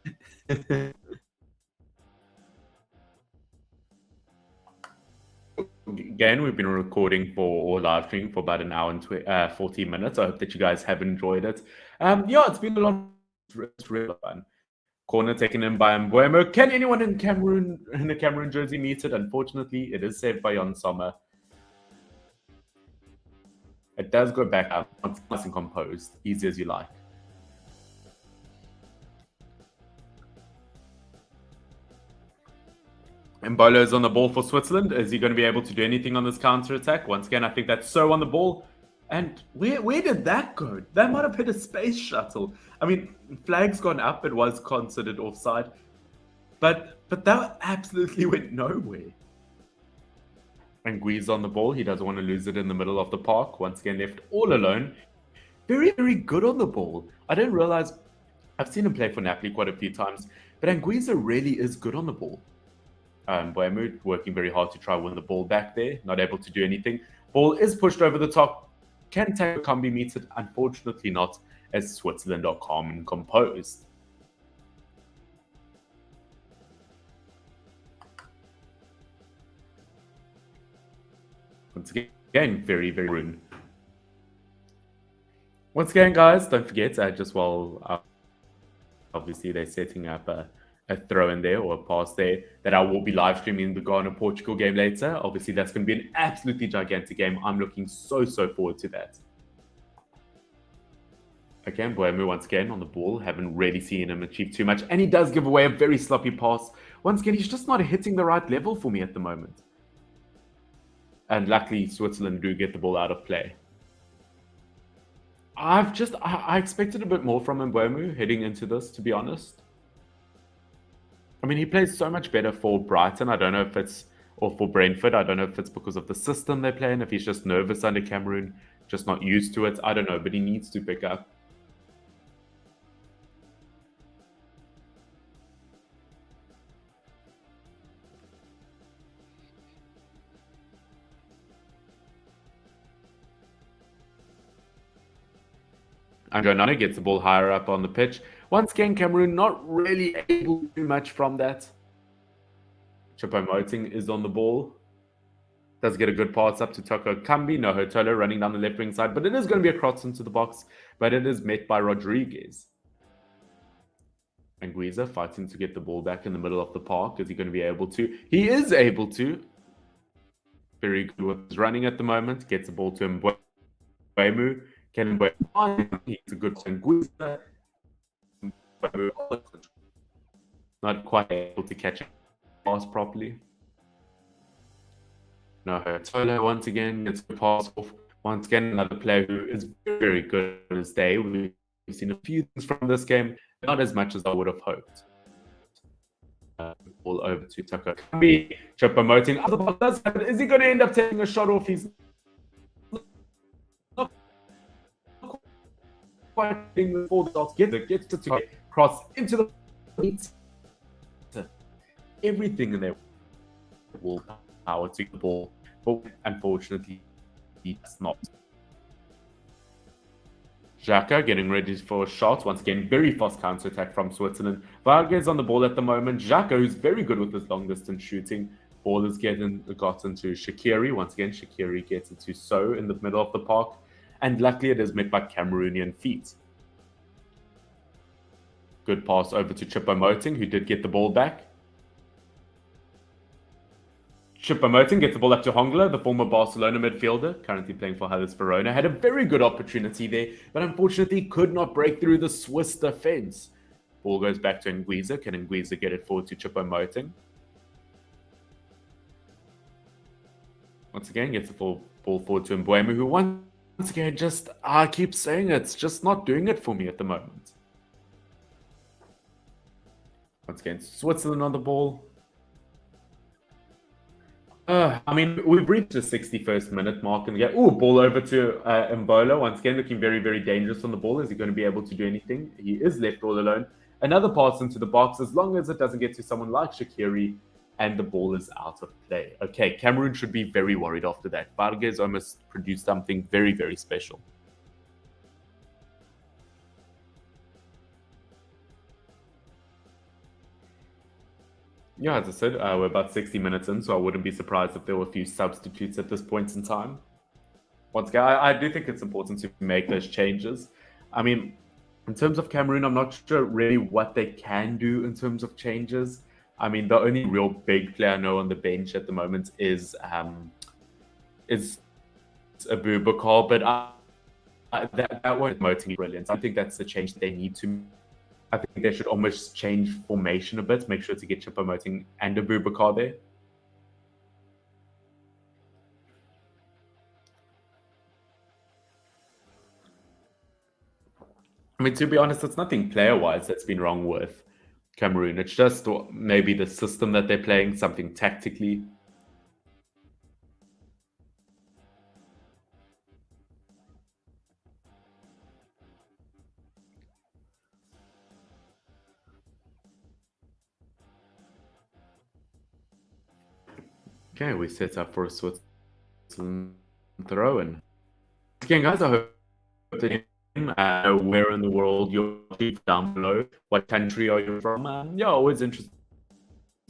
Again, we've been recording or live streaming for about an hour and 14 minutes. I hope that you guys have enjoyed it. Yeah, it's been a lot. It's really fun. Corner taken in by Mbuemo. Can anyone in a Cameroon jersey meet it? Unfortunately, it is saved by Jan Sommer. It does go back up. It's nice and composed. Easy as you like. Mbolo is on the ball for Switzerland. Is he going to be able to do anything on this counter attack? Once again, I think that's so on the ball. And where did that go? That might have hit a space shuttle. I mean, flag's gone up. It was considered offside. But that absolutely went nowhere. Anguissa on the ball. He doesn't want to lose it in the middle of the park. Once again, left all alone. Very, very good on the ball. I didn't realize I've seen him play for Napoli quite a few times, but Anguissa really is good on the ball. Boemu working very hard to try win the ball back there, not able to do anything. Ball is pushed over the top. Can Kambi meet it? Unfortunately not, as Switzerland are calm and composed. Once again, very, very rude. Once again, guys, don't forget, just while obviously they're setting up a throw in there or a pass there, that I will be live streaming the Ghana-Portugal game later. Obviously, that's going to be an absolutely gigantic game. I'm looking so forward to that. Okay, Boemu once again on the ball. Haven't really seen him achieve too much. And he does give away a very sloppy pass. Once again, he's just not hitting the right level for me at the moment. And luckily, Switzerland do get the ball out of play. I expected a bit more from Mbeumo heading into this, to be honest. I mean, he plays so much better for Brighton. I don't know if it's, or for Brentford. I don't know if it's because of the system they play in, if he's just nervous under Cameroon, just not used to it. I don't know, but he needs to pick up. Angonana gets the ball higher up on the pitch. Once again, Cameroon not really able to do much from that. Choupo-Moting is on the ball. Does get a good pass up to Toko Kambi. No, Hotolo running down the left wing side, but it is going to be a cross into the box, but it is met by Rodriguez. Anguissa fighting to get the ball back in the middle of the park. Is he going to be able to? He is able to. Very good with his running at the moment. Gets the ball to Mbeumo. Can Mbeumo? He's a good Anguissa. Not quite able to catch a pass properly. No, Tolo once again gets the pass off. Once again, another player who is very good on his day. We've seen a few things from this game, not as much as I would have hoped. All over to Toko Kambi. Choupo-Moting. Is he going to end up taking a shot off? He's not quite getting the full shots. Gets to cross into the everything in there. Willpower to the ball, but unfortunately, he does not. Xhaka getting ready for a shot. Once again, very fast counter attack from Switzerland. Vargas on the ball at the moment. Xhaka, who's very good with his long distance shooting. Ball is gotten to shaqiri. Once again, shaqiri gets it to So in the middle of the park. And luckily, it is met by Cameroonian feet. Good pass over to Choupo-Moting, who did get the ball back. Choupo-Moting gets the ball up to Hongler, the former Barcelona midfielder, currently playing for Hellas Verona. Had a very good opportunity there, but unfortunately could not break through the Swiss defense. Ball goes back to Anguissa. Can Anguissa get it forward to Choupo-Moting? Once again, gets the ball forward to Mbeumo, who once again just, I keep saying it's just not doing it for me at the moment. Once again, Switzerland on the ball. I mean, we've reached the 61st minute mark and get ball over to Mbola. Once again, looking very, very dangerous on the ball. Is he going to be able to do anything? He is left all alone. Another pass into the box, as long as it doesn't get to someone like shaqiri, and the ball is out of play. Okay, Cameroon should be very worried after that. Vargas almost produced something very, very special. Yeah, as I said, we're about 60 minutes in, so I wouldn't be surprised if there were a few substitutes at this point in time. Once again, I do think it's important to make those changes. I mean, in terms of Cameroon, I'm not sure really what they can do in terms of changes. I mean, the only real big player I know on the bench at the moment is Abubakar, but that won't motivate brilliant. I think that's the change they need to. I think they should almost change formation a bit, make sure to get Choupo-Moting and Abubakar there. I mean, to be honest, it's nothing player-wise that's been wrong with Cameroon. It's just maybe the system that they're playing, something tactically. Okay, we set up for a Switzerland throw. And again, guys, I hope that where in the world you're down below. What country are you from? Yeah, always interested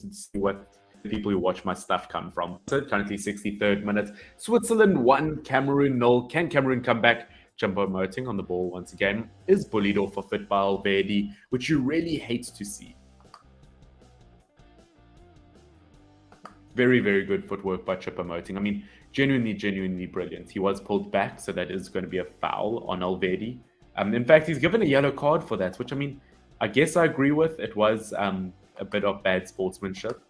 to see what people who watch my stuff come from. So currently 63rd minute. Switzerland 1, Cameroon 0. Can Cameroon come back? Choupo-moting on the ball once again. Is bullied off a fit by Alvedi, which you really hate to see. Very, very good footwork by choupo-moting. I mean, genuinely brilliant. He was pulled back, so that is going to be a foul on Alvedi. In fact, he's given a yellow card for that, which, I mean, I guess I agree with. It was a bit of bad sportsmanship.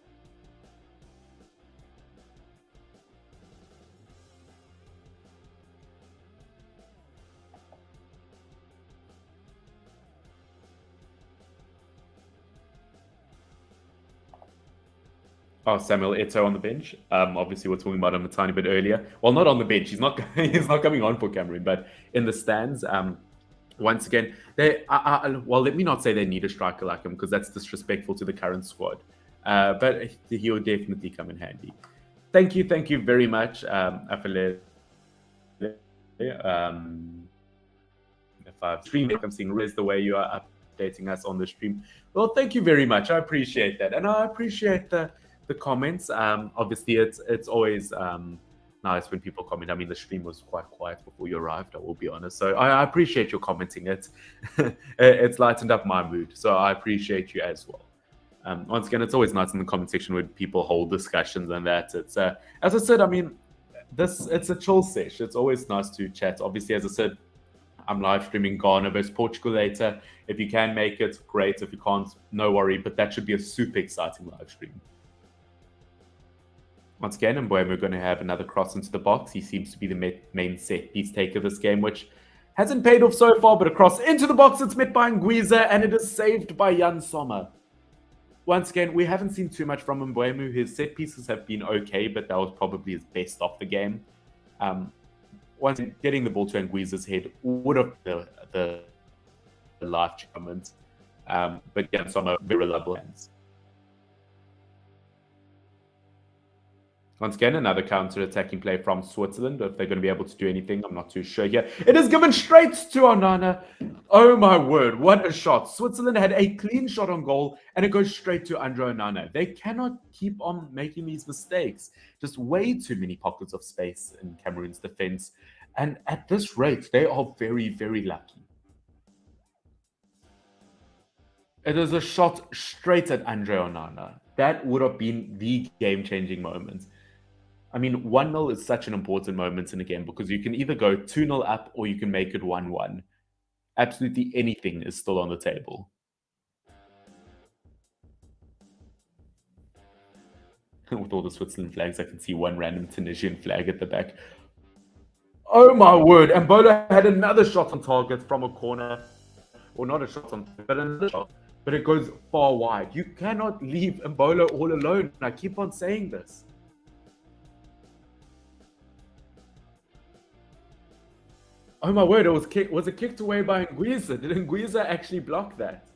Oh, Samuel Eto'o on the bench. Obviously, we're talking about him a tiny bit earlier. Well, not on the bench. He's not. He's not coming on for Cameroon, but in the stands. Once again, well, let me not say they need a striker like him because that's disrespectful to the current squad. But he'll definitely come in handy. Thank you very much, Afale. If I've streamed it, I'm seeing Riz the way you are updating us on the stream. Well, thank you very much. I appreciate that, and I appreciate the comments. Obviously, it's always nice when people comment. I mean, the stream was quite quiet before you arrived, I will be honest. So I appreciate your commenting. It's lightened up my mood. So I appreciate you as well. Once again, it's always nice in the comment section when people hold discussions and that. It's as I said, I mean, it's a chill sesh. It's always nice to chat. Obviously, as I said, I'm live streaming Ghana versus Portugal later. If you can make it, great. If you can't, no worry. But that should be a super exciting live stream. Once again, Mbeumo going to have another cross into the box. He seems to be the main set piece taker this game, which hasn't paid off so far, but a cross into the box. It's met by Anguissa, and it is saved by Jan Sommer. Once again, we haven't seen too much from Mbeumo. His set pieces have been okay, but that was probably his best off the game. Once again, getting the ball to Anguissa's head would have been the life moment. But Jan Sommer, very reliable hands. Once again, another counter-attacking play from Switzerland. If they're going to be able to do anything, I'm not too sure here. It is given straight to Onana. Oh my word, what a shot. Switzerland had a clean shot on goal, and it goes straight to Andre Onana. They cannot keep on making these mistakes. Just way too many pockets of space in Cameroon's defense. And at this rate, they are very, very lucky. It is a shot straight at Andre Onana. That would have been the game-changing moment. I mean, 1-0 is such an important moment in a game because you can either go 2-0 up or you can make it 1-1. Absolutely anything is still on the table. With all the Switzerland flags, I can see one random Tunisian flag at the back. Oh my word, Mbolo had another shot on target from a corner. Or not a shot on target, but another shot. But it goes far wide. You cannot leave Mbolo all alone. I keep on saying this. Oh my word, was it kicked away by Anguissa? Did Anguissa actually block that?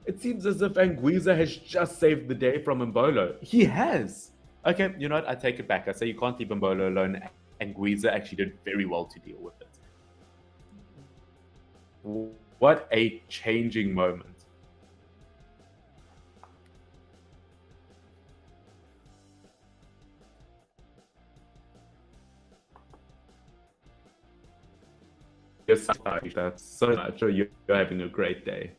It seems as if Anguissa has just saved the day from Mbolo. He has. Okay, you know what? I take it back. I say you can't leave Mbolo alone. Anguissa actually did very well to deal with it. What a changing moment. That's so much. You're having a great day.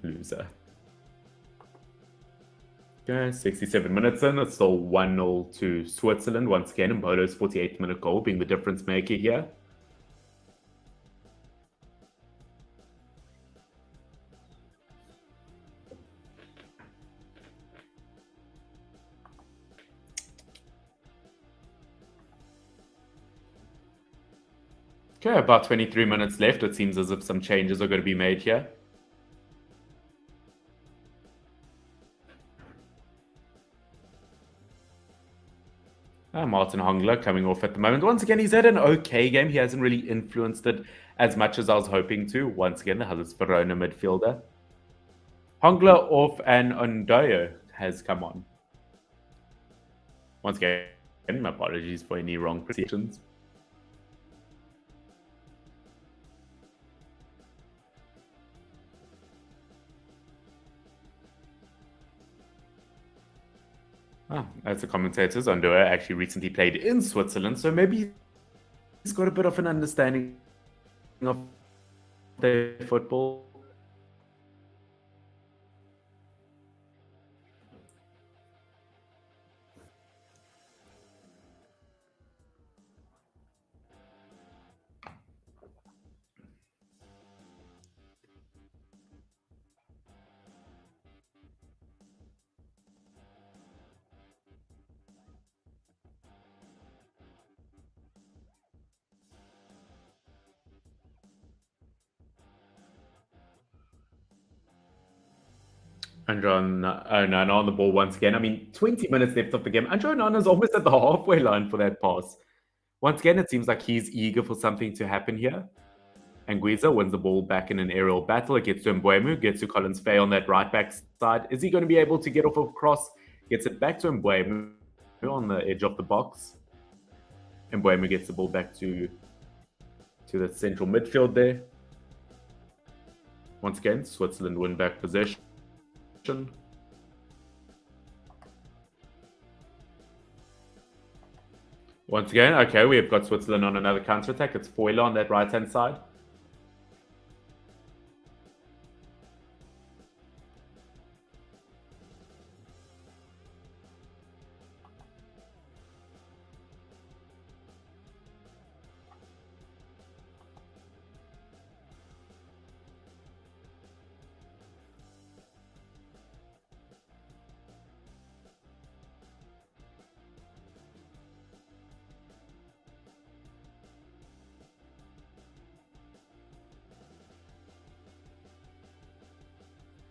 Loser. Okay, 67 minutes in. It's still 1-0 to Switzerland once again. Mbolo's 48th-minute goal being the difference maker here. Okay, about 23 minutes left. It seems as if some changes are going to be made here. Martin Hongler coming off at the moment. Once again, he's had an okay game. He hasn't really influenced it as much as I was hoping to. Once again, the Huddersfield Verona midfielder. Hongler off and Ondoyo has come on. Once again, my apologies for any wrong pronunciations. As the commentators, Ondoyo actually recently played in Switzerland, so maybe he's got a bit of an understanding of their football. Nana on the ball once again. I mean, 20 minutes left of the game. Andrew Nana's almost at the halfway line for that pass. Once again, it seems like he's eager for something to happen here. Anguissa wins the ball back in an aerial battle. It gets to Mbeumo, gets to Collins Fay on that right back side. Is he going to be able to get off a cross? Gets it back to Mbeumo on the edge of the box. Mbeumo gets the ball back to the central midfield there. Once again, Switzerland win back possession. Once again, okay, we have got Switzerland on another counter-attack. It's Foiler on that right-hand side.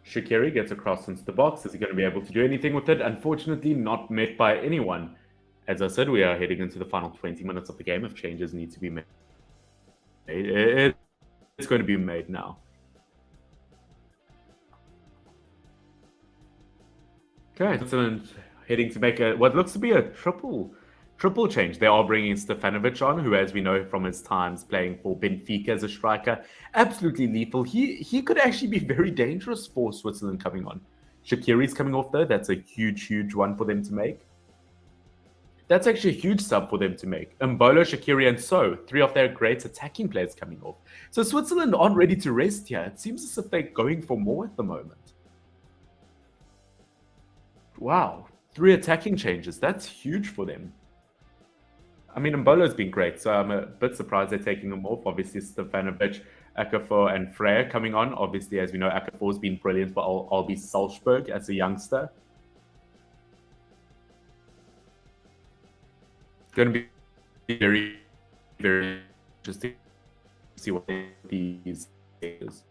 Shaqiri gets across into the box. Is he going to be able to do anything with it? Unfortunately, not met by anyone. As I said, we are heading into the final 20 minutes of the game. If changes need to be made, it's going to be made now. Okay, Switzerland heading to make what looks to be a triple change. They are bringing Stefanovic on, who, as we know from his times playing for Benfica as a striker, absolutely lethal. He could actually be very dangerous for Switzerland coming on. Shaqiri's coming off though. That's a huge one for them to make. That's actually a huge sub for them to make. Mbolo, Shaqiri, and So, three of their great attacking players coming off. So Switzerland aren't ready to rest here. It seems as if they're going for more at the moment. Wow, 3 attacking changes. That's huge for them. I mean, Mbolo's been great, so I'm a bit surprised they're taking him off. Obviously, Stefanovic, Akafor, and Freya coming on. Obviously, as we know, Akafor's been brilliant for RB Salzburg as a youngster. Going to be very interesting to see what these is.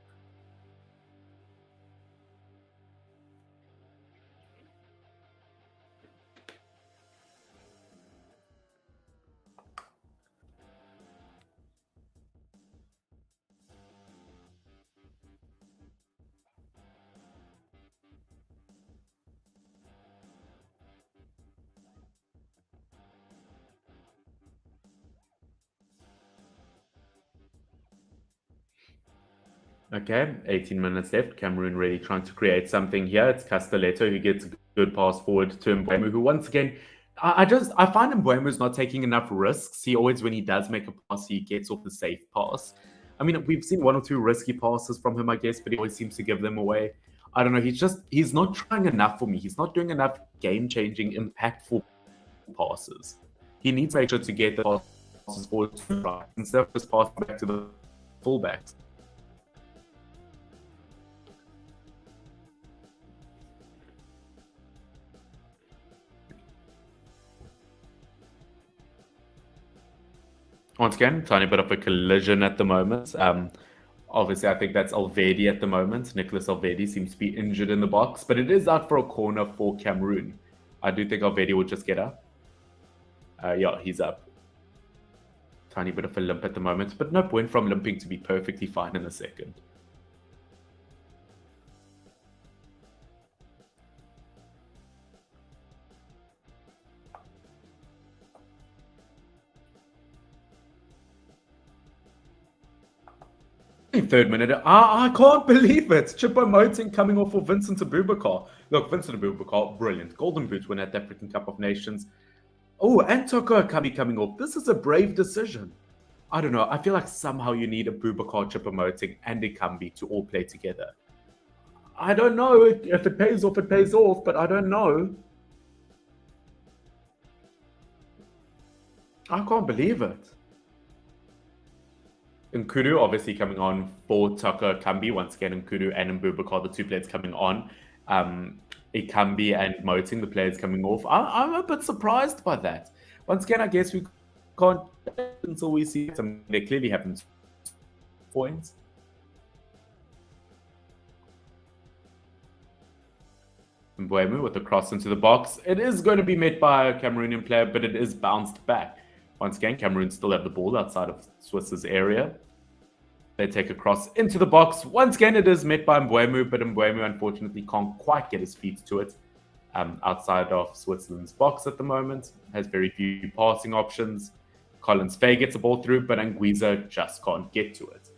Okay, 18 minutes left. Cameroon really trying to create something here. It's Castelletto who gets a good pass forward to Mbeumo, who once again, I find Mbeumo's not taking enough risks. He always, when he does make a pass, he gets off the safe pass. I mean, we've seen 1 or 2 risky passes from him, I guess, but he always seems to give them away. I don't know. He's not trying enough for me. He's not doing enough game-changing, impactful passes. He needs to make sure to get the passes forward instead of just passing back to the fullbacks. Once again, tiny bit of a collision at the moment. Obviously, I think that's Alvedi at the moment. Nicholas Alvedi seems to be injured in the box, but it is out for a corner for Cameroon. I do think Alvedi will just get up. Yeah, he's up. Tiny bit of a limp at the moment, but no point from limping to be perfectly fine in a second. Third minute. I can't believe it. Choupo-Moting coming off for Vincent Abubakar. Look, Vincent Abubakar, brilliant. Golden Boot winner at the African Cup of Nations. Oh, and xhaka coming off. This is a brave decision. I don't know. I feel like somehow you need Abubakar, Choupo-Moting, and Ikambi to all play together. I don't know. If it pays off, it pays off, but I don't know. I can't believe it. Nkudu obviously coming on for Tucker Kambi. Once again, Nkudu and Mbubakar, the two players coming on. Ikambi and Moting, the players coming off. I'm a bit surprised by that. Once again, I guess we can't until we see some. They clearly haven't points. Mbuemu with the cross into the box. It is going to be met by a Cameroonian player, but it is bounced back. Once again, Cameroon still have the ball outside of Swiss's area. They take a cross into the box. Once again, it is met by Mbuemu, but Mbuemu unfortunately can't quite get his feet to it. Outside of Switzerland's box at the moment. Has very few passing options. Collins Fay gets the ball through, but Anguissa just can't get to it.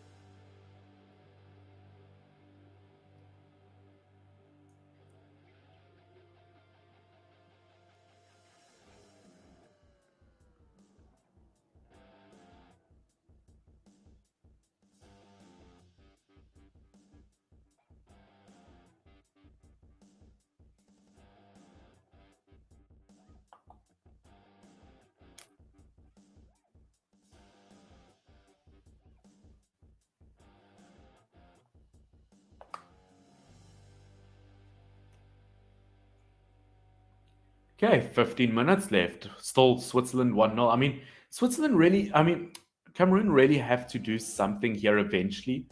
Okay, 15 minutes left. Still Switzerland 1-0. I mean, Cameroon really have to do something here eventually.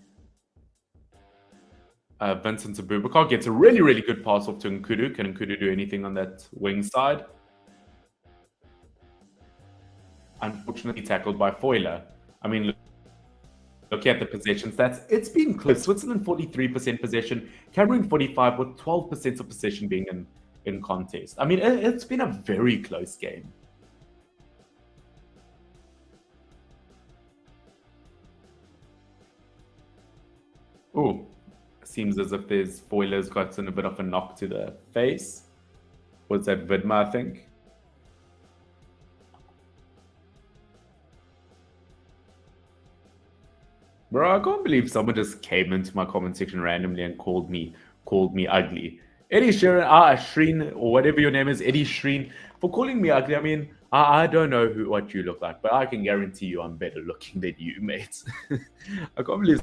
Vincent Abubakar gets a really, really good pass off to Nkudu. Can Nkudu do anything on that wing side? Unfortunately tackled by Foiler. I mean, looking at the possession stats, it's been close. Switzerland 43% possession, Cameroon 45 with 12% of possession being in contest. I mean, it's been a very close game. Oh, seems as if there's Foiler's gotten a bit of a knock to the face. Was that Vidma, I think? Bro, I can't believe someone just came into my comment section randomly and called me ugly. Eddie Shreen, or whatever your name is, Eddie Shreen, for calling me ugly. I mean, I don't know what you look like, but I can guarantee you I'm better looking than you, mate. I can't believe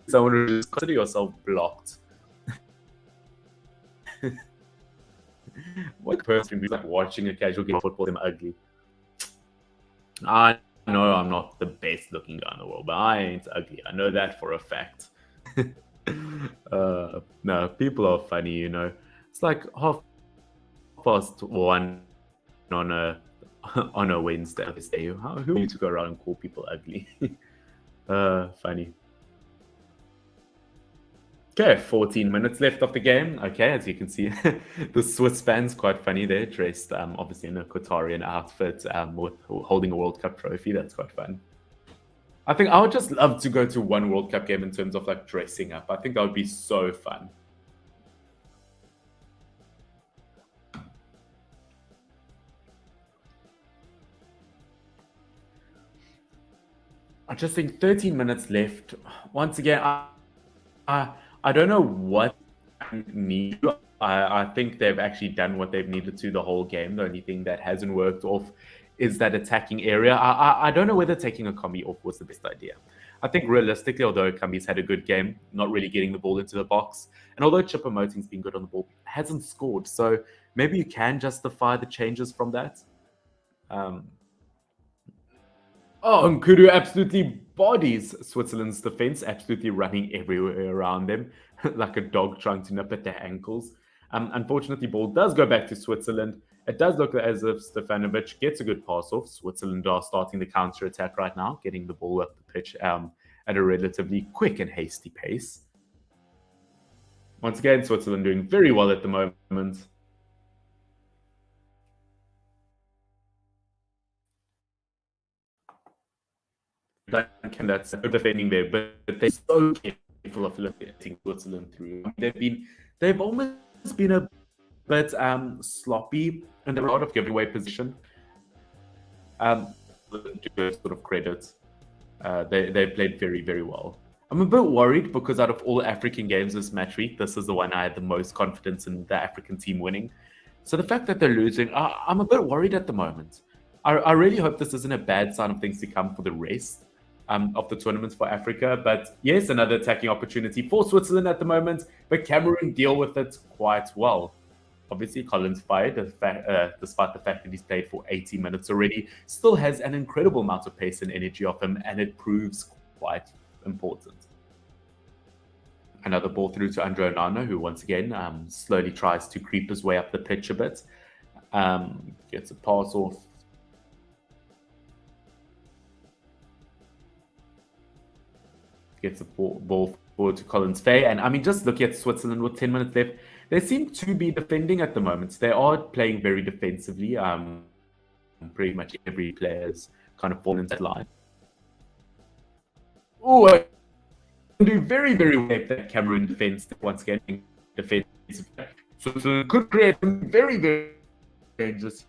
someone would just consider yourself blocked. What person who's like watching a casual game of football them ugly? I know I'm not the best looking guy in the world, but I ain't ugly. I know that for a fact. No, people are funny, you know. It's like 1:30 on a Wednesday. Who need to go around and call people ugly? Funny. Okay, 14 minutes left of the game. Okay, as you can see, the Swiss fans quite funny. They're dressed obviously in a Qatarian outfit with holding a World Cup trophy. That's quite fun. I think I would just love to go to one World Cup game in terms of like dressing up. I think that would be so fun. I just think 13 minutes left. Once again, I don't know what I need. I think they've actually done what they've needed to the whole game. The only thing that hasn't worked off is that attacking area. I don't know whether taking a Kambi off was the best idea. I think realistically, although Kambi's had a good game, not really getting the ball into the box, and although Choupo-Moting's been good on the ball, hasn't scored. So maybe you can justify the changes from that. Oh, Nkudu absolutely bodies Switzerland's defense, absolutely running everywhere around them, like a dog trying to nip at their ankles. Unfortunately, ball does go back to Switzerland. It does look as if Stefanovic gets a good pass off. Switzerland are starting the counter attack right now, getting the ball up the pitch at a relatively quick and hasty pace. Once again, Switzerland doing very well at the moment. Duncan, that's good defending there, but they're so careful of letting Switzerland through. They've almost been a bit sloppy and a lot of giveaway position. To sort of credit, they played very, very well. I'm a bit worried because out of all African games this match week, this is the one I had the most confidence in the African team winning. So the fact that they're losing, I'm a bit worried at the moment. I really hope this isn't a bad sign of things to come for the rest of the tournaments for Africa. But yes, another attacking opportunity for Switzerland at the moment, but Cameroon deal with it quite well. Obviously, Collins fired, despite the fact that he's played for 80 minutes already, still has an incredible amount of pace and energy of him, and it proves quite important. Another ball through to Andre Onana, who once again slowly tries to creep his way up the pitch a bit. Gets a pass off. Gets a ball forward to Collins Fay. And I mean, just look at Switzerland with 10 minutes left. They seem to be defending at the moment. They are playing very defensively. Pretty much every player's kind of fallen into that line. Oh, do very, very well that Cameroon defense once again defensive. So could create very, very dangerous.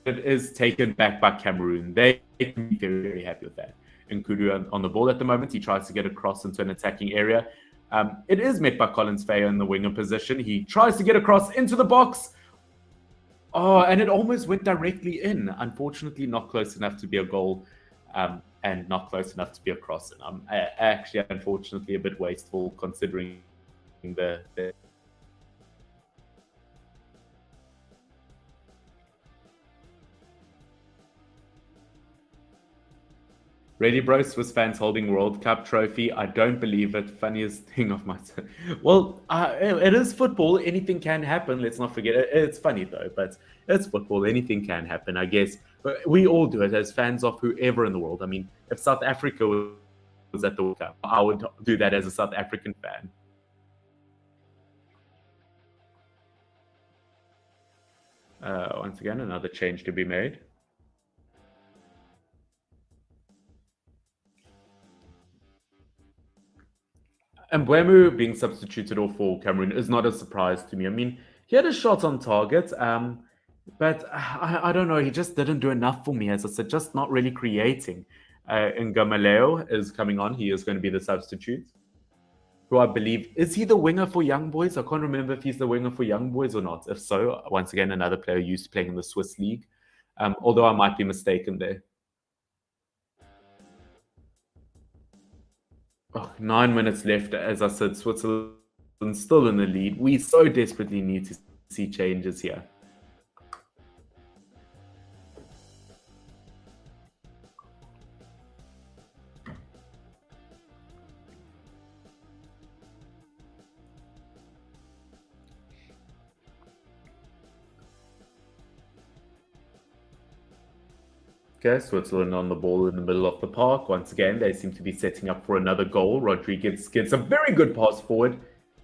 It is taken back by Cameroon. They can be very, very happy with that. Nkudu on the ball at the moment. He tries to get across into an attacking area. It is met by Collins Fay in the winger position. He tries to get across into the box. Oh, and it almost went directly in. Unfortunately, not close enough to be a goal. And not close enough to be a cross. And I'm actually, unfortunately, a bit wasteful considering the Ready, bro? Swiss fans holding World Cup trophy. I don't believe it. Funniest thing of my time. Well, it is football. Anything can happen. Let's not forget it. It's funny though, but it's football. Anything can happen, I guess. But we all do it as fans of whoever in the world. I mean, if South Africa was at the World Cup, I would do that as a South African fan. Once again, another change to be made. And Mbeumo being substituted off for Cameroon is not a surprise to me. I mean, he had a shot on target, but I don't know. He just didn't do enough for me, as I said, just not really creating. Ngamaleo is coming on. He is going to be the substitute, who I believe, is he the winger for Young Boys? I can't remember if he's the winger for Young Boys or not. If so, once again, another player used to playing in the Swiss league, although I might be mistaken there. Oh, 9 minutes left. As I said, Switzerland still in the lead. We so desperately need to see changes here. Okay, Switzerland on the ball in the middle of the park. Once again, they seem to be setting up for another goal. Rodriguez gets a very good pass forward.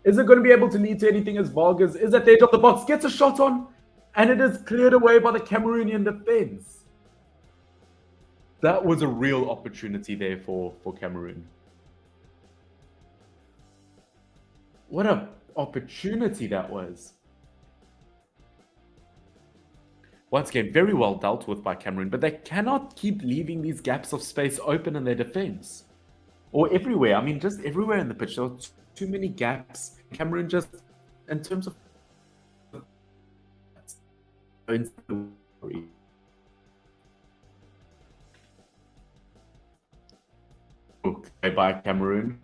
Is it going to be able to lead to anything as Vargas is at the edge of the box, gets a shot on, and it is cleared away by the Cameroonian defense. That was a real opportunity there for Cameroon. What an opportunity that was. Once again, very well dealt with by Cameroon, but they cannot keep leaving these gaps of space open in their defense. Or everywhere. I mean, just everywhere in the pitch. There are too many gaps. Cameroon just, in terms of... Okay, by Cameroon.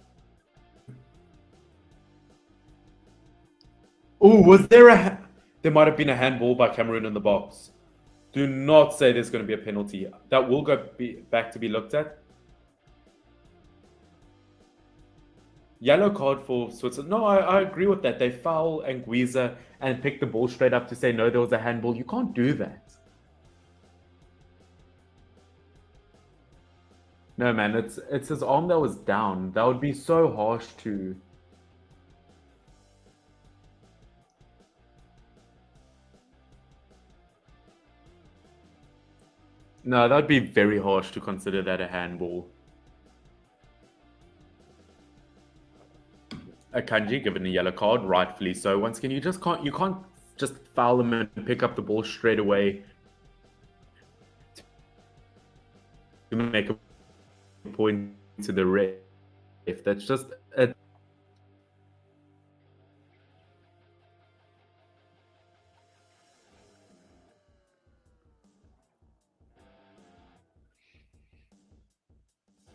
Oh, was there a... There might have been a handball by Cameroon in the box. Do not say there's going to be a penalty. That will go back to be looked at. Yellow card for Switzerland. No, I agree with that. They foul Anguissa and pick the ball straight up to say, no, there was a handball. You can't do that. No, man, it's his arm that was down. That would be so harsh to... No, that'd be very harsh to consider that a handball. A Kanji given a yellow card, rightfully so. Once again, you can't just foul him and pick up the ball straight away to make a point to the ref. That's just a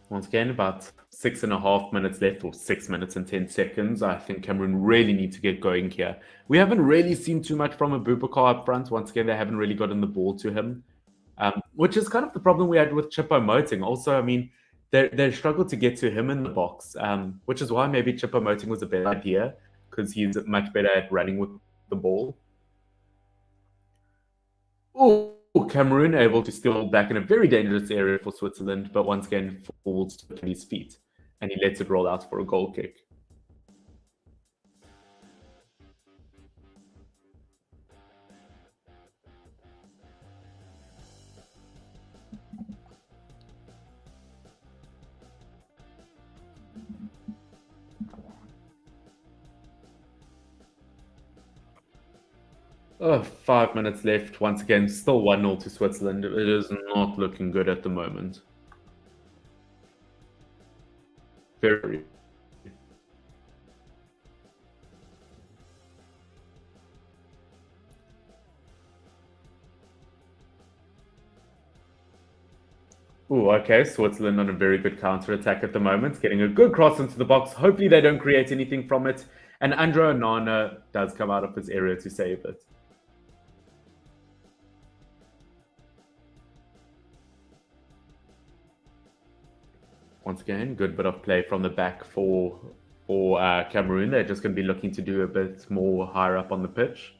Once again, about 6.5 minutes left, or 6 minutes and 10 seconds. I think Cameroon really need to get going here. We haven't really seen too much from Abubakar up front. Once again, they haven't really gotten the ball to him, which is kind of the problem we had with choupo-moting. Also, I mean, they struggled to get to him in the box, which is why maybe choupo-moting was a better idea because he's much better at running with the ball. Oh, Cameroon able to steal back in a very dangerous area for Switzerland, but once again falls to his feet, and he lets it roll out for a goal kick. Oh, 5 minutes left. Once again, still 1-0 to Switzerland. It is not looking good at the moment. Very. Oh, okay. Switzerland on a very good counter attack at the moment, getting a good cross into the box. Hopefully, they don't create anything from it. And Andre Onana does come out of his area to save it. Once again, good bit of play from the back for Cameroon. They're just going to be looking to do a bit more higher up on the pitch.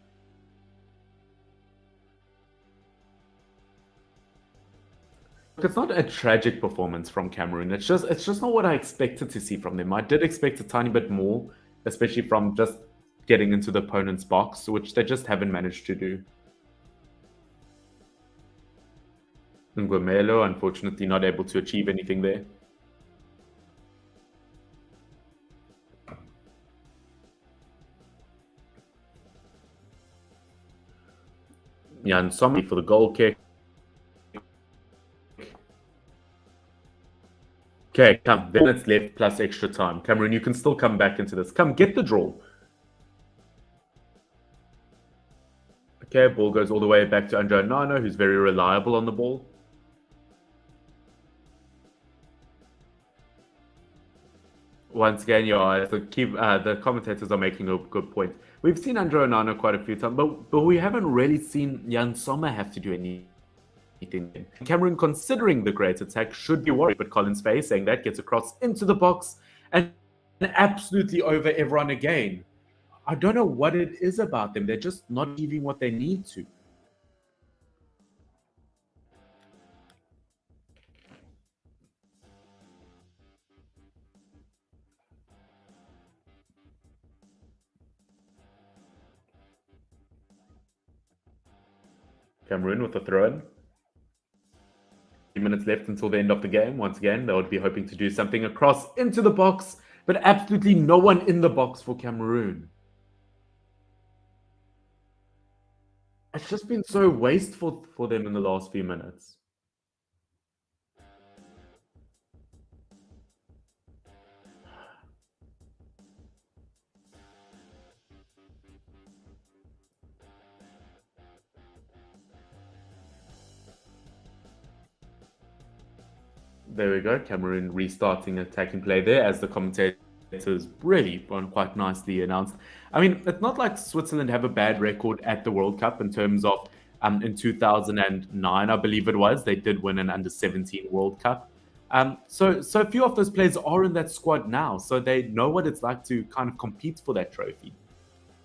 It's not a tragic performance from Cameroon. It's just not what I expected to see from them. I did expect a tiny bit more, especially from just getting into the opponent's box, which they just haven't managed to do. Nguemelo, unfortunately, not able to achieve anything there. Jan Sommer for the goal kick. Okay, come. Minutes left plus extra time. Cameroon, you can still come back into this. Come, get the draw. Okay, ball goes all the way back to Andre Onana, who's very reliable on the ball. Once again, yeah, the commentators are making a good point. We've seen Andre Onana quite a few times, but we haven't really seen Jan Sommer have to do anything. Cameroon, considering the great attack, should be worried, but Colin's face saying that gets across into the box and absolutely over everyone again. I don't know what it is about them. They're just not achieving what they need to. Cameroon with the throw-in. 3 minutes left until the end of the game. Once again, they would be hoping to do something across into the box, but absolutely no one in the box for Cameroon. It's just been so wasteful for them in the last few minutes. There we go. Cameroon restarting attacking play there as the commentators really quite nicely announced. I mean, it's not like Switzerland have a bad record at the World Cup in terms of in 2009, I believe it was, they did win an under-17 World Cup. So a few of those players are in that squad now, so they know what it's like to kind of compete for that trophy.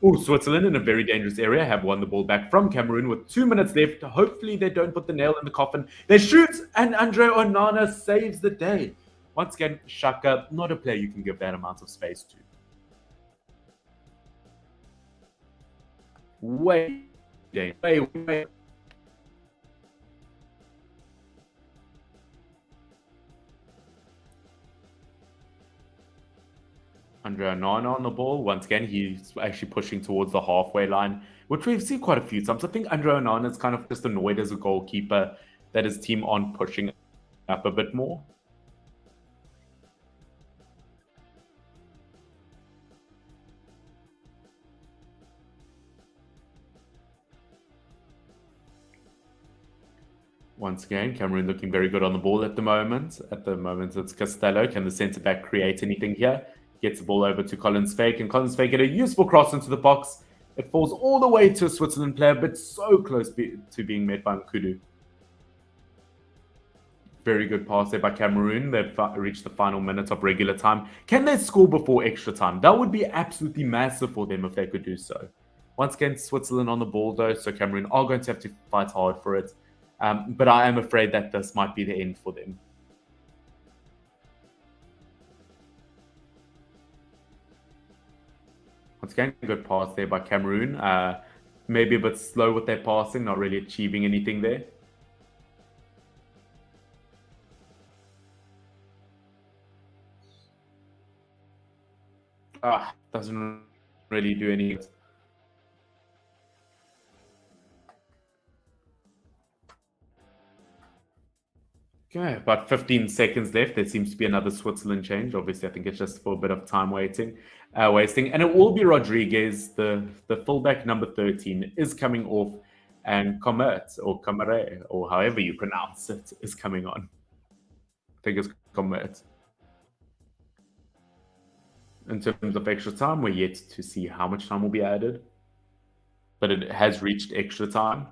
Oh, Switzerland in a very dangerous area have won the ball back from Cameroon with 2 minutes left. Hopefully they don't put the nail in the coffin. They shoot, and Andre Onana saves the day. Once again, Xhaka, not a player you can give that amount of space to. Way. Andre Onana on the ball. Once again, he's actually pushing towards the halfway line, which we've seen quite a few times. I think Andre Onana is kind of just annoyed as a goalkeeper that his team aren't pushing up a bit more. Once again, Cameroon looking very good on the ball at the moment. At the moment, it's Costello. Can the centre back create anything here? Gets the ball over to Collins Fake, and Collins Fake get a useful cross into the box. It falls all the way to a Switzerland player, but so close to being met by Nkudu. Very good pass there by Cameroon. They've reached the final minute of regular time. Can they score before extra time? That would be absolutely massive for them if they could do so. Once again, Switzerland on the ball, though, so Cameroon are going to have to fight hard for it. But I am afraid that this might be the end for them. Once again, good pass there by Cameroon. Maybe a bit slow with their passing, not really achieving anything there. Doesn't really do any. Okay, about 15 seconds left. There seems to be another Switzerland change. Obviously, I think it's just for a bit of time wasting. And it will be Rodriguez, the fullback number 13, is coming off, and Comert or Comere, or however you pronounce it, is coming on. I think it's Comert. In terms of extra time, we're yet to see how much time will be added, but it has reached extra time.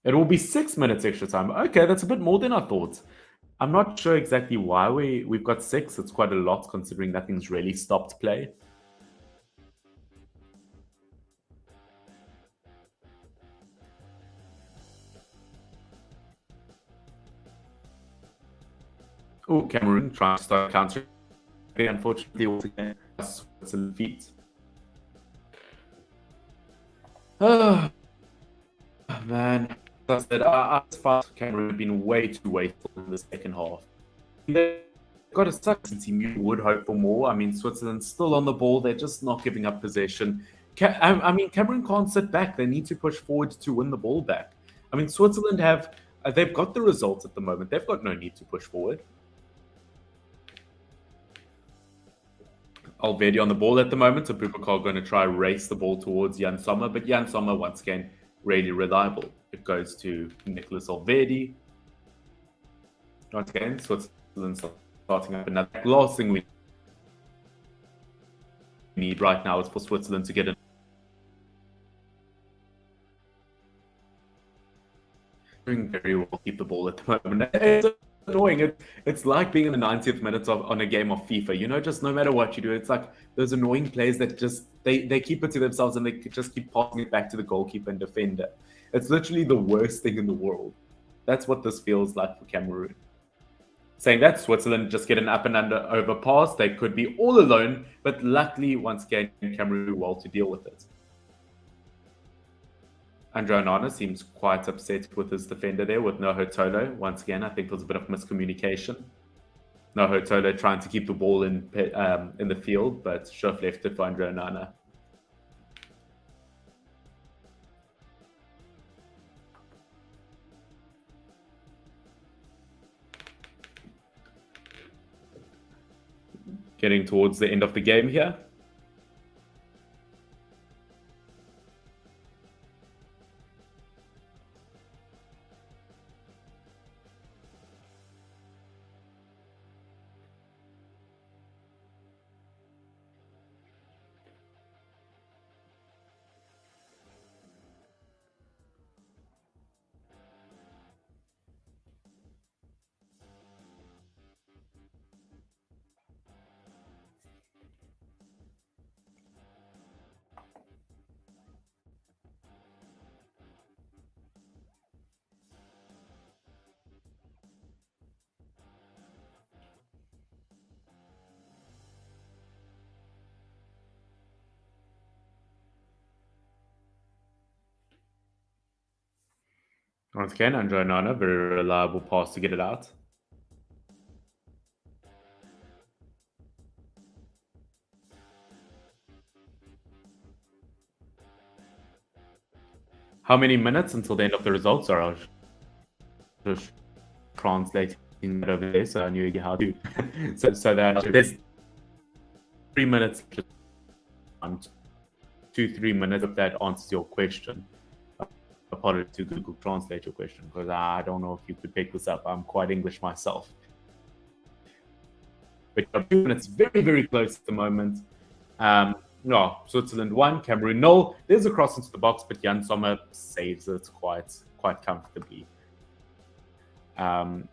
It will be 6 minutes extra time. Okay, that's a bit more than I thought. I'm not sure exactly why we've got 6. It's quite a lot considering nothing's really stopped play. Oh, Cameroon trying to start countering. Unfortunately, once again, Switzerland feet. Oh, man. As I said, I thought Cameroon have been way too wasteful in the second half. They've got a second team. You would hope for more. I mean, Switzerland's still on the ball. They're just not giving up possession. I mean, Cameroon can't sit back. They need to push forward to win the ball back. I mean, Switzerland they've got the results at the moment. They've got no need to push forward. Alvedi on the ball at the moment. So Boubacar going to try race the ball towards Jan Sommer, but Jan Sommer once again really reliable. It goes to Nicholas Alvedi. Once again, Switzerland starting up another. Last thing we need right now is for Switzerland to get doing very well, keep the ball at the moment. It's annoying. It's like being in the 90th minute on a game of FIFA. You know, just no matter what you do, it's like those annoying players that just they keep it to themselves and they just keep passing it back to the goalkeeper and defender. It's literally the worst thing in the world. That's what this feels like for Cameroon. Saying that, Switzerland just get an up and under overpass. They could be all alone, but luckily, once again, Cameroon do well to deal with it. Andre Onana seems quite upset with his defender there with Noho Tolo. Once again, I think there's a bit of miscommunication. Noho Tolo trying to keep the ball in the field, but should have left it for Andre Onana. Getting towards the end of the game here. Once again, Andre Onana, very reliable pass to get it out. How many minutes until the end of the results? Or I'll just translate it over there so I knew how to. so that there's 3 minutes, just 2-3 minutes, if that answers your question. Apologies to Google Translate your question because I don't know if you could pick this up. I'm quite English myself. But 2 minutes, very, very close at the moment. No, Switzerland 1, Cameroon 0. There's a cross into the box, but Jan Sommer saves it quite comfortably.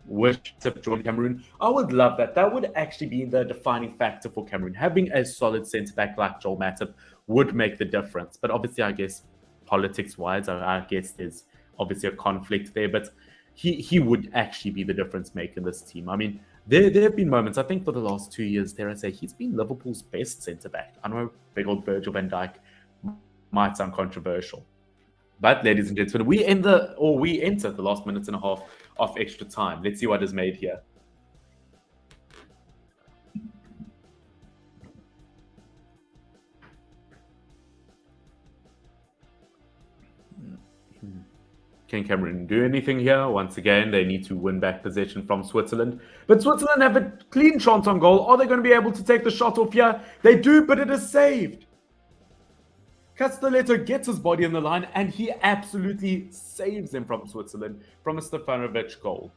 Which tip join Cameroon? I would love that. That would actually be the defining factor for Cameroon. Having a solid centre back like Joel Matip would make the difference. But obviously, I guess politics-wise, I guess there's obviously a conflict there. But he would actually be the difference maker in this team. I mean, there have been moments, I think for the last 2 years, dare I say, he's been Liverpool's best centre-back. I know big old Virgil van Dijk might sound controversial. But ladies and gentlemen, we enter the last minute and a half of extra time. Let's see what is made here. Can Cameroon do anything here? Once again, they need to win back possession from Switzerland. But Switzerland have a clean chance on goal. Are they going to be able to take the shot off here? They do, but it is saved. Castelletto gets his body in the line, and he absolutely saves them from Switzerland from a Stefanovic goal.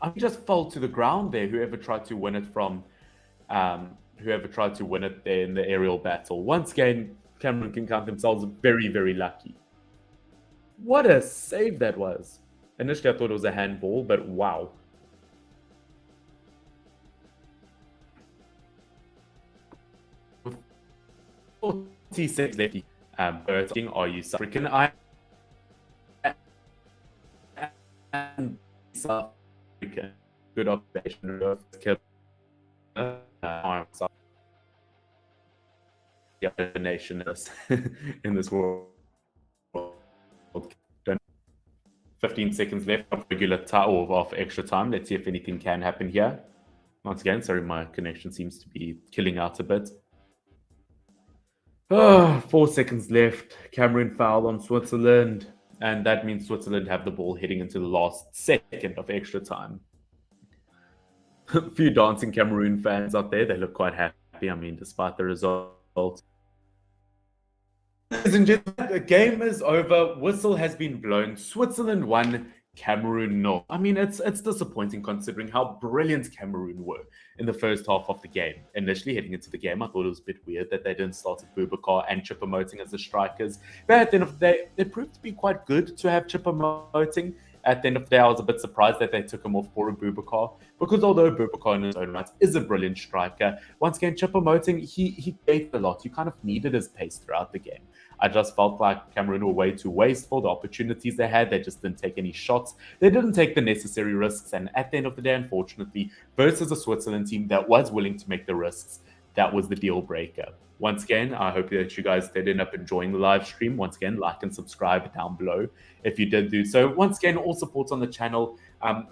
I just fell to the ground there, whoever tried to win it from, whoever tried to win it there in the aerial battle. Once again, Cameroon can count themselves very, very lucky. What a save that was. Initially, I thought it was a handball, but wow. With 46 left, Berting, are you South African? And South African. Good observation. The nation is in this world. 15 seconds left of regular time or of extra time. Let's see if anything can happen here. Once again, sorry, my connection seems to be killing out a bit. 4 seconds left. Cameroon foul on Switzerland. And that means Switzerland have the ball heading into the last second of extra time. A few dancing Cameroon fans out there. They look quite happy. I mean, despite the result. Ladies and gentlemen, the game is over. Whistle has been blown. Switzerland 1, Cameroon 0. I mean, it's disappointing considering how brilliant Cameroon were in the first half of the game. Initially, heading into the game, I thought it was a bit weird that they didn't start with Boubacar and choupo-moting as the strikers. But at the end of the day, they proved to be quite good to have choupo-moting. At the end of the day, I was a bit surprised that they took him off for a Boubacar, because although Boubacar in his own right is a brilliant striker, once again, choupo-moting, he gave a lot. You kind of needed his pace throughout the game. I just felt like Cameroon were way too wasteful. The opportunities they had, they just didn't take any shots. They didn't take the necessary risks. And at the end of the day, unfortunately, versus a Switzerland team that was willing to make the risks, that was the deal breaker. Once again, I hope that you guys did end up enjoying the live stream. Once again, like and subscribe down below if you did do so. Once again, all support on the channel.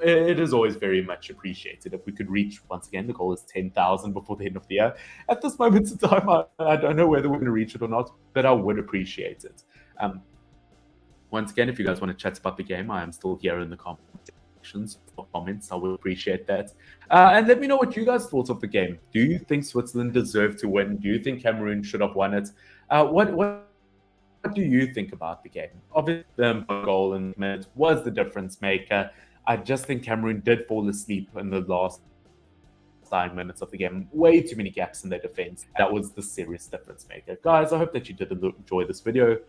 It is always very much appreciated. If we could reach, once again, the goal is 10,000 before the end of the year. At this moment in time, I don't know whether we're going to reach it or not, but I would appreciate it. Once again, if you guys want to chat about the game, I am still here in the comments. For comments, I will appreciate that. And let me know what you guys thought of the game. Do you think Switzerland deserved to win? Do you think Cameroon should have won it? What do you think about the game? Obviously, the goal in minutes was the difference maker. I just think Cameroon did fall asleep in the last 5 minutes of the game. Way too many gaps in their defense. That was the serious difference maker. Guys, I hope that you did enjoy this video.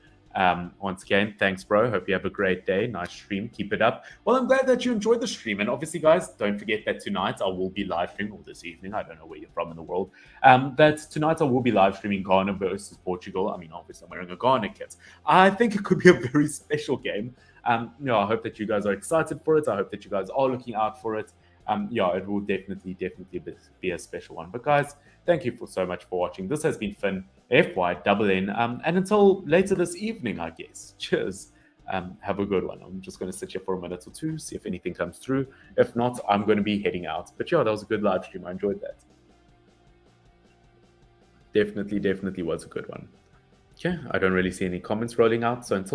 Once again, thanks, bro. Hope you have a great day. Nice stream. Keep it up. Well, I'm glad that you enjoyed the stream. And obviously, guys, don't forget that tonight I will be live streaming, or this evening. I don't know where you're from in the world. That tonight I will be live streaming Ghana versus Portugal. I mean, obviously, I'm wearing a Ghana kit. I think it could be a very special game. I hope that you guys are excited for it. I hope that you guys are looking out for it. It will definitely be a special one. But guys, thank you so much for watching. This has been Finn, FY-N-N. And until later this evening, I guess. Cheers. Have a good one. I'm just going to sit here for a minute or two, see if anything comes through. If not, I'm going to be heading out. But that was a good live stream. I enjoyed that. Definitely was a good one. Okay, I don't really see any comments rolling out. So until